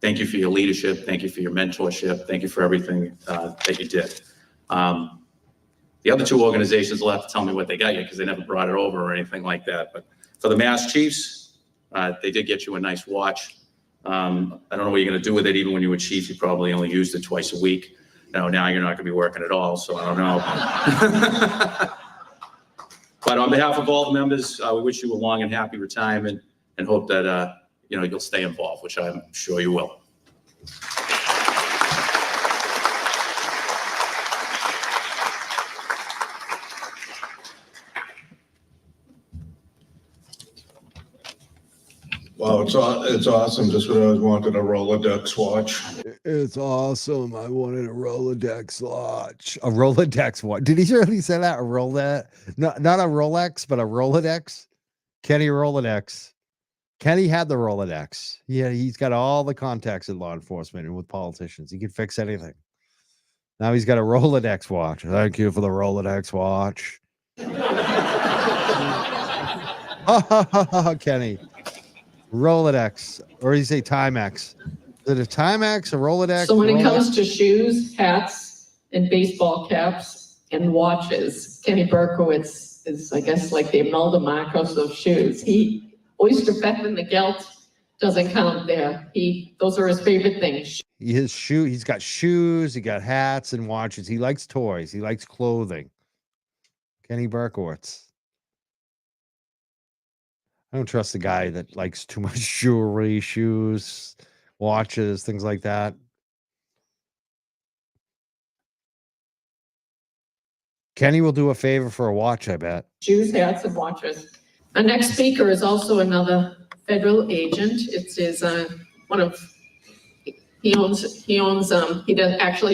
thank you for your leadership. Thank you for your mentorship. Thank you for everything that you did. The other two organizations will have to tell me what they got you because they never brought it over or anything like that. But for the Mass Chiefs, they did get you a nice watch. I don't know what you're going to do with it. Even when you were chief, you probably only used it twice a week. Now you're not going to be working at all, so I don't know. But on behalf of all the members, we wish you a long and happy retirement and hope that you'll stay involved, which I'm sure you will. Wow, it's awesome. Just what I was wanting, a Rolodex watch. It's awesome. I wanted a Rolodex watch. A Rolodex watch. Did he really say that? A Rolex? No, not a Rolex, but a Rolodex? Kenny Rolodex. Kenny had the Rolodex. Yeah, he's got all the contacts in law enforcement and with politicians. He can fix anything. Now he's got a Rolodex watch. Thank you for the Rolodex watch. Kenny. Rolodex, or you say Timex? Is it a Timex, a Rolodex? So when it Rolex? comes to shoes, hats, and baseball caps and watches, Kenny Berkowitz is, I guess, like the Imelda Marcos of shoes. Oyster Fest and the Gelt doesn't count there. Those are his favorite things. He's got shoes, he got hats and watches. He likes toys, he likes clothing. Kenny Berkowitz. I don't trust the guy that likes too much jewelry, shoes, watches, things like that. Kenny will do a favor for a watch, I bet. Shoes, hats, and watches. Our next speaker is also another federal agent. It is he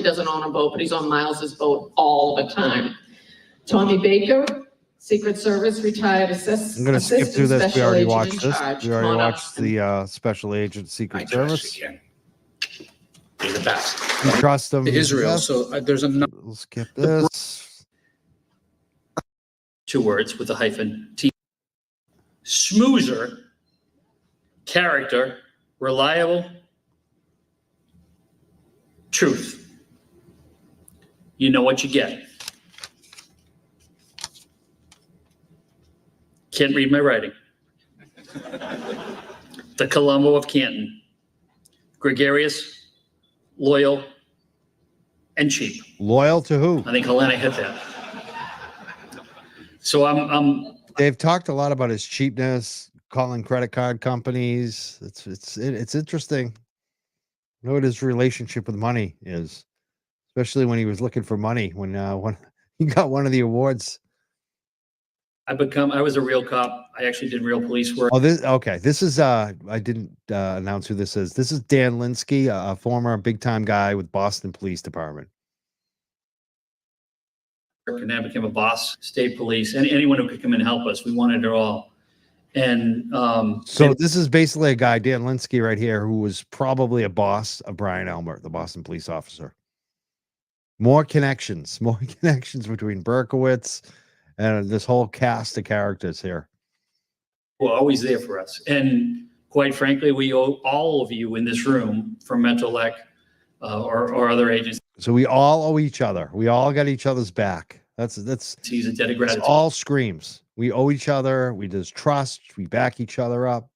doesn't own a boat, but he's on Miles's boat all the time. Tommy Baker, Secret Service, retired I'm going to skip through this. We already watched this. We already watched the. the special agent Secret Service. You're the best. You trust them. Israel. Yes. So there's a We'll skip this. 2 words with a hyphen. schmoozer, character, reliable, truth. You know what you get. Can't read my writing. The Columbo of Canton. Gregarious, loyal, and cheap. Loyal to who? I think Helena hit that. So I'm They've talked a lot about his cheapness, calling credit card companies. It's interesting. You know what his relationship with money is, especially when he was looking for money when he got one of the awards. I was a real cop. I actually did real police work. Oh, this is I didn't announce who this is. This is Dan Linsky, a former big time guy with Boston Police Department. And then became a boss, state police, and anyone who could come and help us. We wanted it all. And so this is basically a guy, Dan Linsky, right here, who was probably a boss of Brian Elmer, the Boston police officer. More connections between Berkowitz and this whole cast of characters here. were always there for us. And quite frankly, we owe all of you in this room from Metro-Lec or other agencies. So we all owe each other. We all got each other's back. That's A debt of it's gratitude. all screams. We owe each other. We just trust. We back each other up.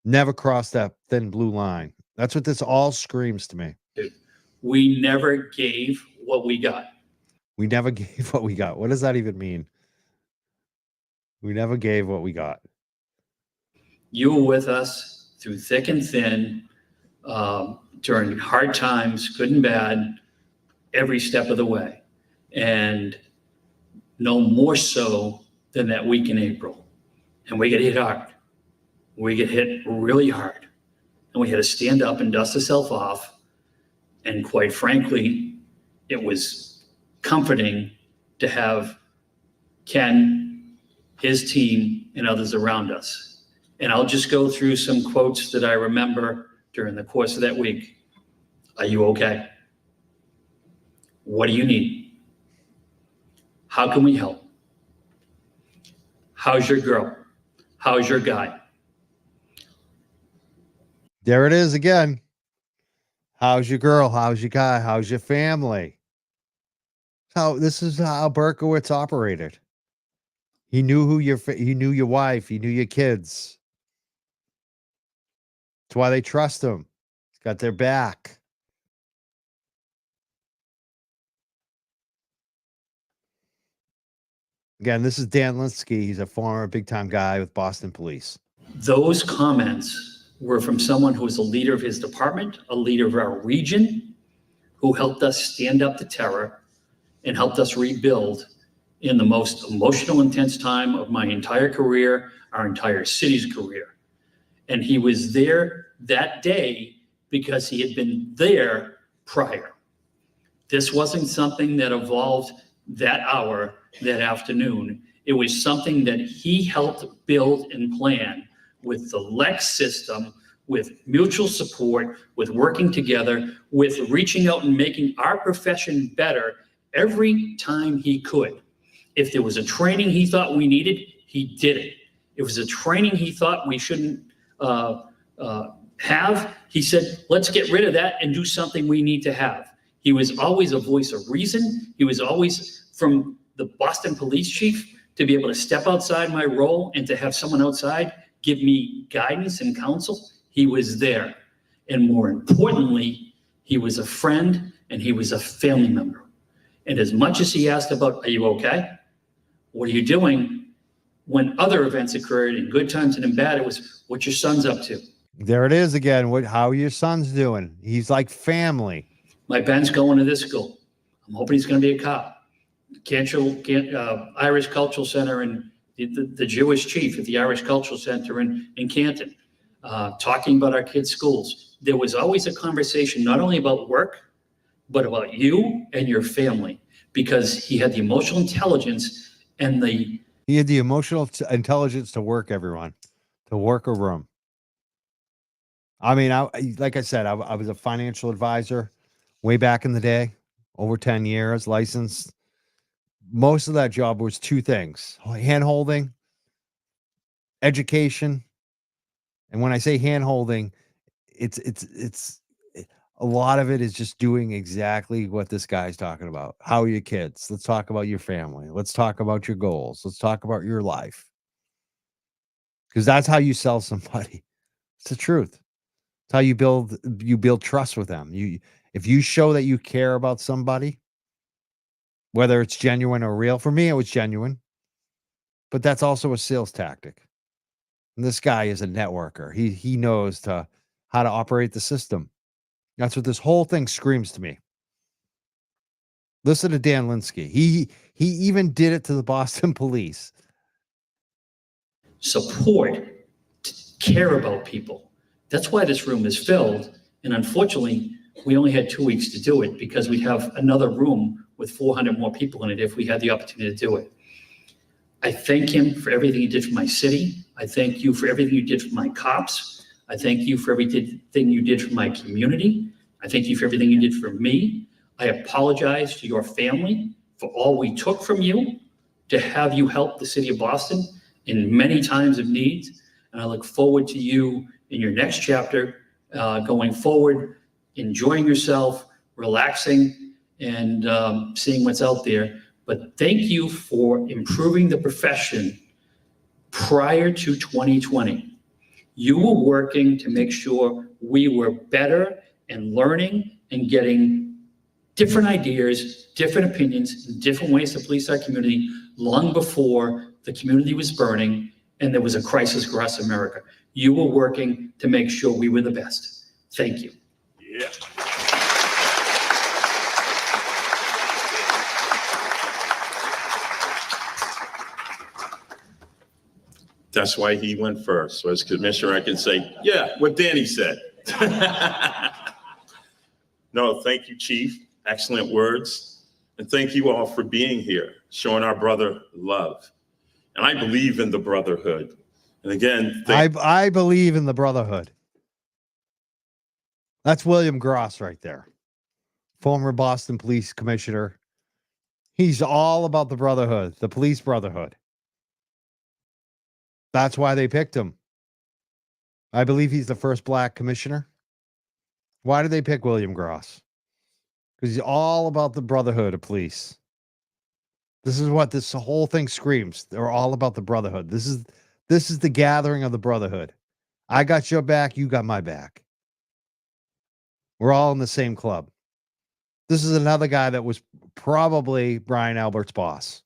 Never cross that thin blue line. That's what this all screams to me. We never gave what we got. We never gave what we got. What does that even mean? We never gave what we got. You were with us through thick and thin, during hard times, good and bad, every step of the way. And no more so than that week in April. And we get hit hard. We get hit really hard. And we had to stand up and dust ourselves off. And quite frankly, it was comforting to have Ken, his team, and others around us. And I'll just go through some quotes that I remember during the course of that week. Are you okay? What do you need? How can we help? How's your girl? How's your guy? There it is again. How's your girl? How's your guy? How's your family? This is how Berkowitz operated. He knew he knew your wife. He knew your kids. That's why they trust him. He's got their back. Again, this is Dan Linsky. He's a former big-time guy with Boston Police. Those comments were from someone who was a leader of his department, a leader of our region, who helped us stand up to terror and helped us rebuild in the most emotional, intense time of my entire career, our entire city's career. And he was there that day because he had been there prior. This wasn't something that evolved that hour, that afternoon. It was something that he helped build and plan with the Lex system, with mutual support, with working together, with reaching out and making our profession better every time he could. If there was a training he thought we needed, he did it. If it was a training he thought we shouldn't have, he said, let's get rid of that and do something we need to have. He was always a voice of reason. He was always, from the Boston police chief, to be able to step outside my role and to have someone outside give me guidance and counsel. He was there. And more importantly, he was a friend and he was a family member. And as much as he asked about, are you okay? What are you doing? When other events occurred in good times and in bad, it was, what your son's up to? There it is again. How are your sons doing? He's like family. My Ben's going to this school. I'm hoping he's going to be a cop. Irish Cultural Center and the Jewish chief at the Irish Cultural Center in Canton, talking about our kids' schools. There was always a conversation, not only about work, but about you and your family, because he had the emotional intelligence and he had the emotional intelligence to work everyone, to work a room. I mean, like I said, I was a financial advisor way back in the day, over 10 years, licensed. Most of that job was two things: hand holding education. And when I say hand holding, it's a lot of it is just doing exactly what this guy's talking about. How are your kids? Let's talk about your family. Let's talk about your goals. Let's talk about your life. Because that's how you sell somebody. It's the truth. It's how you build trust with them. If you show that you care about somebody, whether it's genuine or real. For me, it was genuine. But that's also a sales tactic. And this guy is a networker. He knows how to operate the system. That's what this whole thing screams to me. Listen to Dan Linsky. He even did it to the Boston police. Support, care about people. That's why this room is filled. And unfortunately, we only had 2 weeks to do it because we'd have another room with 400 more people in it if we had the opportunity to do it. I thank him for everything he did for my city. I thank you for everything you did for my cops. I thank you for everything you did for my community. I thank you for everything you did for me. I apologize to your family for all we took from you to have you help the city of Boston in many times of need. And I look forward to you in your next chapter, going forward, enjoying yourself, relaxing, and seeing what's out there. But thank you for improving the profession prior to 2020. You were working to make sure we were better and learning and getting different ideas, different opinions, and different ways to police our community long before the community was burning and there was a crisis across America. You were working to make sure we were the best. Thank you. Yeah. That's why he went first. So as commissioner, I can say, yeah, what Danny said. No, thank you, Chief. Excellent words. And thank you all for being here, showing our brother love. And I believe in the Brotherhood. And again, I believe in the Brotherhood. That's William Gross right there. Former Boston Police Commissioner. He's all about the Brotherhood, the police brotherhood. That's why they picked him. I believe he's the first black commissioner. Why did they pick William Gross? Because he's all about the brotherhood of police. This is what this whole thing screams. They're all about the brotherhood. This is the gathering of the brotherhood. I got your back, you got my back. We're all in the same club. This is another guy that was probably Brian Albert's boss.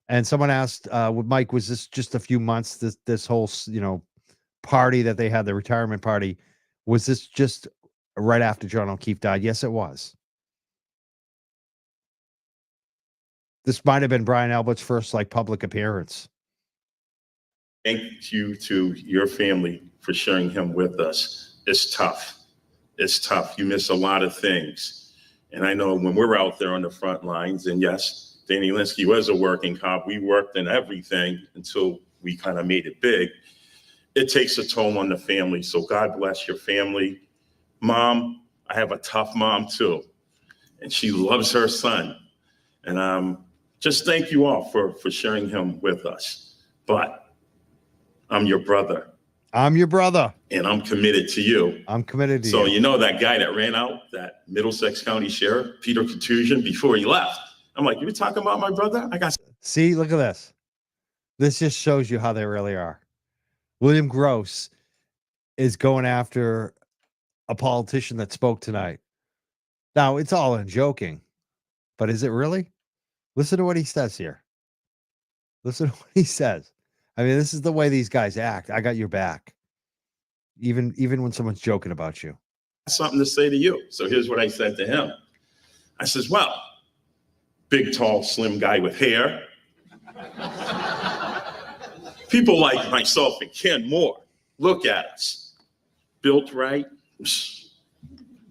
And someone asked, Mike, was this just a few months, this whole, party that they had, the retirement party, was this just right after John O'Keefe died? Yes, it was. This might have been Brian Albert's first public appearance. thank you to your family for sharing him with us. It's tough. It's tough. You miss a lot of things. And I know when we're out there on the front lines, and yes, Danny Linsky was a working cop. We worked in everything until we kind of made it big. It takes a toll on the family. So God bless your family. Mom, I have a tough mom too. And she loves her son. And just thank you all for sharing him with us. But I'm your brother. I'm your brother. And I'm committed to you. I'm committed to you. So you know that guy that ran out, that Middlesex County Sheriff, Peter Contusion, before he left. I'm like, you were talking about my brother? I got. See, look at this. This just shows you how they really are. William Gross is going after a politician that spoke tonight. Now, it's all in joking, but is it really? Listen to what he says here. Listen to what he says. I mean, this is the way these guys act. I got your back. Even when someone's joking about you. Something to say to you. So here's what I said to him. I says, well, big, tall, slim guy with hair. People like myself and Ken Moore, look at us. Built right,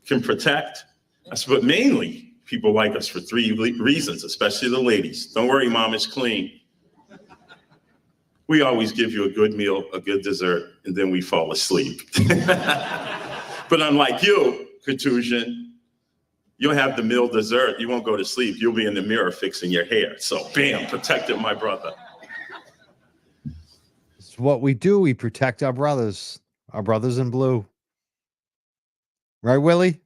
can protect. I said, but mainly people like us for three reasons, especially the ladies. Don't worry, Mom, it's clean. We always give you a good meal, a good dessert, and then we fall asleep. But unlike you, Contusion, you'll have the meal, dessert, you won't go to sleep. You'll be in the mirror fixing your hair. So bam, protected my brother. what we do. We protect our brothers in blue. Right, Willie?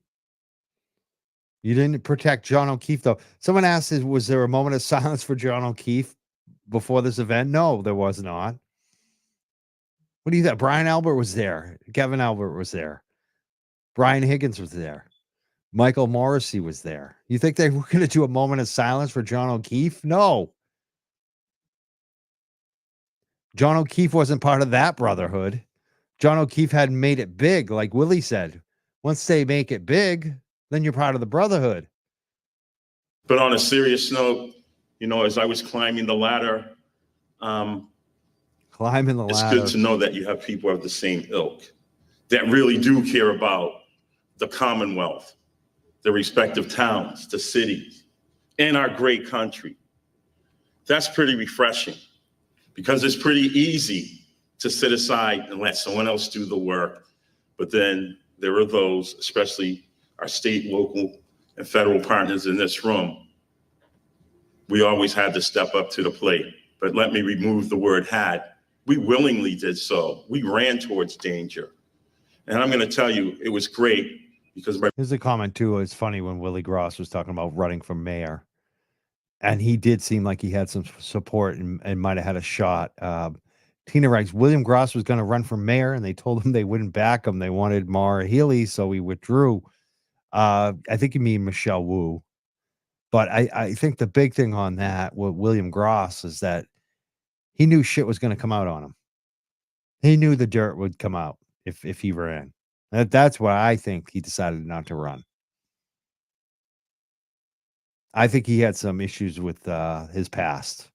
You didn't protect John O'Keefe, though. Someone asked, was there a moment of silence for John O'Keefe before this event? No, there was not. What do you think? Brian Albert was there. Kevin Albert was there. Brian Higgins was there. Michael Morrissey was there. You think they were going to do a moment of silence for John O'Keefe? No. John O'Keefe wasn't part of that brotherhood. John O'Keefe hadn't made it big, like Willie said. Once they make it big, then you're part of the brotherhood. But on a serious note, you know, as I was climbing the ladder, it's good to know that you have people of the same ilk that really do care about the Commonwealth, the respective towns, the cities, and our great country. That's pretty refreshing because it's pretty easy to sit aside and let someone else do the work. But then there are those, especially our state, local, and federal partners in this room. We always had to step up to the plate. But let me remove the word had. We willingly did so. We ran towards danger. And I'm going to tell you, it was great because here's a comment too. It's funny when Willie Gross was talking about running for mayor, and he did seem like he had some support and might have had a shot. Tina writes, William Gross was going to run for mayor, and they told him they wouldn't back him. They wanted Maura Healey, so he withdrew. I think you mean Michelle Wu. But I think the big thing on that with William Gross is that he knew shit was going to come out on him. He knew the dirt would come out if he ran. That's why I think he decided not to run. I think he had some issues with his past.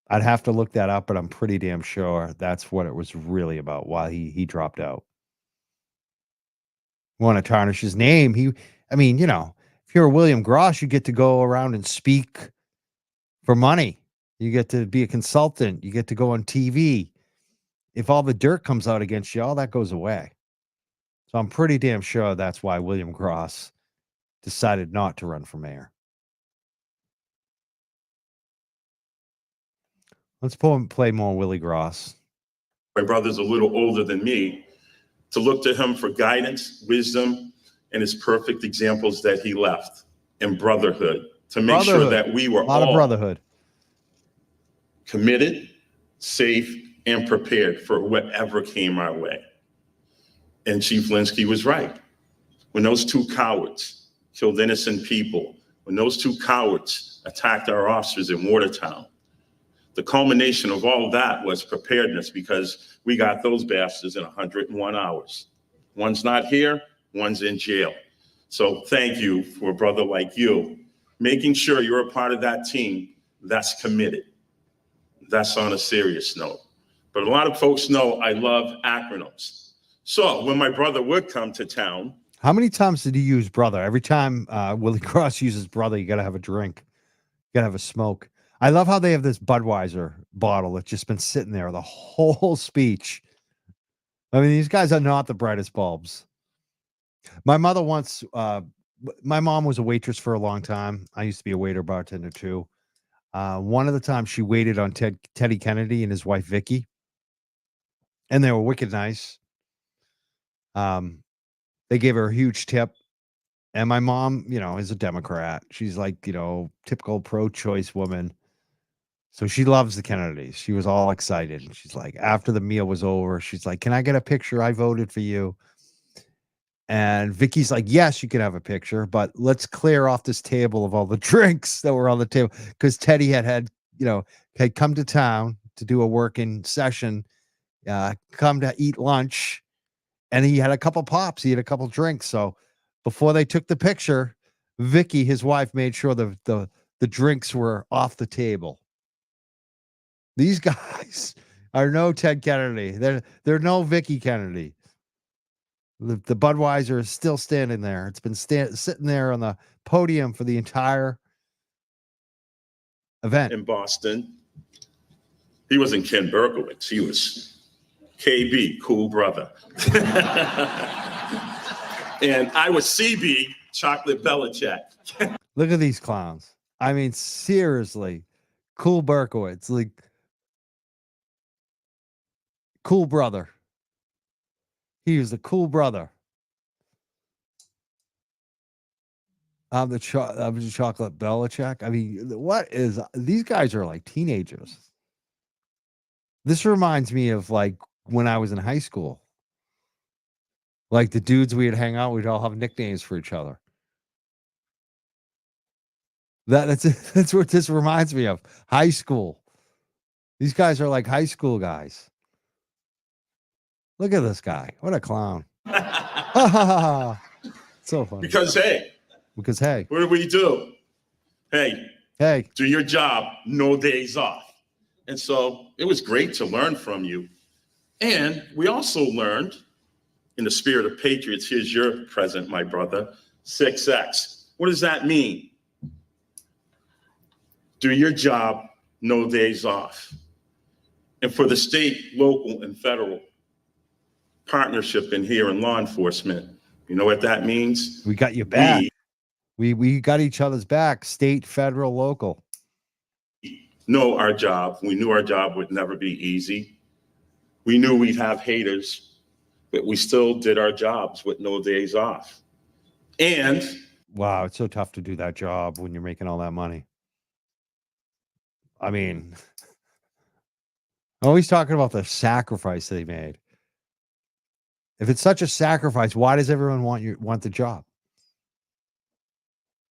I'd have to look that up, but I'm pretty damn sure that's what it was really about, why he dropped out. Want to tarnish his name. If you're a William Gross, you get to go around and speak for money. You get to be a consultant. You get to go on TV. If all the dirt comes out against you, all that goes away. So I'm pretty damn sure that's why William Gross decided not to run for mayor. Let's play more Willie Gross. my brother's a little older than me, to look to him for guidance, wisdom, and his perfect examples that he left in brotherhood, to make sure that we were all brotherhood, committed, safe, and prepared for whatever came our way. And Chief Linsky was right. When those two cowards killed innocent people, when those two cowards attacked our officers in Watertown, the culmination of all that was preparedness, because we got those bastards in 101 hours. One's not here, one's in jail. So thank you for a brother like you, making sure you're a part of that team that's committed. That's on a serious note. But a lot of folks know I love acronyms. So when my brother would come to town. How many times did he use brother? Every time Willie Cross uses brother, you got to have a drink. You got to have a smoke. I love how they have this Budweiser bottle that's just been sitting there the whole speech. I mean, these guys are not the brightest bulbs. My mother once, my mom was a waitress for a long time. I used to be a waiter bartender too. One of the times she waited on Teddy Kennedy and his wife, Vicky. And they were wicked nice. They gave her a huge tip. And my mom, is a Democrat. She's like, typical pro-choice woman. So she loves the Kennedys. She was all excited. And she's like, after the meal was over, she's like, can I get a picture? I voted for you. And Vicky's like, yes, you can have a picture, but let's clear off this table of all the drinks that were on the table. Because Teddy had come to town to do a working session, come to eat lunch. And he had a couple pops. He had a couple drinks. So before they took the picture, Vicky, his wife, made sure the drinks were off the table. These guys are no Ted Kennedy. They're no Vicky Kennedy. The Budweiser is still standing there. It's been sitting there on the podium for the entire event. In Boston, he wasn't Ken Berkowitz. He was KB, cool brother. And I was CB, Chocolate Belichick. Look at these clowns. I mean, seriously, cool Berkowitz. Like, Cool brother. He was the cool brother. I'm the chocolate Belichick. I mean, what is these guys are like teenagers. This reminds me of like when I was in high school. Like the dudes we'd hang out, we'd all have nicknames for each other. That's what this reminds me of. High school. These guys are like high school guys. Look at this guy. What a clown. So funny. Because hey, what do we do? Hey, do your job, no days off. And so it was great to learn from you. And we also learned, in the spirit of Patriots, here's your present, my brother, 6X. What does that mean? Do your job, no days off. And for the state, local, and federal partnership in here in law enforcement, you know what that means? We got you back. We got each other's back, state, federal, local. Know our job. We knew our job would never be easy. We knew we'd have haters, but we still did our jobs with no days off. And wow, it's so tough to do that job when you're making all that money. I mean, always talking about the sacrifice they made. If it's such a sacrifice, why does everyone want the job?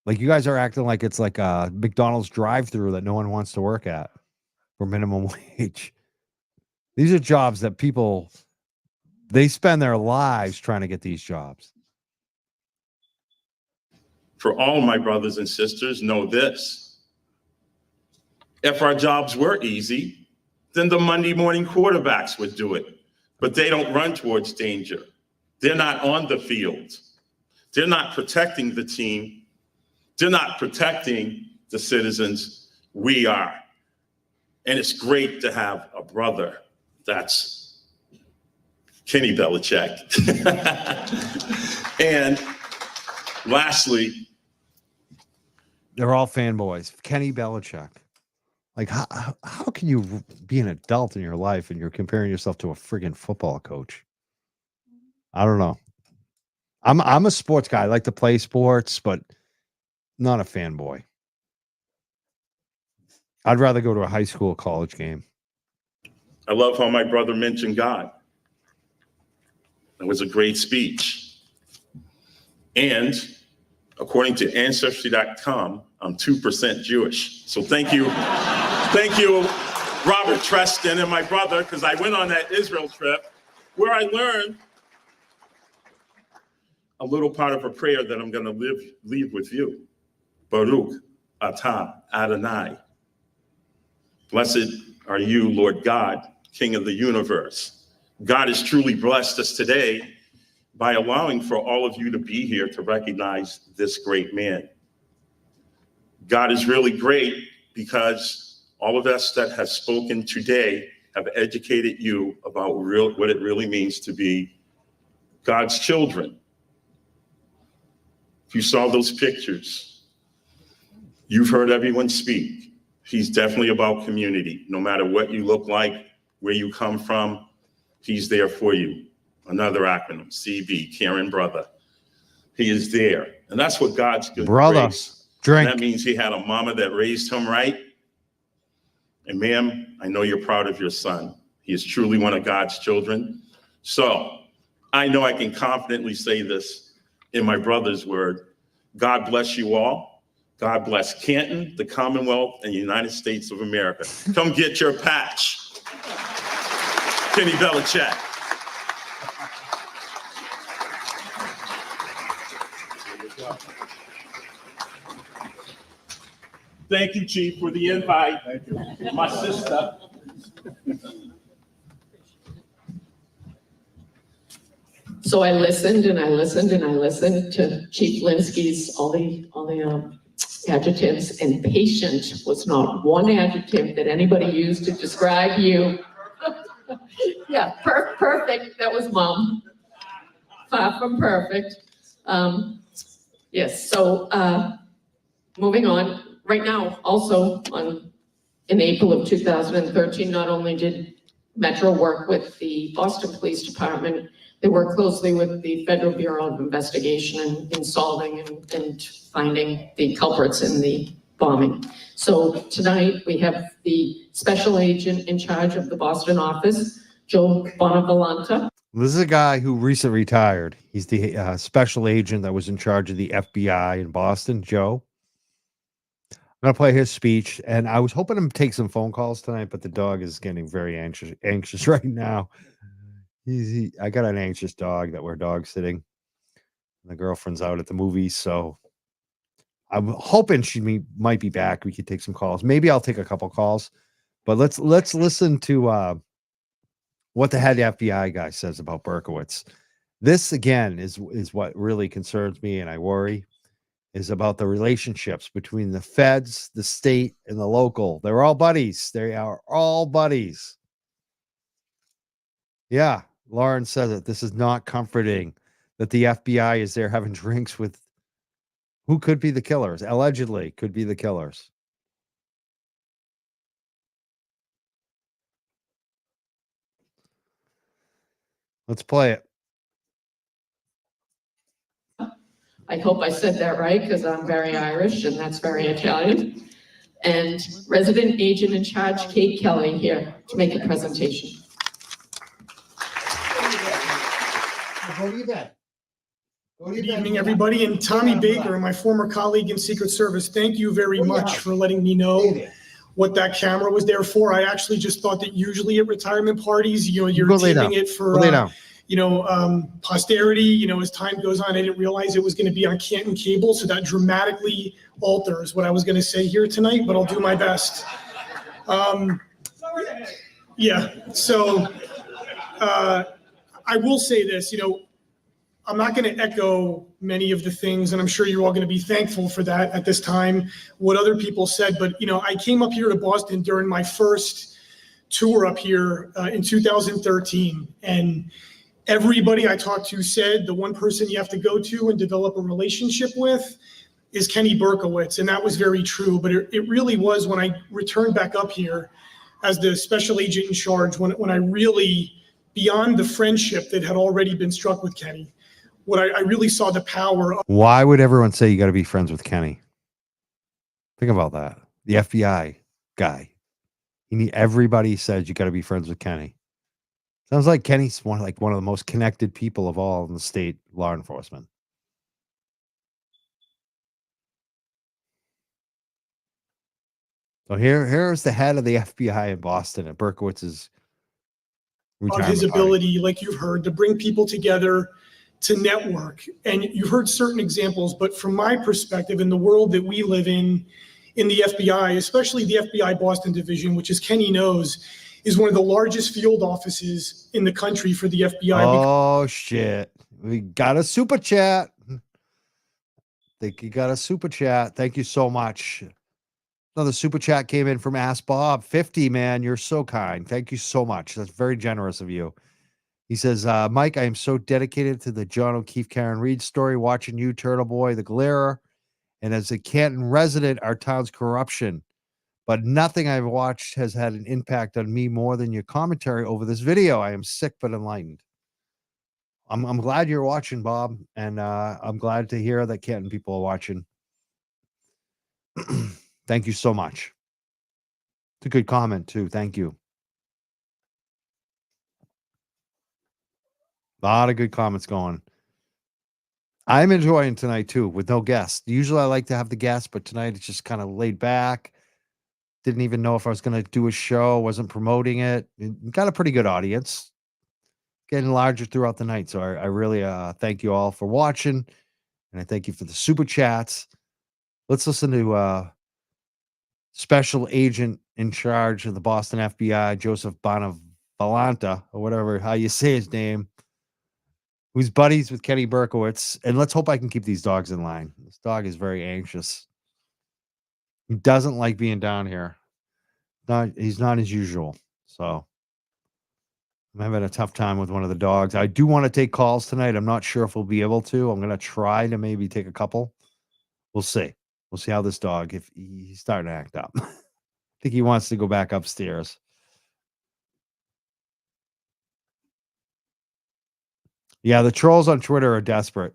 Like you guys are acting like it's like a McDonald's drive-through that no one wants to work at for minimum wage. These are jobs that people, they spend their lives trying to get these jobs. For all my brothers and sisters, know this. If our jobs were easy, then the Monday morning quarterbacks would do it. But they don't run towards danger. They're not on the field. They're not protecting the team. They're not protecting the citizens. We are. And it's great to have a brother that's Kenny Belichick. And lastly, they're all fanboys. Kenny Belichick. Like, how can you be an adult in your life and you're comparing yourself to a friggin' football coach? I don't know. I'm a sports guy. I like to play sports, but not a fanboy. I'd rather go to a high school, college game. I love how my brother mentioned God. It was a great speech. And according to Ancestry.com, I'm 2% Jewish. So thank you. Thank you, Robert Treston and my brother, because I went on that Israel trip where I learned a little part of a prayer that I'm going to leave with you. Baruch atah Adonai. Blessed are you, Lord God, King of the universe. God has truly blessed us today by allowing for all of you to be here to recognize this great man. God is really great because all of us that have spoken today have educated you about what it really means to be God's children. If you saw those pictures, you've heard everyone speak. He's definitely about community. No matter what you look like, where you come from, he's there for you. Another acronym, CB, Karen Brother. He is there. And that's what God's good brother. Grace. Drink. And that means he had a mama that raised him right. And ma'am, I know you're proud of your son. He is truly one of God's children. So I know I can confidently say this in my brother's word. God bless you all. God bless Canton, the Commonwealth, and the United States of America. Come get your patch. Kenny Belichick. Thank you, Chief, for the invite. Thank you. My sister. So I listened and I listened and I listened to Chief Linsky's all the adjectives, and patient was not one adjective that anybody used to describe you. Yeah, perfect. That was Mom. Far from perfect. Yes. So moving on. Right now, also in April of 2013, not only did Metro work with the Boston Police Department. They work closely with the Federal Bureau of Investigation in solving and finding the culprits in the bombing. So tonight we have the special agent in charge of the Boston office, Joe Bonavolanta. This is a guy who recently retired. He's the special agent that was in charge of the FBI in Boston, Joe. I'm going to play his speech, and I was hoping to take some phone calls tonight, but the dog is getting very anxious right now. I got an anxious dog that we're dog sitting. The girlfriend's out at the movies, so I'm hoping she might be back. We could take some calls. Maybe I'll take a couple calls, but let's listen to what the head FBI guy says about Berkowitz. This again is what really concerns me, and I worry, is about the relationships between the feds, the state, and the local. They're all buddies. They are all buddies. Yeah, Lauren says it. This is not comforting that the FBI is there having drinks with who could be the killers, allegedly could be the killers. Let's play it. I hope I said that right because I'm very Irish and that's very Italian. And resident agent in charge, Kate Kelly, here to make a presentation. Go to your bed. Good evening, everybody, and Tommy Baker, my former colleague in Secret Service, thank you very much for letting me know what that camera was there for. I actually just thought that usually at retirement parties, you're taping it for, posterity, as time goes on. I didn't realize it was going to be on Canton cable, so that dramatically alters what I was going to say here tonight, but I'll do my best. So I will say this, I'm not going to echo many of the things, and I'm sure you're all going to be thankful for that at this time, what other people said. But, I came up here to Boston during my first tour up here in 2013. And everybody I talked to said the one person you have to go to and develop a relationship with is Kenny Berkowitz. And that was very true. But it really was when I returned back up here as the special agent in charge, when I really, beyond the friendship that had already been struck with Kenny, what I really saw the power of. Why would everyone say you got to be friends with Kenny? Think about that. The FBI guy. Everybody says you got to be friends with Kenny. Sounds like Kenny's one of the most connected people of all in the state law enforcement. So here's the head of the FBI in Boston at Berkowitz's retirement his ability, like you've heard, to bring people together, to network. And you've heard certain examples, but from my perspective, in the world that we live in the FBI, especially the FBI Boston division, which, as Kenny knows, is one of the largest field offices in the country for the FBI. Oh, shit. We got a super chat. I think you got a super chat. Thank you so much. Another super chat came in from Ask Bob. 50, man. You're so kind. Thank you so much. That's very generous of you. He says, Mike, I am so dedicated to the John O'Keefe, Karen Reed story, watching you, Turtle Boy, the Glare, and as a Canton resident, our town's corruption. But nothing I've watched has had an impact on me more than your commentary over this video. I am sick but enlightened. I'm glad you're watching, Bob, and I'm glad to hear that Canton people are watching. Thank you so much. It's a good comment, too. Thank you. A lot of good comments going. I'm enjoying tonight, too, with no guests. Usually I like to have the guests, but tonight it's just kind of laid back. Didn't even know if I was going to do a show. Wasn't promoting it. Got a pretty good audience. Getting larger throughout the night. So I really thank you all for watching. And I thank you for the super chats. Let's listen to Special Agent in charge of the Boston FBI, Joseph Bonavolanta, or whatever, how you say his name, who's buddies with Kenny Berkowitz. And let's hope I can keep these dogs in line. This dog is very anxious. He doesn't like being down here. He's not as usual. So I'm having a tough time with one of the dogs. I do want to take calls tonight. I'm not sure if we'll be able to. I'm going to try to maybe take a couple. We'll see. We'll see how this dog, if he's starting to act up. I think he wants to go back upstairs. Yeah, the trolls on Twitter are desperate.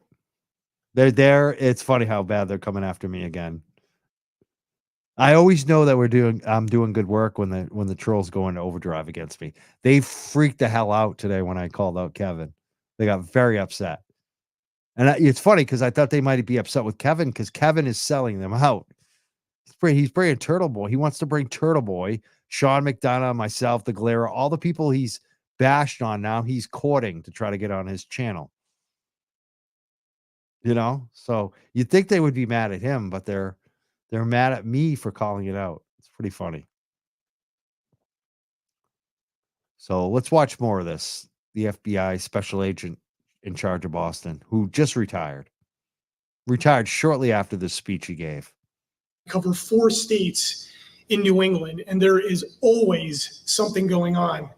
They're there. It's funny how bad they're coming after me again. I always know that I'm doing good work when the trolls go into overdrive against me. They freaked the hell out today when I called out Kevin. They got very upset. And it's funny because I thought they might be upset with Kevin because Kevin is selling them out. He's bringing Turtle Boy. He wants to bring Turtle Boy, Sean McDonough, myself, the Glare, all the people he's bashed on now. He's courting to try to get on his channel. You know, so you'd think they would be mad at him, but they're mad at me for calling it out. It's pretty funny. So let's watch more of this. The FBI special agent in charge of Boston, who just retired shortly after the speech he gave. Cover 4 states in New England, and there is always something going on.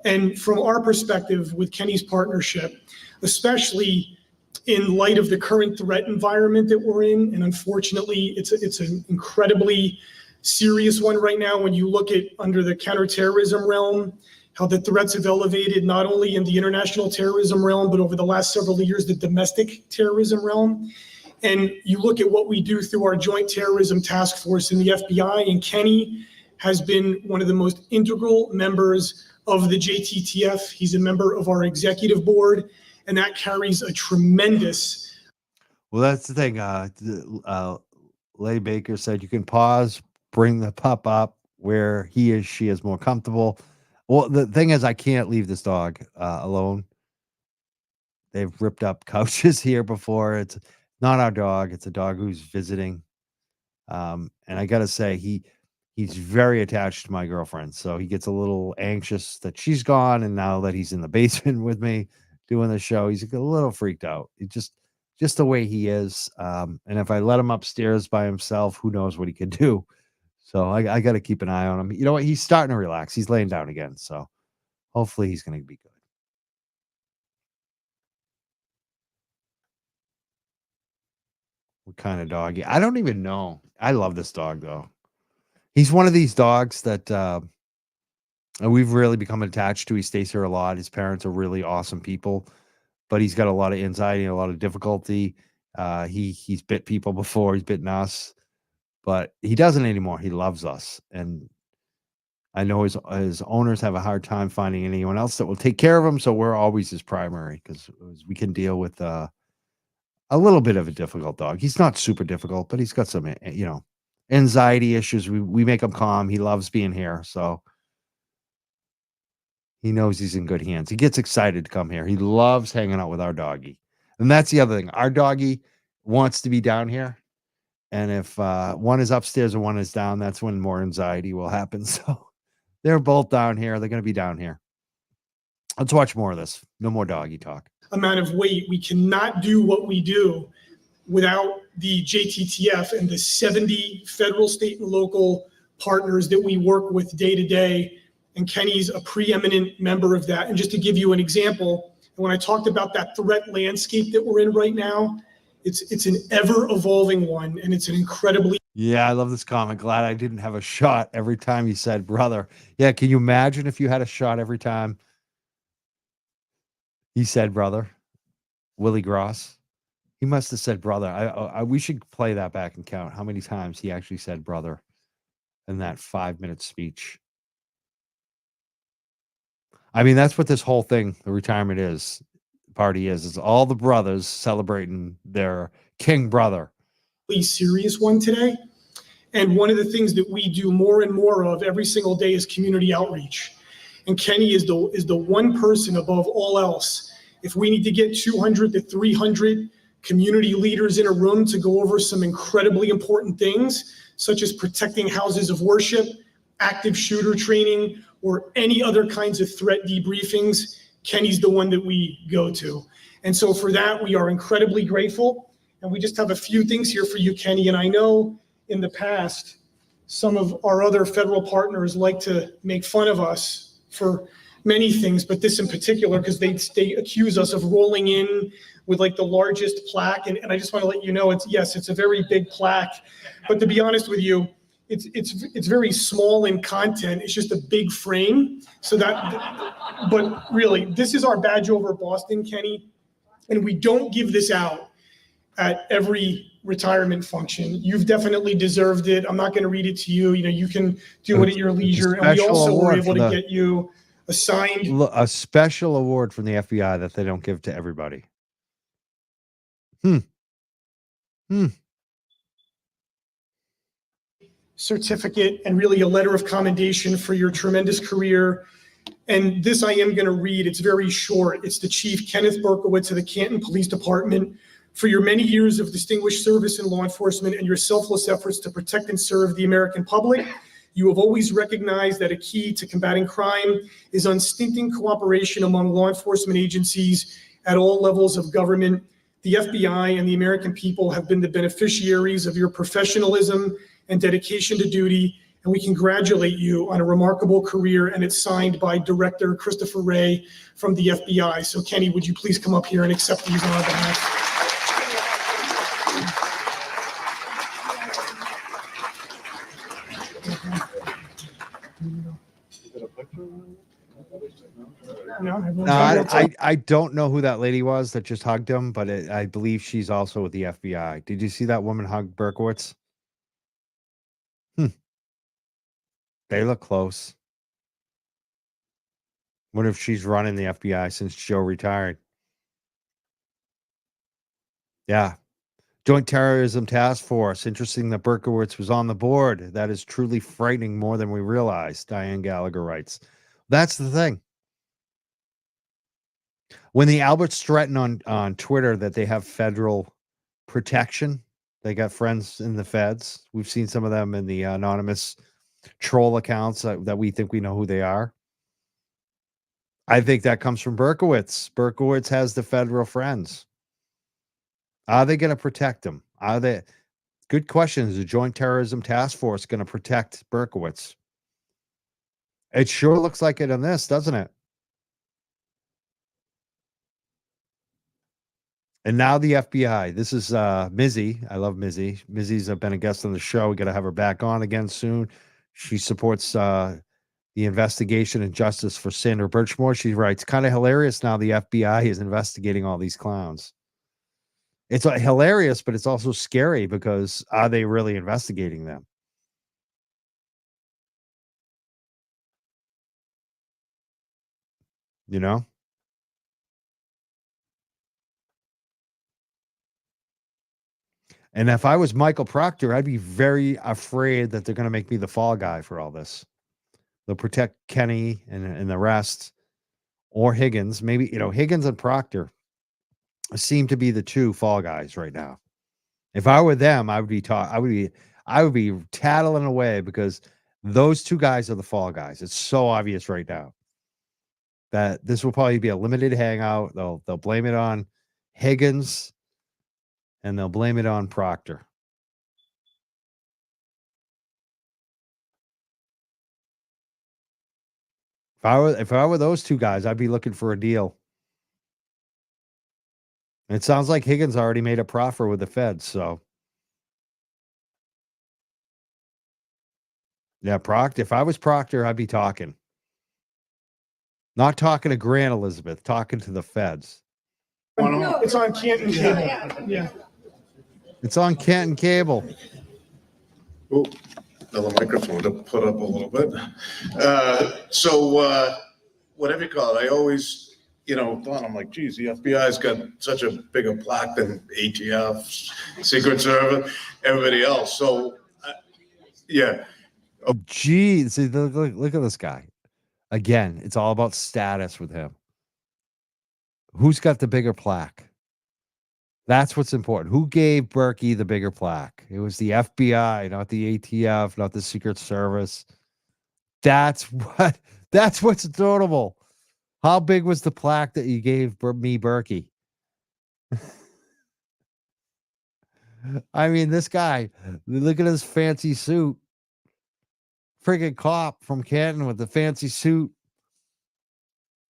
And from our perspective with Kenny's partnership, especially in light of the current threat environment that we're in, and unfortunately, it's an incredibly serious one right now when you look at under the counterterrorism realm, how the threats have elevated not only in the international terrorism realm, but over the last several years, the domestic terrorism realm. And you look at what we do through our Joint Terrorism Task Force in the FBI, and Kenny has been one of the most integral members of the JTTF. He's a member of our executive board, and that carries a tremendous. Well, that's the thing. Lady Baker said you can pause, bring the pup up where she is more comfortable. Well, the thing is, I can't leave this dog alone. They've ripped up couches here before. It's not our dog. It's a dog who's visiting. And I got to say, he's very attached to my girlfriend. So he gets a little anxious that she's gone. And now that he's in the basement with me doing the show, he's a little freaked out. It just the way he is. And if I let him upstairs by himself, who knows what he could do. So I got to keep an eye on him. You know what? He's starting to relax. He's laying down again. So hopefully he's going to be good. What kind of dog? I don't even know. I love this dog, though. He's one of these dogs that we've really become attached to. He stays here a lot. His parents are really awesome people, but he's got a lot of anxiety and a lot of difficulty. He's bit people before. He's bitten us, but he doesn't anymore. He loves us. And I know his owners have a hard time finding anyone else that will take care of him. So we're always his primary because we can deal with a little bit of a difficult dog. He's not super difficult, but he's got some, anxiety issues. We make him calm. He loves being here. So he knows he's in good hands. He gets excited to come here. He loves hanging out with our doggy. And that's the other thing. Our doggy wants to be down here. And if one is upstairs and one is down, that's when more anxiety will happen. So they're both down here. They're going to be down here. Let's watch more of this. No more doggy talk. Amount of weight. We cannot do what we do without the JTTF and the 70 federal, state, and local partners that we work with day to day. And Kenny's a preeminent member of that. And just to give you an example, when I talked about that threat landscape that we're in right now, it's an ever-evolving one, and it's an incredibly. Yeah, I love this comment. Glad I didn't have a shot every time you said brother. Yeah, can you imagine if you had a shot every time he said brother? Willie Gross. He must have said brother. We should play that back and count how many times he actually said brother in that 5-minute speech. I mean, that's what this whole thing, the retirement party is. It's all the brothers celebrating their king brother. Serious one today. And one of the things that we do more and more of every single day is community outreach. And Kenny is the one person above all else. If we need to get 200 to 300 community leaders in a room to go over some incredibly important things, such as protecting houses of worship, active shooter training, or any other kinds of threat debriefings, Kenny's the one that we go to. And so for that, we are incredibly grateful. And we just have a few things here for you, Kenny. And I know in the past, some of our other federal partners like to make fun of us for many things, but this in particular, because they accuse us of rolling in with like the largest plaque. And I just want to let you know, it's a very big plaque. But to be honest with you, it's very small in content. It's just a big frame. So that, but really, this is our badge over Boston, Kenny. and we don't give this out at every retirement function. You've definitely deserved it. I'm not going to read it to you. You can do it at your leisure. And we special also were award able for to the- get you assigned. A special award from the FBI that they don't give to everybody. Certificate and really a letter of commendation for your tremendous career. And this I am going to read. It's very short. It's to Chief Kenneth Berkowitz of the Canton Police Department for your many years of distinguished service in law enforcement and your selfless efforts to protect and serve the American public. You have always recognized that a key to combating crime is unstinting cooperation among law enforcement agencies at all levels of government. The FBI and the American people have been the beneficiaries of your professionalism and dedication to duty, and we congratulate you on a remarkable career, and it's signed by Director Christopher Wray from the FBI. So Kenny, would you please come up here and accept these on our behalf? No, everyone's got it. I don't know who that lady was that just hugged him, but I believe she's also with the FBI. Did you see that woman hug Berkowitz? They look close. What if she's running the FBI since Joe retired? Yeah. Joint Terrorism Task Force. Interesting that Berkowitz was on the board. That is truly frightening more than we realize, Diane Gallagher writes. That's the thing. When the Alberts threaten on Twitter that they have federal protection, they got friends in the feds. We've seen some of them in the anonymous troll accounts that we think we know who they are. I think that comes from Berkowitz. Berkowitz has the federal friends. Are they going to protect him? Are they? Good question. Is the Joint Terrorism Task Force going to protect Berkowitz? It sure looks like it on this, doesn't it? And now the FBI. This is Mizzy. I love Mizzy. Mizzy's been a guest on the show. We got to have her back on again soon. She supports the investigation and justice for Sandra Birchmore. She writes, kind of hilarious now the FBI is investigating all these clowns. It's hilarious, but it's also scary because are they really investigating them? You know? And if I was Michael Proctor, I'd be very afraid that they're going to make me the fall guy for all this. They'll protect Kenny and the rest, or Higgins. Maybe, Higgins and Proctor seem to be the two fall guys right now. If I were them, I would be tattling away because those two guys are the fall guys. It's so obvious right now that this will probably be a limited hangout. They'll blame it on Higgins and they'll blame it on Proctor. If I were those two guys, I'd be looking for a deal. It sounds like Higgins already made a proffer with the Feds, so yeah, Proctor. If I was Proctor, I'd be talking. Not talking to Grant Elizabeth, talking to the Feds. It's on Canton Cable. Yeah. It's on Canton Cable. Oh, another microphone to put up a little bit. So whatever you call it, I always, thought, I'm like, geez, the FBI's got such a bigger plaque than ATF, Secret Service, everybody else. So, yeah. Oh, geez. See, look at this guy. Again, it's all about status with him. Who's got the bigger plaque? That's what's important. Who gave Berkey the bigger plaque? It was the FBI, not the ATF, not the Secret Service. That's what's notable. How big was the plaque that you gave me, Berkey? I mean, this guy, look at his fancy suit. Friggin' cop from Canton with the fancy suit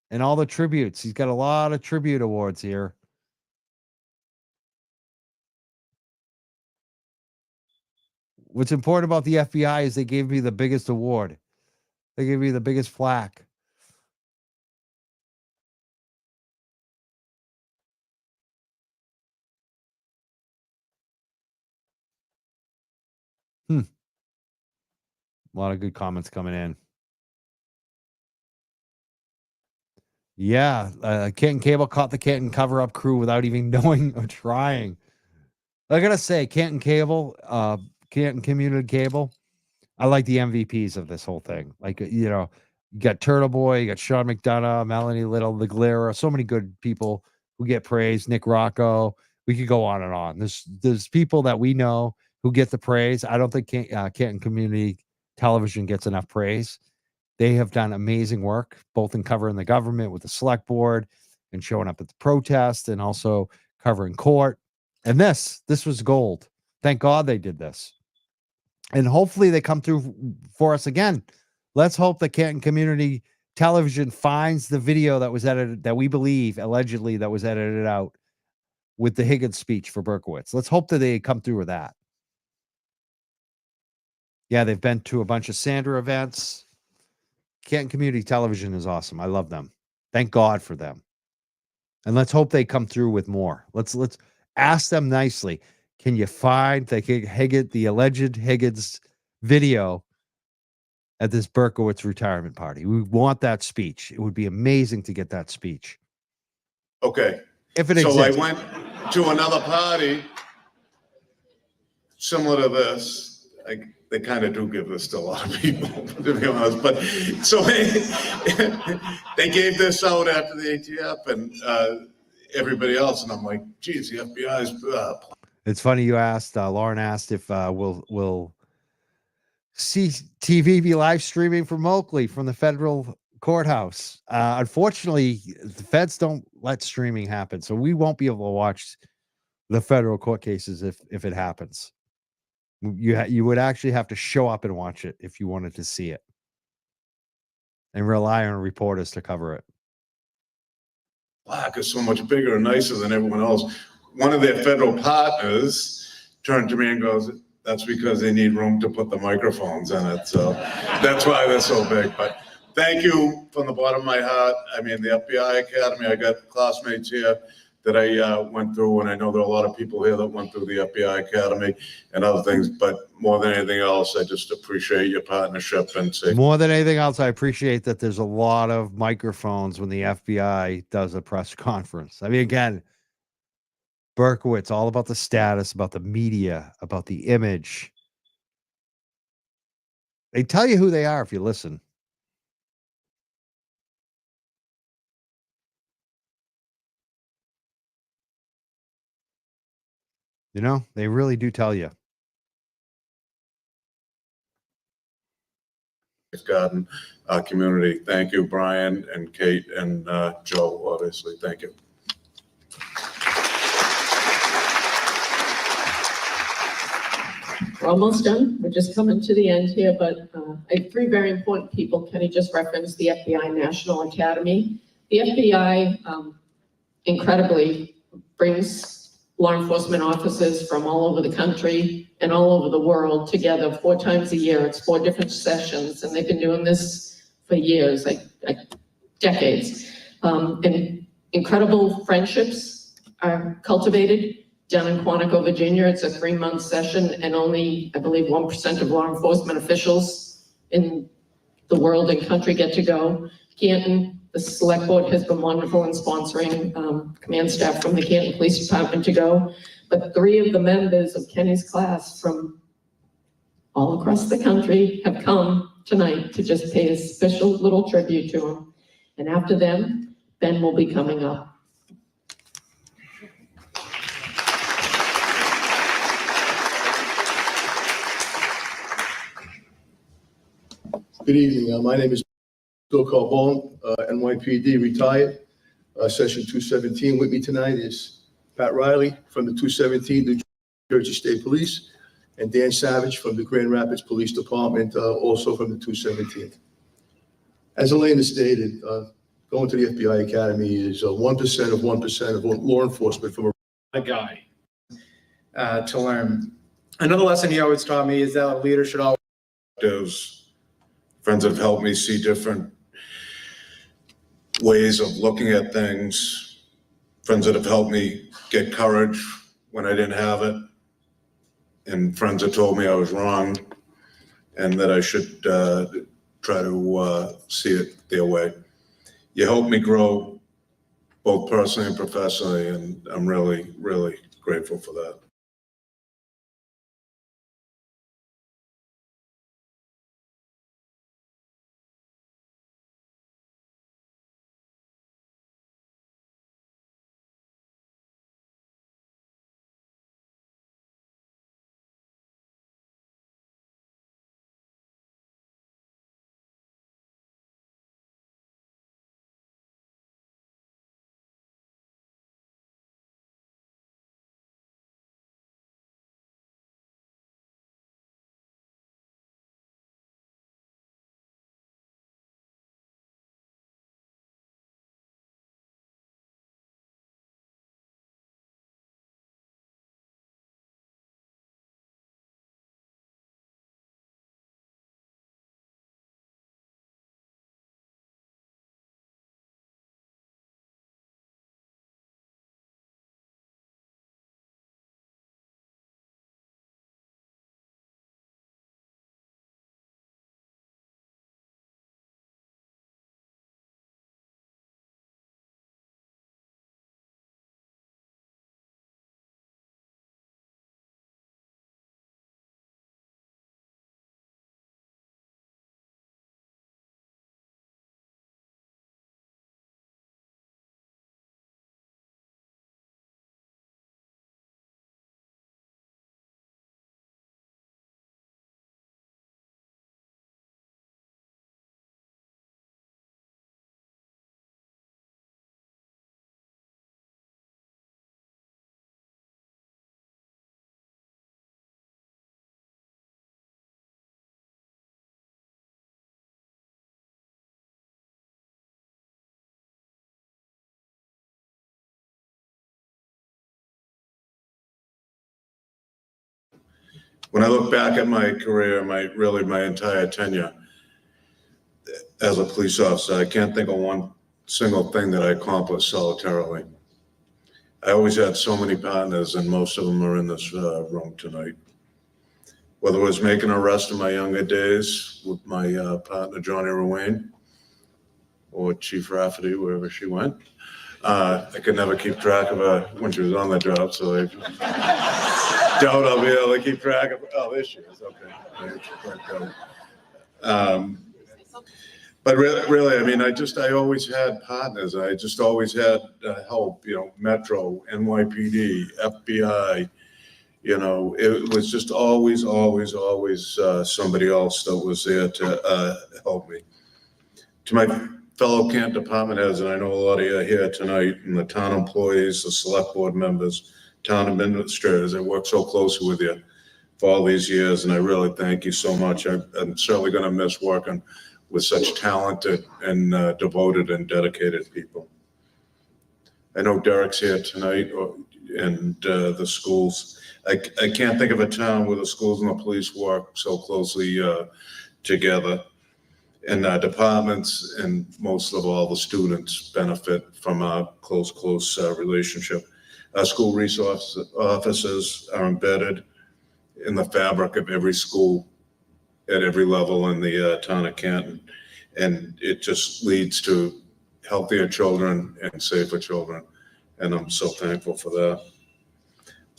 and all the tributes. He's got a lot of tribute awards here. What's important about the FBI is they gave me the biggest award. They gave me the biggest plaque. A lot of good comments coming in. Yeah, Canton Cable caught the Canton cover-up crew without even knowing or trying. I gotta say, Canton Cable, Canton Community Cable, I like the MVPs of this whole thing. Like, you know, you got Turtle Boy, you got Sean McDonough, Melanie Little, the Glera, so many good people who get praise. Nick Rocco, we could go on and on. There's people that we know who get the praise. I don't think Canton Community Television gets enough praise. They have done amazing work, both in covering the government with the select board and showing up at the protest, and also covering court. And this was gold. Thank God they did this. And hopefully they come through for us again. Let's hope that Canton Community Television finds the video that was edited, that we believe allegedly that was edited out with the Higgins speech for Berkowitz. Let's hope that they come through with that. Yeah, they've been to a bunch of Sandra events. Canton Community Television is awesome. I love them. Thank God for them. And let's hope they come through with more. Let's ask them nicely. Can you find the alleged Higgins video at this Berkowitz retirement party? We want that speech. It would be amazing to get that speech. Okay. If it So exists. I went to another party similar to this. They kind of do give this to a lot of people, to be honest. But so they gave this out after the ATF and everybody else, and I'm like, geez, the FBI's. It's funny you asked. Lauren asked if will CTV be live streaming from Oakley from the federal courthouse. Unfortunately, the feds don't let streaming happen, so we won't be able to watch the federal court cases if it happens. You would actually have to show up and watch it if you wanted to see it, and rely on reporters to cover it. Black is so much bigger and nicer than everyone else. One of their federal partners turned to me and goes, "That's because they need room to put the microphones in it. So that's why they're so big." But thank you from the bottom of my heart. I mean, the FBI Academy, I got classmates here that I went through, and I know there are a lot of people here that went through the FBI Academy and other things, but more than anything else, I just appreciate your partnership and say. More than anything else, I appreciate that there's a lot of microphones when the FBI does a press conference. I mean, again, Berkowitz, all about the status, about the media, about the image. They tell you who they are if you listen. You know, they really do tell you. Garden community. Thank you, Brian and Kate and Joe, obviously. Thank you. We're almost done. We're just coming to the end here, but I have three very important people. Kenny just referenced the FBI National Academy. The FBI incredibly brings law enforcement officers from all over the country and all over the world together 4 times a year. It's 4 different sessions, and they've been doing this for years, like decades. And incredible friendships are cultivated down in Quantico, Virginia. It's a 3-month session, and only, I believe, 1% of law enforcement officials in the world and country get to go. Canton, the select board has been wonderful in sponsoring command staff from the Canton Police Department to go. But 3 of the members of Kenny's class from all across the country have come tonight to just pay a special little tribute to him. And after them, Ben will be coming up. Good evening. My name is Bill Carbone, NYPD, retired, Session 217. With me tonight is Pat Riley from the 217 New Jersey State Police, and Dan Savage from the Grand Rapids Police Department, also from the 217. As Elena stated, going to the FBI Academy is 1% of 1% of law enforcement from a guy to learn. Another lesson he always taught me is that a leader should always. There's friends that have helped me see different ways of looking at things, friends that have helped me get courage when I didn't have it, and friends that told me I was wrong, and that I should try to see it their way. You helped me grow both personally and professionally, and I'm really, really grateful for that. When I look back at my career, my entire tenure as a police officer, I can't think of one single thing that I accomplished solitarily. I always had so many partners, and most of them are in this room tonight. Whether it was making an arrest in my younger days with my partner, Johnny Ruane, or Chief Rafferty, wherever she went. I could never keep track of her when she was on the job, so I doubt I'll be able to keep track of her. Oh, there she is, okay. But really, I mean, I always had partners. I just always had help, Metro, NYPD, FBI, it was just always somebody else that was there to help me. To my fellow Canton department heads, and I know a lot of you are here tonight, and the town employees, the select board members, town administrators, I worked so closely with you for all these years, and I really thank you so much. I'm certainly going to miss working with such talented and devoted and dedicated people. I know Derek's here tonight, and the schools. I can't think of a town where the schools and the police work so closely together. And departments and most of all the students benefit from a close relationship. Our school resource officers are embedded in the fabric of every school at every level in the town of Canton. And it just leads to healthier children and safer children. And I'm so thankful for that.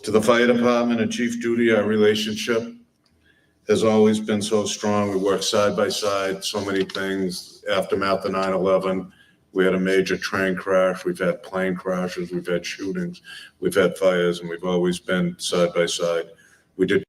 To the fire department and Chief Duty, our relationship has always been so strong. We work side by side, so many things. Aftermath of 9/11, we had a major train crash. We've had plane crashes. We've had shootings. We've had fires, and we've always been side by side. We did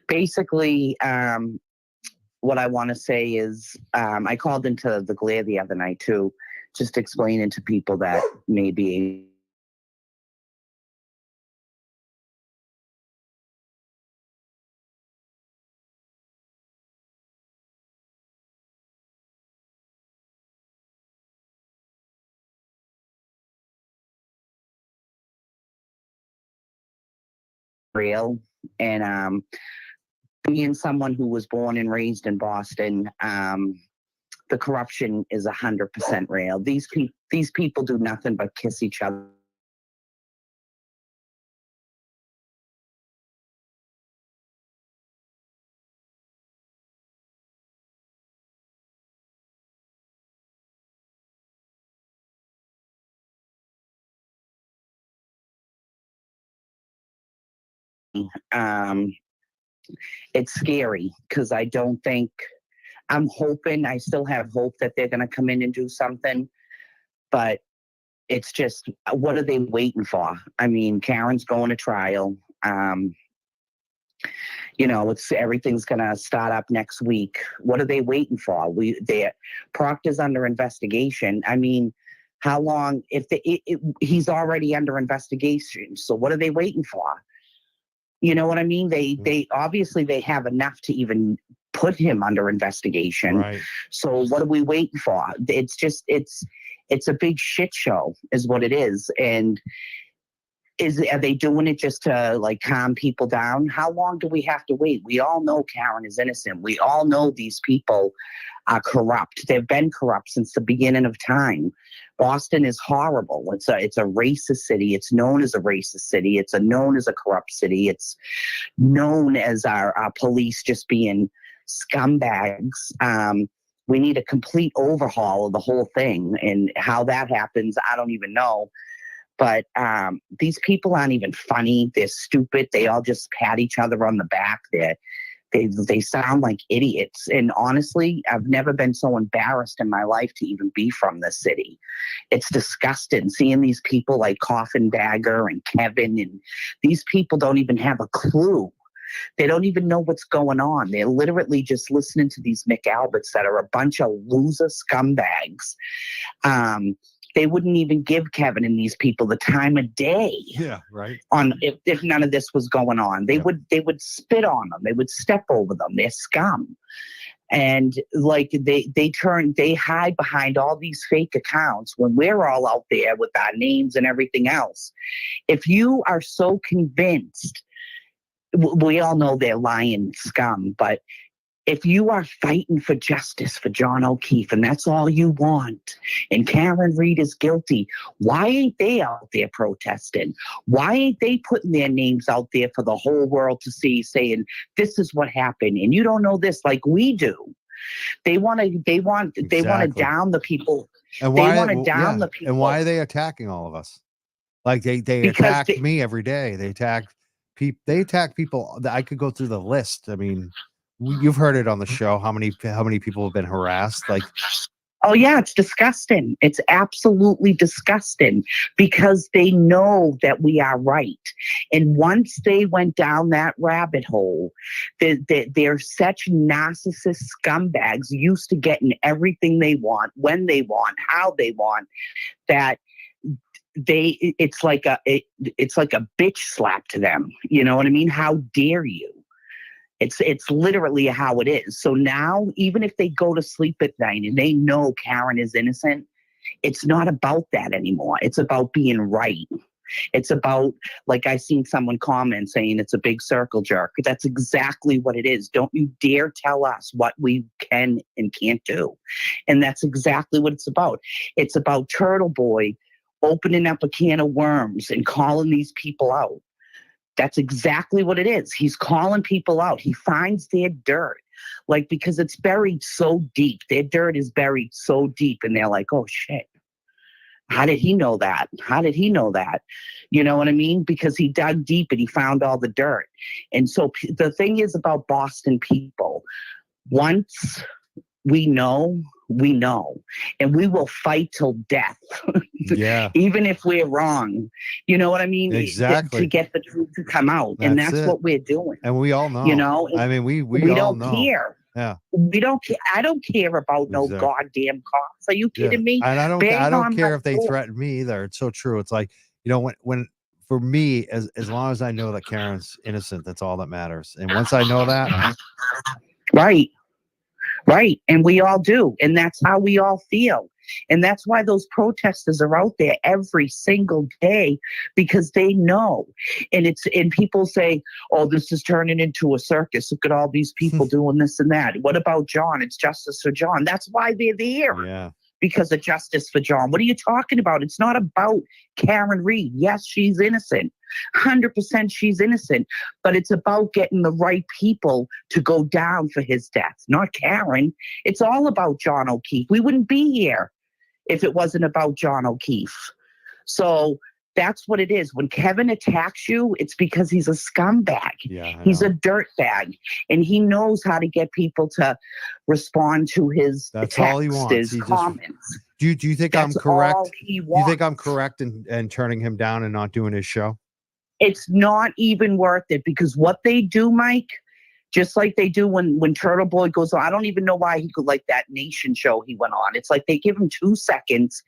Basically, what I want to say is I called into the glare the other night too, just explaining to people that maybe real. And being someone who was born and raised in Boston, the corruption is 100% real. These people do nothing but kiss each other. It's scary because I don't think, I'm hoping, I still have hope that they're going to come in and do something, but it's just, what are they waiting for? I mean, Karen's going to trial. Everything's going to start up next week. What are they waiting for? Proctor's under investigation. I mean, how long, he's already under investigation. So what are they waiting for? You know what I mean? They obviously they have enough to even put him under investigation. Right. So what are we waiting for? It's just, it's a big shit show is what it is. And are they doing it just to like calm people down? How long do we have to wait? We all know Karen is innocent. We all know these people are corrupt. They've been corrupt since the beginning of time. Boston is horrible. It's a racist city. It's known as a racist city. It's known as a corrupt city. It's known as our police just being scumbags. We need a complete overhaul of the whole thing. And how that happens, I don't even know. But these people aren't even funny. They're stupid. They all just pat each other on the back. They sound like idiots. And honestly, I've never been so embarrassed in my life to even be from this city. It's disgusting seeing these people like Coffin Dagger and Kevin, and these people don't even have a clue. They don't even know what's going on. They're literally just listening to these McAlberts that are a bunch of loser scumbags. They wouldn't even give Kevin and these people the time of day. Yeah, right. If none of this was going on, they would spit on them. They would step over them. They're scum. And like they hide behind all these fake accounts when we're all out there with our names and everything else. If you are so convinced, we all know they're lying scum, but if you are fighting for justice for John O'Keefe and that's all you want, and Karen Reed is guilty, why ain't they out there protesting? Why ain't they putting their names out there for the whole world to see, saying this is what happened and you don't know this like we do? They want to down the people. And why, they want to down the people. And why are they attacking all of us? Like they attack me every day. They attack people. I could go through the list. I mean, you've heard it on the show. How many people have been harassed? Like, oh yeah, it's disgusting. It's absolutely disgusting because they know that we are right. And once they went down that rabbit hole, they're such narcissist scumbags used to getting everything they want, when they want, how they want, that it's like a bitch slap to them. You know what I mean? How dare you? It's literally how it is. So now, even if they go to sleep at night and they know Karen is innocent, it's not about that anymore. It's about being right. It's about, like I seen someone comment saying it's a big circle jerk. That's exactly what it is. Don't you dare tell us what we can and can't do. And that's exactly what it's about. It's about Turtle Boy opening up a can of worms and calling these people out. That's exactly what it is. He's calling people out. He finds their dirt, like, because it's buried so deep. Their dirt is buried so deep, and they're like, oh, shit. How did he know that? How did he know that? You know what I mean? Because he dug deep and he found all the dirt. And so the thing is about Boston people, once we know, and we will fight till death. Yeah. Even if we're wrong, you know what I mean? Exactly. To get the truth to come out. And that's what we're doing. And we all know. You know? I mean, we all don't know. care. Yeah. We don't care. I don't care about no goddamn cops. Are you kidding me? And I don't care if they door. threaten me either. It's so true. It's like, you know, when for me, as long as I know that Karen's innocent, that's all that matters. And once I know that, right. And we all do. And that's how we all feel. And that's why those protesters are out there every single day, because they know. And people say, oh, this is turning into a circus. Look at all these people doing this and that. What about John? It's justice for John. That's why they're there. Yeah. Because of justice for John. What are you talking about? It's not about Karen Reed. Yes, she's innocent. 100% she's innocent. But it's about getting the right people to go down for his death, not Karen. It's all about John O'Keefe. We wouldn't be here if it wasn't about John O'Keefe. So that's what it is. When Kevin attacks you, it's because he's a scumbag. Yeah, he's a dirtbag. And he knows how to get people to respond to his That's text, all he wants. his He comments. Do you think That's I'm correct? all he Do you think I'm wants. correct in turning him down and not doing his show? It's not even worth it, because what they do, Mike, just like they do when Turtle Boy goes on. I don't even know why he could, like that Nation show he went on. It's like they give him 2 seconds.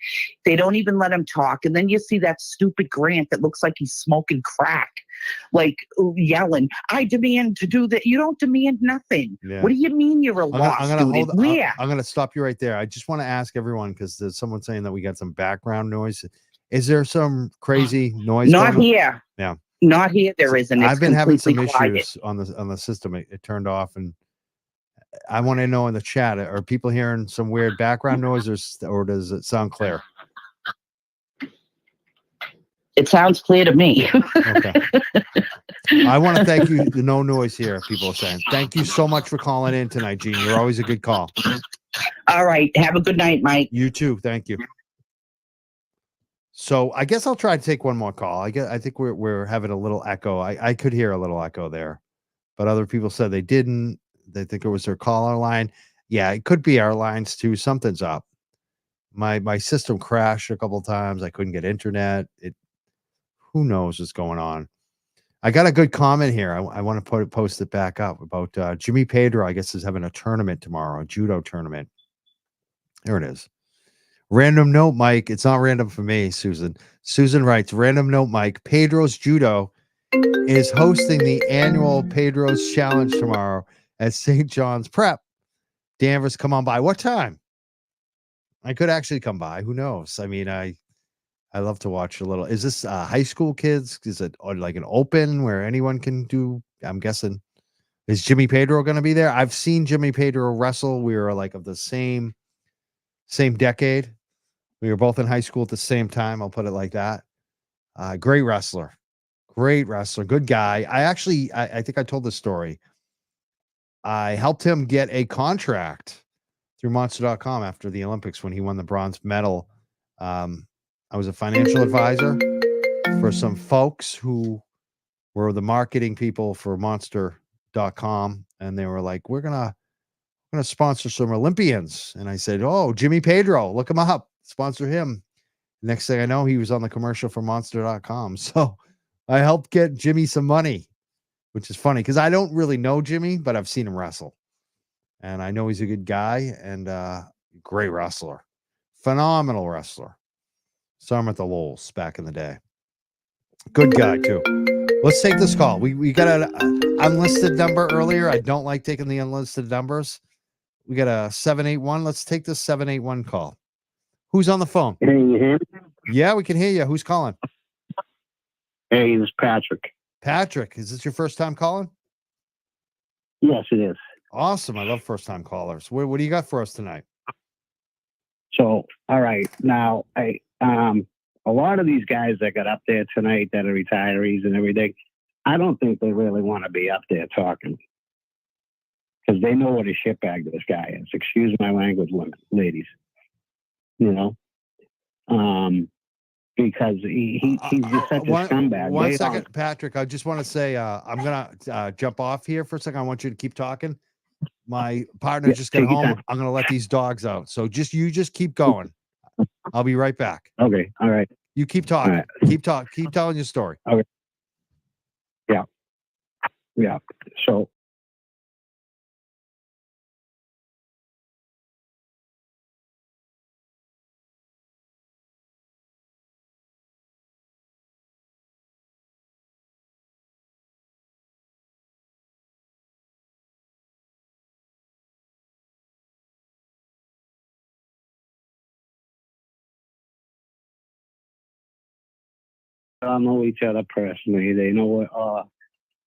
They don't even let him talk. And then you see that stupid Grant that looks like he's smoking crack, like yelling, I demand to do that. You don't demand nothing. Yeah. What do you mean you're a law student? Where? I'm going to stop you right there. I just want to ask everyone, because there's someone saying that we got some background noise. Is there some crazy noise? Not going on? here. Yeah. Not here. There isn't. It's I've been having some completely issues on the system. It turned off, and I want to know in the chat, are people hearing some weird background noise, or does it sound clear? It sounds clear to me. Okay. I want to thank you. No noise here, people are saying. Thank you so much for calling in tonight, Gene. You're always a good call. All right. Have a good night, Mike. You too. Thank you. So I guess I'll try to take one more call. I think we're having a little echo. I could hear a little echo there, but other people said they didn't. They think it was their caller line. Yeah, it could be our lines too. Something's up. My system crashed a couple of times. I couldn't get internet. Who knows what's going on? I got a good comment here. I want to post it back up about Jimmy Pedro. I guess is having a tournament tomorrow, a judo tournament. There it is. Random note, Mike. It's not random for me, Susan. Susan writes, random note, Mike. Pedro's Judo is hosting the annual Pedro's Challenge tomorrow at St. John's Prep. Danvers, come on by. What time? I could actually come by. Who knows? I mean, I love to watch a little. Is this high school kids? Is it like an open where anyone can do? I'm guessing. Is Jimmy Pedro going to be there? I've seen Jimmy Pedro wrestle. We were like of the same decade. We were both in high school at the same time. I'll put it like that. Great wrestler. Good guy. I think I told this story. I helped him get a contract through monster.com after the Olympics when he won the bronze medal. I was a financial advisor for some folks who were the marketing people for monster.com. And they were like, we're going to sponsor some Olympians. And I said, oh, Jimmy Pedro, look him up. Sponsor him. Next thing I know, he was on the commercial for monster.com. So I helped get Jimmy some money, which is funny because I don't really know Jimmy, but I've seen him wrestle. And I know he's a good guy and great wrestler. Phenomenal wrestler. Saw him at the Lowell's back in the day. Good guy, too. Let's take this call. We got an unlisted number earlier. I don't like taking the unlisted numbers. We got a 781. Let's take this 781 call. Who's on the phone? Can you hear me? Yeah, we can hear you. Who's calling? Hey, this is Patrick. Patrick, is this your first time calling? Yes, it is. Awesome. I love first time callers. What do you got for us tonight? So, all right. Now, a lot of these guys that got up there tonight that are retirees and everything, I don't think they really want to be up there talking. Because they know what a shitbag this guy is. Excuse my language, women, ladies. You know? Because he's just such a scumbag. One second, Patrick. I just want to say I'm gonna jump off here for a second. I want you to keep talking. My partner just got home. I'm gonna let these dogs out. So you just keep going. I'll be right back. Okay. All right. You keep talking. Right. Keep telling your story. Okay. Yeah. Yeah. So all know each other personally. They know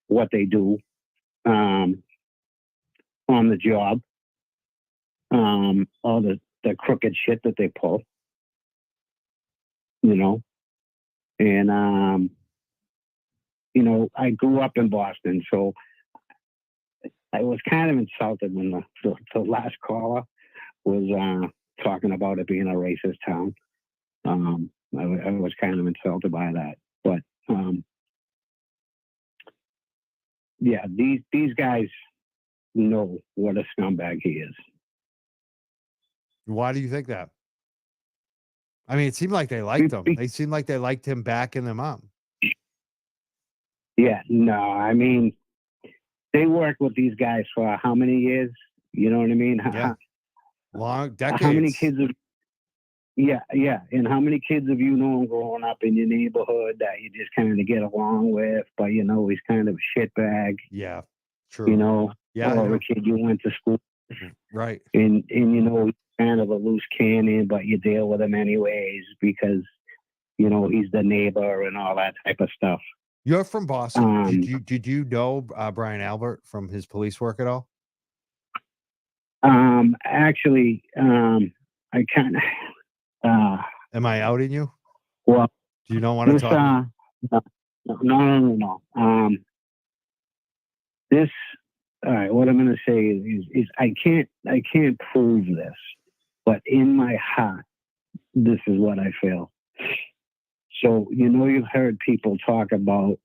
what they do on the job, all the crooked shit that they pull, you know. And, you know, I grew up in Boston, so I was kind of insulted when the last caller was talking about it being a racist town. I was kind of insulted by that. But, yeah, these guys know what a scumbag he is. Why do you think that? I mean, it seemed like they liked him. They seemed like they liked him backing them up. Yeah, no, I mean, they worked with these guys for how many years? You know what I mean? Yeah. Long decades. How many kids have, yeah. And how many kids have you known growing up in your neighborhood that you just kind of get along with, but you know, he's kind of a shitbag. Yeah, true. You know, Yeah, or a kid you went to school with. Right. And you know, he's kind of a loose cannon, but you deal with him anyways because, you know, he's the neighbor and all that type of stuff. You're from Boston. Did you know Brian Albert from his police work at all? Actually, I kind of. Am I outing you? Well, do you don't want to talk? No. This. All right. What I'm going to say is I can't prove this, but in my heart, this is what I feel. So, you know, you've heard people talk about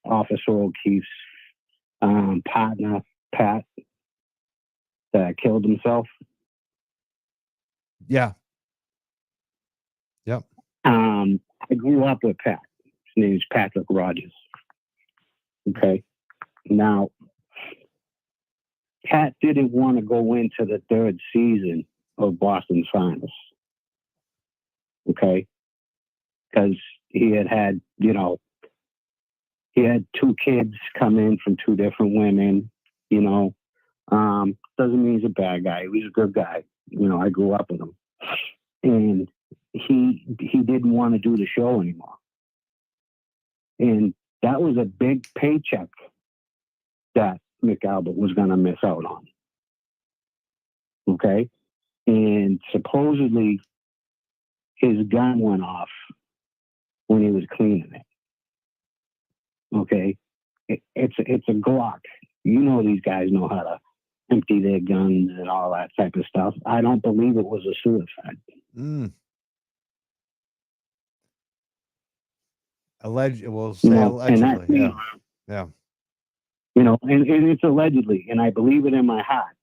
Officer O'Keefe's partner, Pat, that killed himself. Yeah. Yep. I grew up with Pat. His name is Patrick Rogers. Okay. Now, Pat didn't want to go into the third season of Boston's Finest. Okay. Because he had, you know, he had 2 kids come in from 2 different women, you know. Doesn't mean he's a bad guy. He was a good guy. You know, I grew up with him. And he didn't want to do the show anymore. And that was a big paycheck that Mick Albert was going to miss out on. Okay? And supposedly his gun went off when he was cleaning it. Okay? It's a Glock. You know these guys know how to empty their guns and all that type of stuff. I don't believe it was a suicide. We'll say allegedly. Yeah. You know, and it's allegedly, and I believe it in my heart.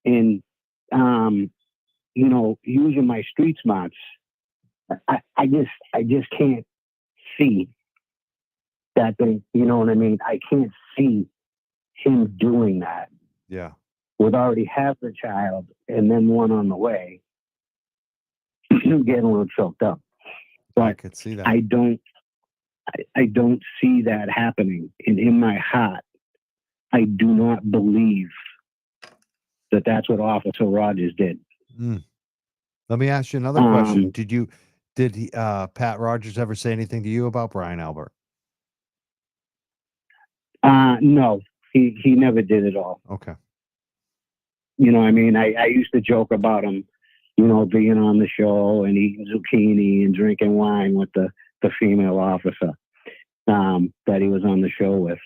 And, you know, using my street smarts, I just can't see that thing. You know what I mean? I can't see him doing that. Yeah. Would already have the child and then one on the way. Getting a little choked up. But I could see that. I don't see that happening. And in my heart, I do not believe that that's what Officer Rogers did. Let me ask you another question. Did Pat Rogers ever say anything to you about Brian Albert? No, he never did at all. Okay. You know, I mean, I used to joke about him, you know, being on the show and eating zucchini and drinking wine with the female officer that he was on the show with.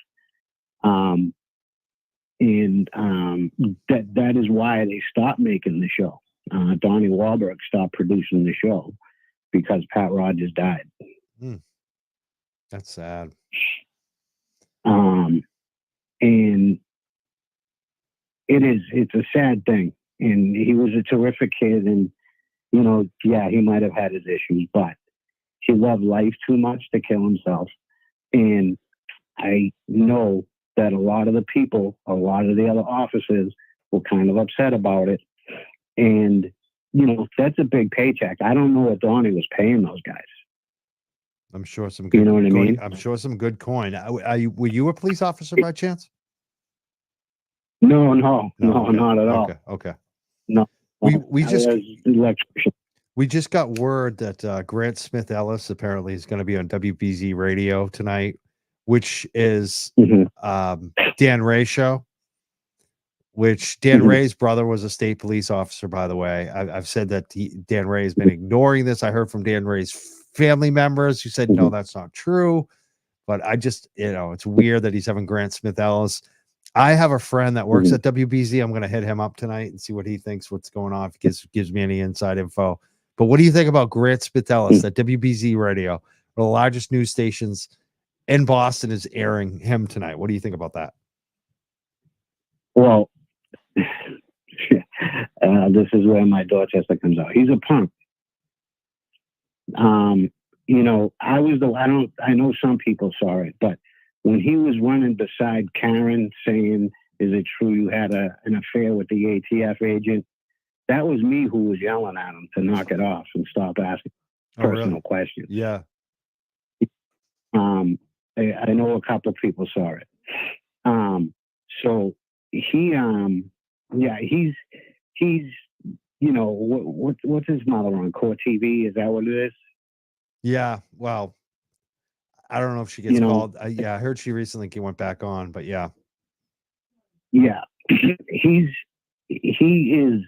That is why they stopped making the show. Donnie Wahlberg stopped producing the show because Pat Rogers died. That's sad. And it's a sad thing. And he was a terrific kid. And, you know, yeah, he might have had his issues, but he loved life too much to kill himself. And I know that a lot of the people, a lot of the other officers were kind of upset about it. And, you know, that's a big paycheck. I don't know what Donnie was paying those guys. I'm sure some good, you know what I mean? I'm sure some good coin. Were you a police officer by chance? No, okay. not at all. Okay. No. We just electrician. We just got word that Grant Smith Ellis apparently is going to be on WBZ radio tonight, which is Dan Ray's show. Which Dan Ray's brother was a state police officer, by the way. I've said that Dan Ray has been ignoring this. I heard from Dan Ray's family members who said, no, that's not true. But I just, it's weird that he's having Grant Smith Ellis. I have a friend that works at WBZ. I'm going to hit him up tonight and see what he thinks, what's going on, if he gives me any inside info. But what do you think about Grant Smith Ellis at WBZ Radio? One of the largest news stations in Boston is airing him tonight. What do you think about that? Well, this is where my Dorchester comes out. He's a punk. I know some people saw it, but when he was running beside Karen saying, is it true you had an affair with the ATF agent? That was me who was yelling at him to knock it off and stop asking personal questions. Yeah. I know a couple of people saw it. So he, he's, what's his mother on Court TV? Is that what it is? Yeah. Well, I don't know if she gets called. I heard she recently went back on, but yeah. Yeah. He is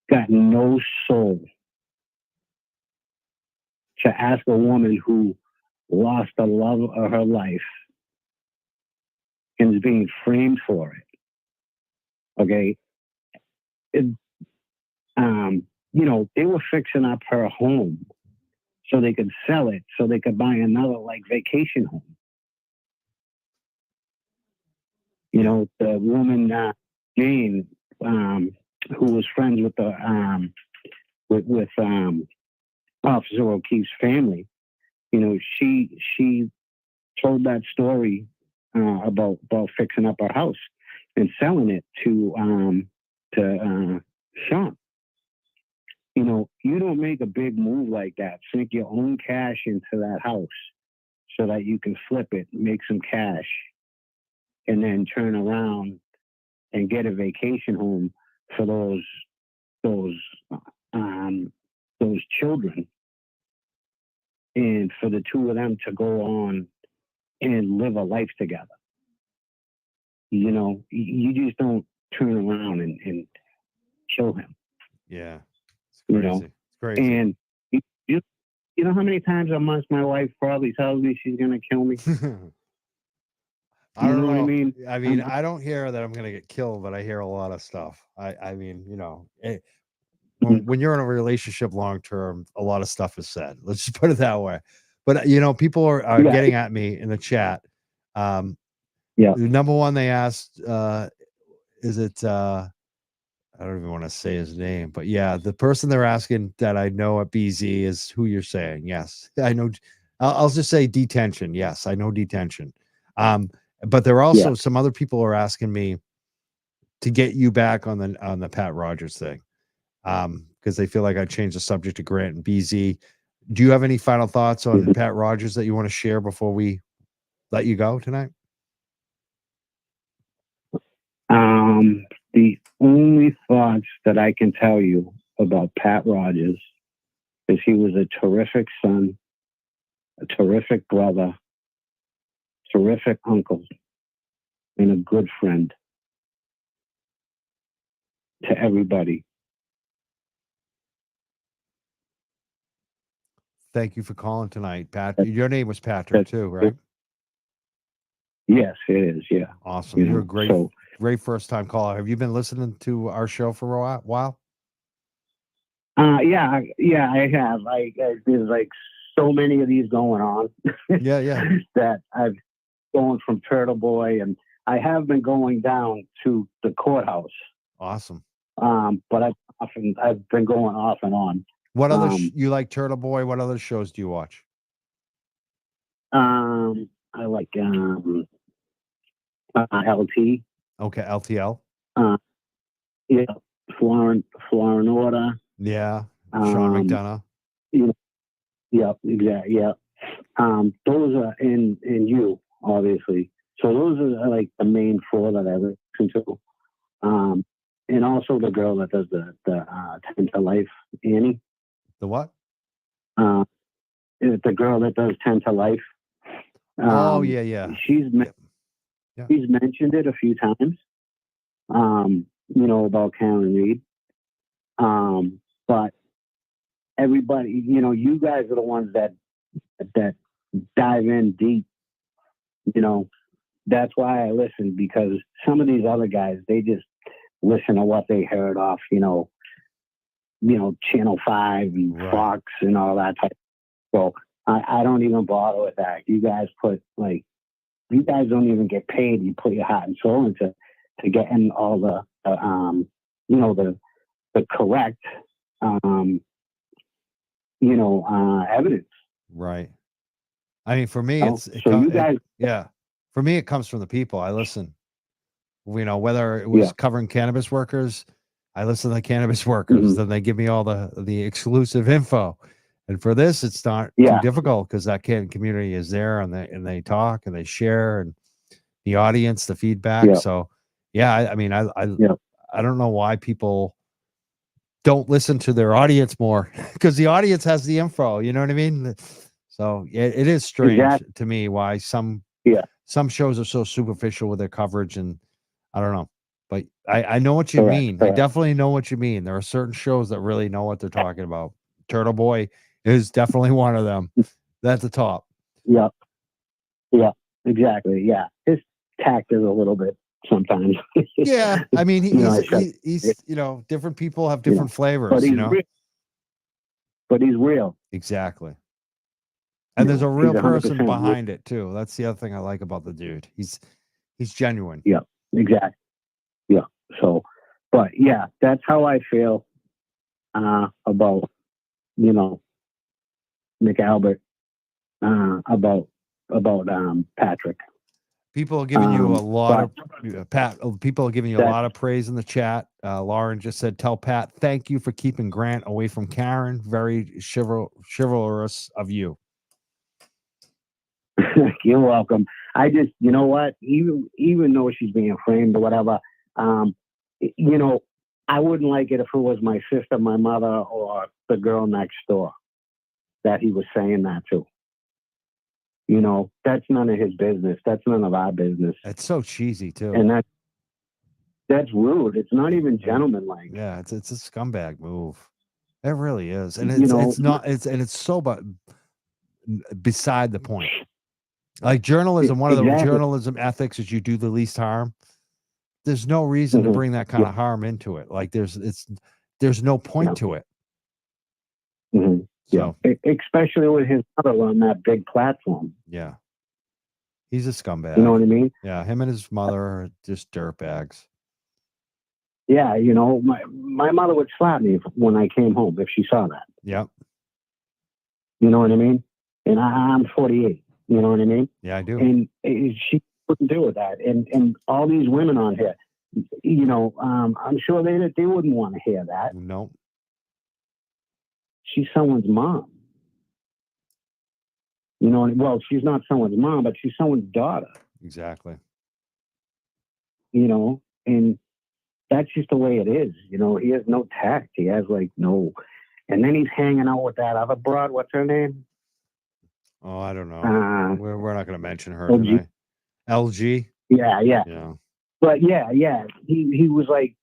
got no soul to ask a woman who lost the love of her life and is being framed for it. Okay. They were fixing up her home so they could sell it, so they could buy another vacation home. The woman, Jane, who was friends with the, with Officer O'Keefe's family, she told that story about fixing up her house and selling it to Sean. You don't make a big move like that. Sink your own cash into that house so that you can flip it, make some cash, and then turn around and get a vacation home for those children, and for the two of them to go on and live a life together. You just don't turn around and kill him. Yeah. It's crazy. It's crazy. And you know how many times a month my wife probably tells me she's going to kill me? I don't know what I mean? I don't hear that I'm going to get killed, but I hear a lot of stuff. When you're in a relationship long term, a lot of stuff is said. Let's just put it that way. But people are getting at me in the chat. Number one, they asked, is it? I don't even want to say his name, but yeah, the person they're asking that I know at BZ is who you're saying. Yes, I know. I'll just say detention. Yes, I know detention. But there are also some other people are asking me to get you back on the Pat Rogers thing, because they feel like I changed the subject to Grant and BZ. Do you have any final thoughts on Pat Rogers that you want to share before we let you go tonight? The only thoughts that I can tell you about Pat Rogers is he was a terrific son, a terrific brother, terrific uncle, and a good friend to everybody. Thank you for calling tonight, Pat. Your name was Patrick too, right? Yes, it is. Yeah. Awesome. You're a great first time caller. Have you been listening to our show for a while? Yeah, I have. There's so many of these going on. Yeah. That I've going from Turtle Boy, and I have been going down to the courthouse. Awesome. But I've been going off and on. What other you like Turtle Boy? What other shows do you watch? I like LT. Okay, LTL. Yeah, Florida Order. Yeah, Sean McDonough. Yeah, exactly. Yeah. Those are in you, obviously. So those are the main four that I listen to. And also the girl that does the 10 to Life, Annie. The what? The girl that does 10 to Life. Oh, yeah. She's Yeah. she's mentioned it a few times. About Karen Reed. But everybody, you guys are the ones that dive in deep. That's why I listen, because some of these other guys, they just listen to what they heard off, Channel 5 and Fox and all that type. So I don't even bother with that. You guys you guys don't even get paid. You put your heart and soul into getting all the correct, evidence. Right. I mean, for me, for me, it comes from the people. I listen. Whether it was covering cannabis workers, I listen to the cannabis workers. Then they give me all the exclusive info. And for this, it's not too difficult because that Canton community is there, and they talk and they share, and the audience, the feedback. Yeah. So, I don't know why people don't listen to their audience more, because the audience has the info. You know what I mean? So it is strange to me why some shows are so superficial with their coverage, and I don't know. But I know what you mean. I definitely know what you mean. There are certain shows that really know what they're talking about. Turtle Boy is definitely one of them. That's the top. Yeah, exactly. Yeah, his tact is a little bit sometimes. Yeah, I mean, he's different people have different flavors. But he's real. Exactly. And there's a real he's 100% person real. behind it too. That's the other thing I like about the dude. He's genuine. Yeah, exactly. Yeah. So, but that's how I feel about McAlbert, about Patrick. People are giving you a lot of people are giving you a lot of praise in the chat. Lauren just said, "Tell Pat thank you for keeping Grant away from Karen. Very chivalrous of you." You're welcome. I just, what, even though she's being framed or whatever, I wouldn't like it if it was my sister, my mother, or the girl next door that he was saying that to. That's none of his business. That's none of our business. It's so cheesy too. And that's rude. It's not even gentlemanlike. Yeah, it's a scumbag move. It really is. And it's so beside the point. Like journalism, one of the journalism ethics is you do the least harm. There's no reason to bring that kind of harm into it. Like there's no point to it. So, especially with his mother on that big platform. Yeah. He's a scumbag. You know what I mean? Yeah, him and his mother are just dirtbags. Yeah, my mother would slap me when I came home if she saw that. Yep. You know what I mean? And I'm 48. You know what I mean? Yeah, I do. And she wouldn't deal with that. And all these women on here, I'm sure they wouldn't want to hear that. Nope. She's someone's mom. Well, she's not someone's mom, but she's someone's daughter. Exactly. And that's just the way it is. He has no tact. He has no. And then he's hanging out with that other broad. What's her name? Oh, I don't know. We're not going to mention her LG. tonight. LG. Yeah. But he was like,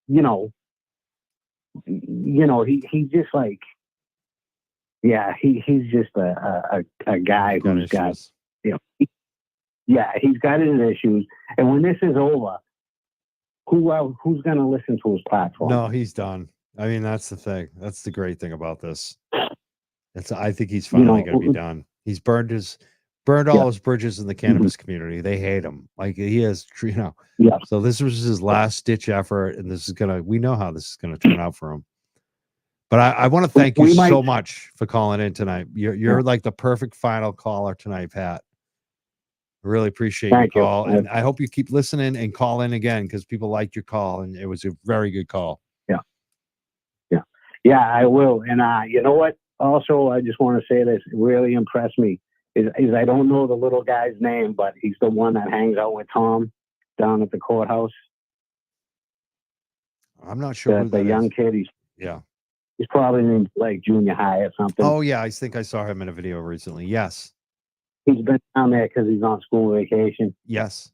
he just like, he's just a guy who's got, he's got his issues. And when this is over, who's going to listen to his platform? No, he's done. I mean, that's the thing. That's the great thing about this. I think he's finally going to be done. He's burned all his bridges in the cannabis community. They hate him. Like he has, So this was his last ditch effort, and we know how this is gonna turn out for him. But I want to thank you so much for calling in tonight. You're like the perfect final caller tonight, Pat. I really appreciate your call, and I hope you keep listening and call in again because people liked your call, and it was a very good call. Yeah, I will. And you know what? Also, I just want to say this really impressed me is I don't know the little guy's name, but he's the one that hangs out with Tom down at the courthouse. I'm not sure. The young kid. Yeah. He's probably in like junior high or something. Oh yeah, I think I saw him in a video recently. Yes. He's been down there because he's on school vacation. Yes.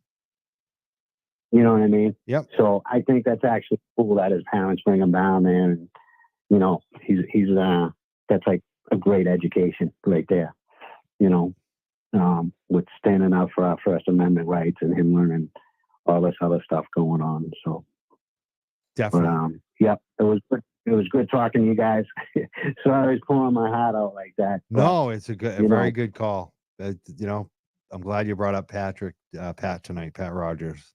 You know what I mean? Yep. So I think that's actually cool that his parents bring him down there, and he's that's like a great education right there. With standing up for our First Amendment rights and him learning all this other stuff going on. So definitely. Yep, it was good. It was good talking to you guys. Sorry, I was pulling my heart out like that. No, it's a very good call. I'm glad you brought up Pat tonight, Pat Rogers.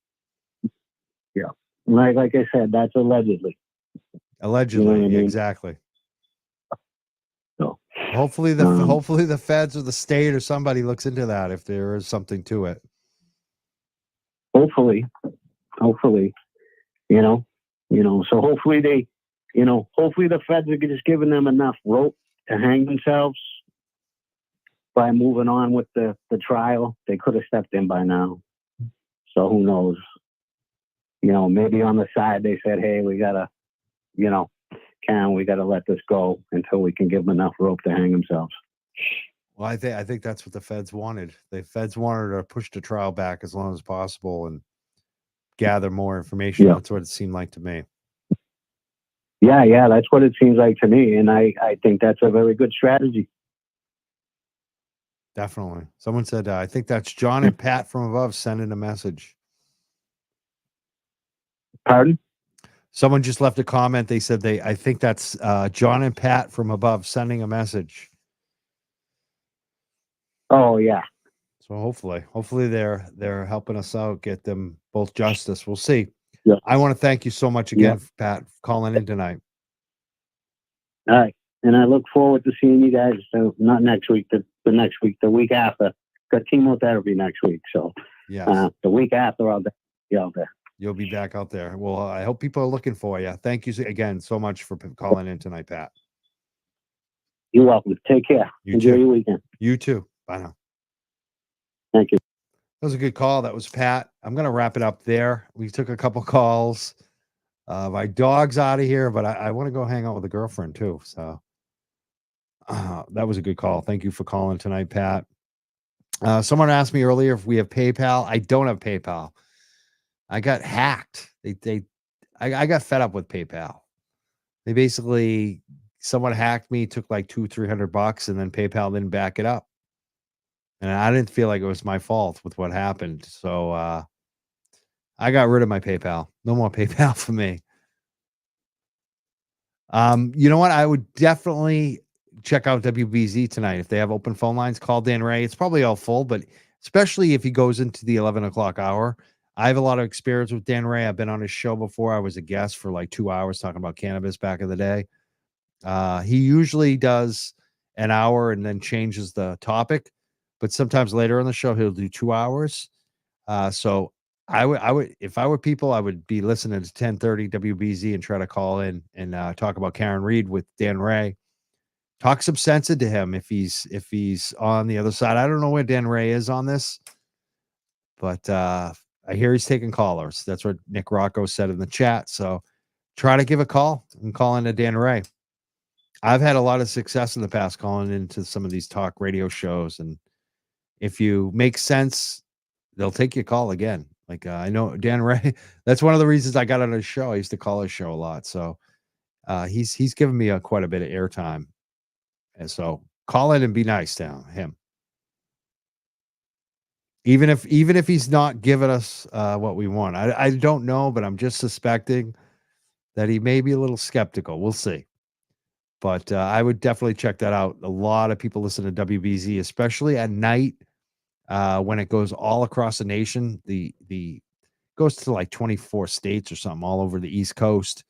Yeah, like I said, that's allegedly. Allegedly, You know what I mean? exactly. So hopefully the feds or the state or somebody looks into that if there is something to it. Hopefully, so hopefully hopefully the feds are just giving them enough rope to hang themselves by moving on with the trial. They could have stepped in by now. So who knows? Maybe on the side they said, hey, we gotta, we gotta let this go until we can give them enough rope to hang themselves. Well, I think that's what the feds wanted. The feds wanted to push the trial back as long as possible and gather more information. Yeah. That's what it seemed like to me. Yeah, that's what it seems like to me. And I think that's a very good strategy. Definitely. Someone said, I think that's John and Pat from above sending a message. Pardon? Someone just left a comment. They said I think that's John and Pat from above sending a message. Oh yeah. So hopefully they're helping us out, get them both justice. We'll see. Yeah. I want to thank you so much again, Pat, for calling in tonight. All right. And I look forward to seeing you guys, not next week, the next week, the week after. Got chemotherapy next week. So yes. The week after, I'll be out there. You'll be back out there. Well, I hope people are looking for you. Thank you again so much for calling in tonight, Pat. You're welcome. Take care. Enjoy your weekend. You too. Bye now. Thank you. That was a good call. That was Pat. I'm going to wrap it up there. We took a couple calls. My dog's out of here, but I want to go hang out with a girlfriend too. So that was a good call. Thank you for calling tonight, Pat. Someone asked me earlier if we have PayPal. I don't have PayPal. I got hacked. I got fed up with PayPal. They basically, someone hacked me, took like $200-300, and then PayPal didn't back it up. And I didn't feel like it was my fault with what happened. So I got rid of my PayPal. No more PayPal for me. You know what? I would definitely check out WBZ tonight. If they have open phone lines, call Dan Ray. It's probably all full, but especially if he goes into the 11 o'clock hour. I have a lot of experience with Dan Ray. I've been on his show before. I was a guest for like 2 hours talking about cannabis back in the day. He usually does an hour and then changes the topic, but sometimes later in the show, he'll do 2 hours. So I would, if I were people, I would be listening to 1030 WBZ and try to call in and talk about Karen Reed with Dan Ray. Talk some sense into him if he's on the other side. I don't know where Dan Ray is on this, but I hear he's taking callers. That's what Nick Rocco said in the chat. So try to give a call and call into Dan Ray. I've had a lot of success in the past calling into some of these talk radio shows. And if you make sense, they'll take your call again. Like I know Dan Ray, that's one of the reasons I got on his show. I used to call his show a lot. So he's given me quite a bit of airtime. And so call in and be nice to him. Even if he's not giving us what we want. I don't know, but I'm just suspecting that he may be a little skeptical. We'll see. But I would definitely check that out. A lot of people listen to WBZ, especially at night when it goes all across the nation. The goes to like 24 states or something all over the East Coast.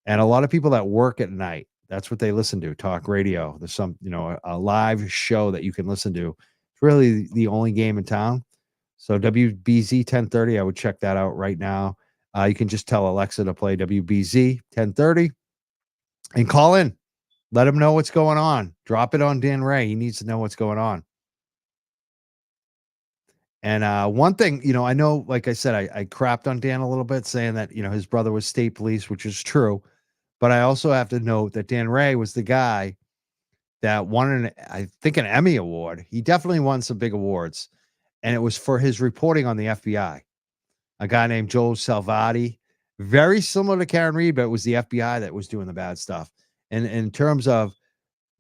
And a lot of people that work at night, that's what they listen to, talk radio. There's some, a live show that you can listen to. It's really the only game in town. So WBZ 1030, I would check that out right now. You can just tell Alexa to play WBZ 1030 and call in. Let him know what's going on. Drop it on Dan Ray. He needs to know what's going on. And one thing, I know, like I said, I crapped on Dan a little bit saying that, his brother was state police, which is true. But I also have to note that Dan Ray was the guy that won I think an Emmy award. He definitely won some big awards, and it was for his reporting on the FBI. A guy named Joe Salvati, very similar to Karen Reed, but it was the FBI that was doing the bad stuff. And in terms of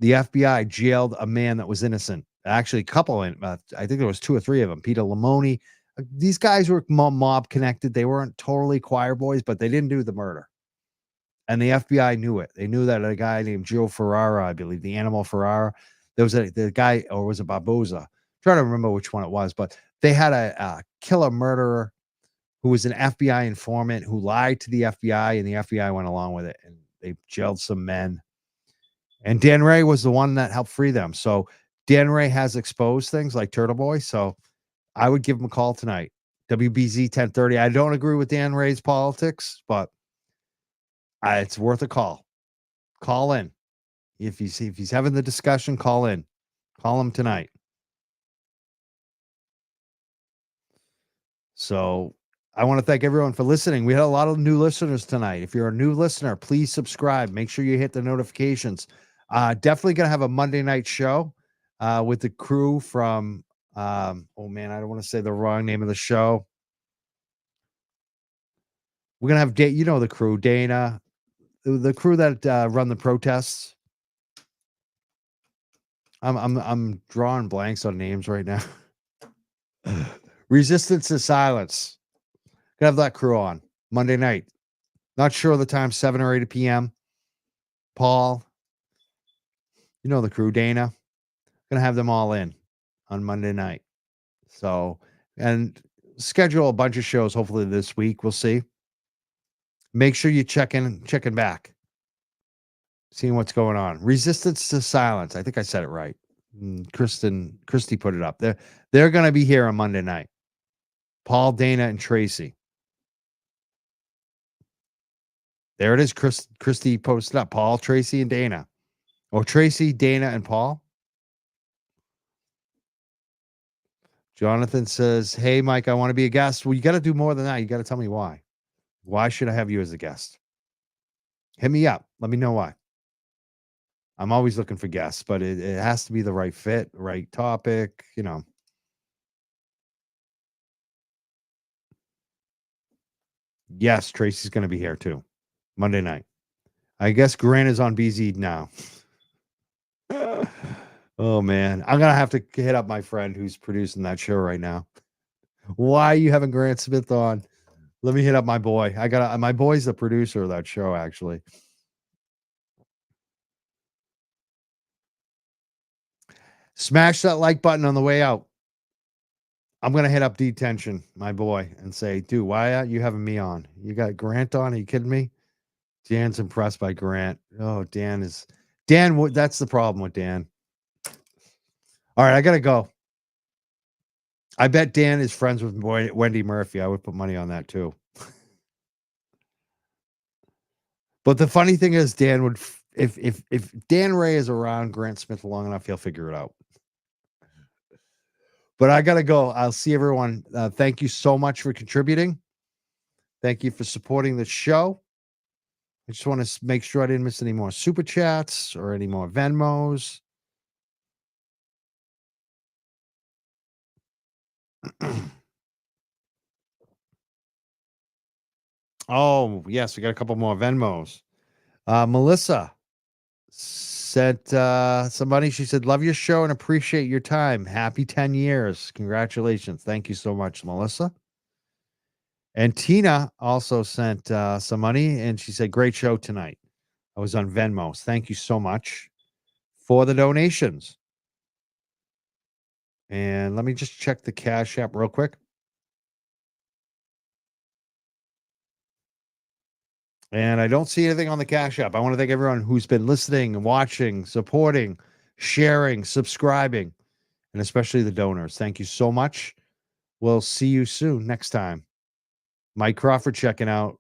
the FBI jailed a man that was innocent. Actually, a couple, I think there was 2 or 3 of them. Peter Lamoni. These guys were mob connected. They weren't totally choir boys, but they didn't do the murder. And the FBI knew it. They knew that a guy named Joe Ferrara, I believe, the animal Ferrara, there was the guy, or was it Barboza? I'm trying to remember which one it was, but they had a killer murderer who was an FBI informant who lied to the FBI, and the FBI went along with it, and they jailed some men. And Dan Ray was the one that helped free them. So Dan Ray has exposed things like Turtle Boy. So I would give him a call tonight. WBZ 1030. I don't agree with Dan Ray's politics, but it's worth a call. Call in. If he's having the discussion, call in. Call him tonight. So I want to thank everyone for listening. We had a lot of new listeners tonight. If you're a new listener, please subscribe. Make sure you hit the notifications. Definitely going to have a Monday night show with the crew from, oh man, I don't want to say the wrong name of the show. We're going to have, you know, the crew, Dana, the crew that run the protests. I'm drawing blanks on names right now. Resistance to Silence. Gonna have that crew on Monday night. Not sure of the time, 7 or 8 p.m. Paul, you know the crew, Dana. Gonna have them all in on Monday night. So, and schedule a bunch of shows hopefully this week. We'll see. Make sure you checking back. Seeing what's going on. Resistance to Silence. I think I said it right. Christy put it up. They're gonna be here on Monday night. Paul, Dana, and Tracy. There it is. Christy posted up. Paul, Tracy, and Dana. Or Tracy, Dana, and Paul. Jonathan says, hey, Mike, I want to be a guest. Well, you got to do more than that. You got to tell me why. Why should I have you as a guest? Hit me up. Let me know why. I'm always looking for guests, but it has to be the right fit, right topic, you know. Yes, Tracy's going to be here too. Monday night. I guess Grant is on BZ now. Oh, man. I'm going to have to hit up my friend who's producing that show right now. Why are you having Grant Smith on? Let me hit up my boy. My boy's the producer of that show, actually. Smash that like button on the way out. I'm going to hit up Detention, my boy, and say, dude, why aren't you having me on? You got Grant on? Are you kidding me? Dan's impressed by Grant. Oh, Dan, that's the problem with Dan. All right, I got to go. I bet Dan is friends with Wendy Murphy. I would put money on that too. But the funny thing is, Dan would, if Dan Ray is around Grant Smith long enough, he'll figure it out. But I got to go. I'll see everyone. Thank you so much for contributing. Thank you for supporting the show. I just want to make sure I didn't miss any more super chats or any more Venmos. Oh, yes, we got a couple more Venmos. Melissa sent some money. She said, love your show and appreciate your time. Happy 10 years. Congratulations. Thank you so much, Melissa. And Tina also sent some money, and she said, great show tonight. I was on Venmo. Thank you so much for the donations. And let me just check the Cash App real quick. And I don't see anything on the Cash App. I want to thank everyone who's been listening and watching, supporting, sharing, subscribing, and especially the donors. Thank you so much. We'll see you soon next time. Mike Crawford checking out.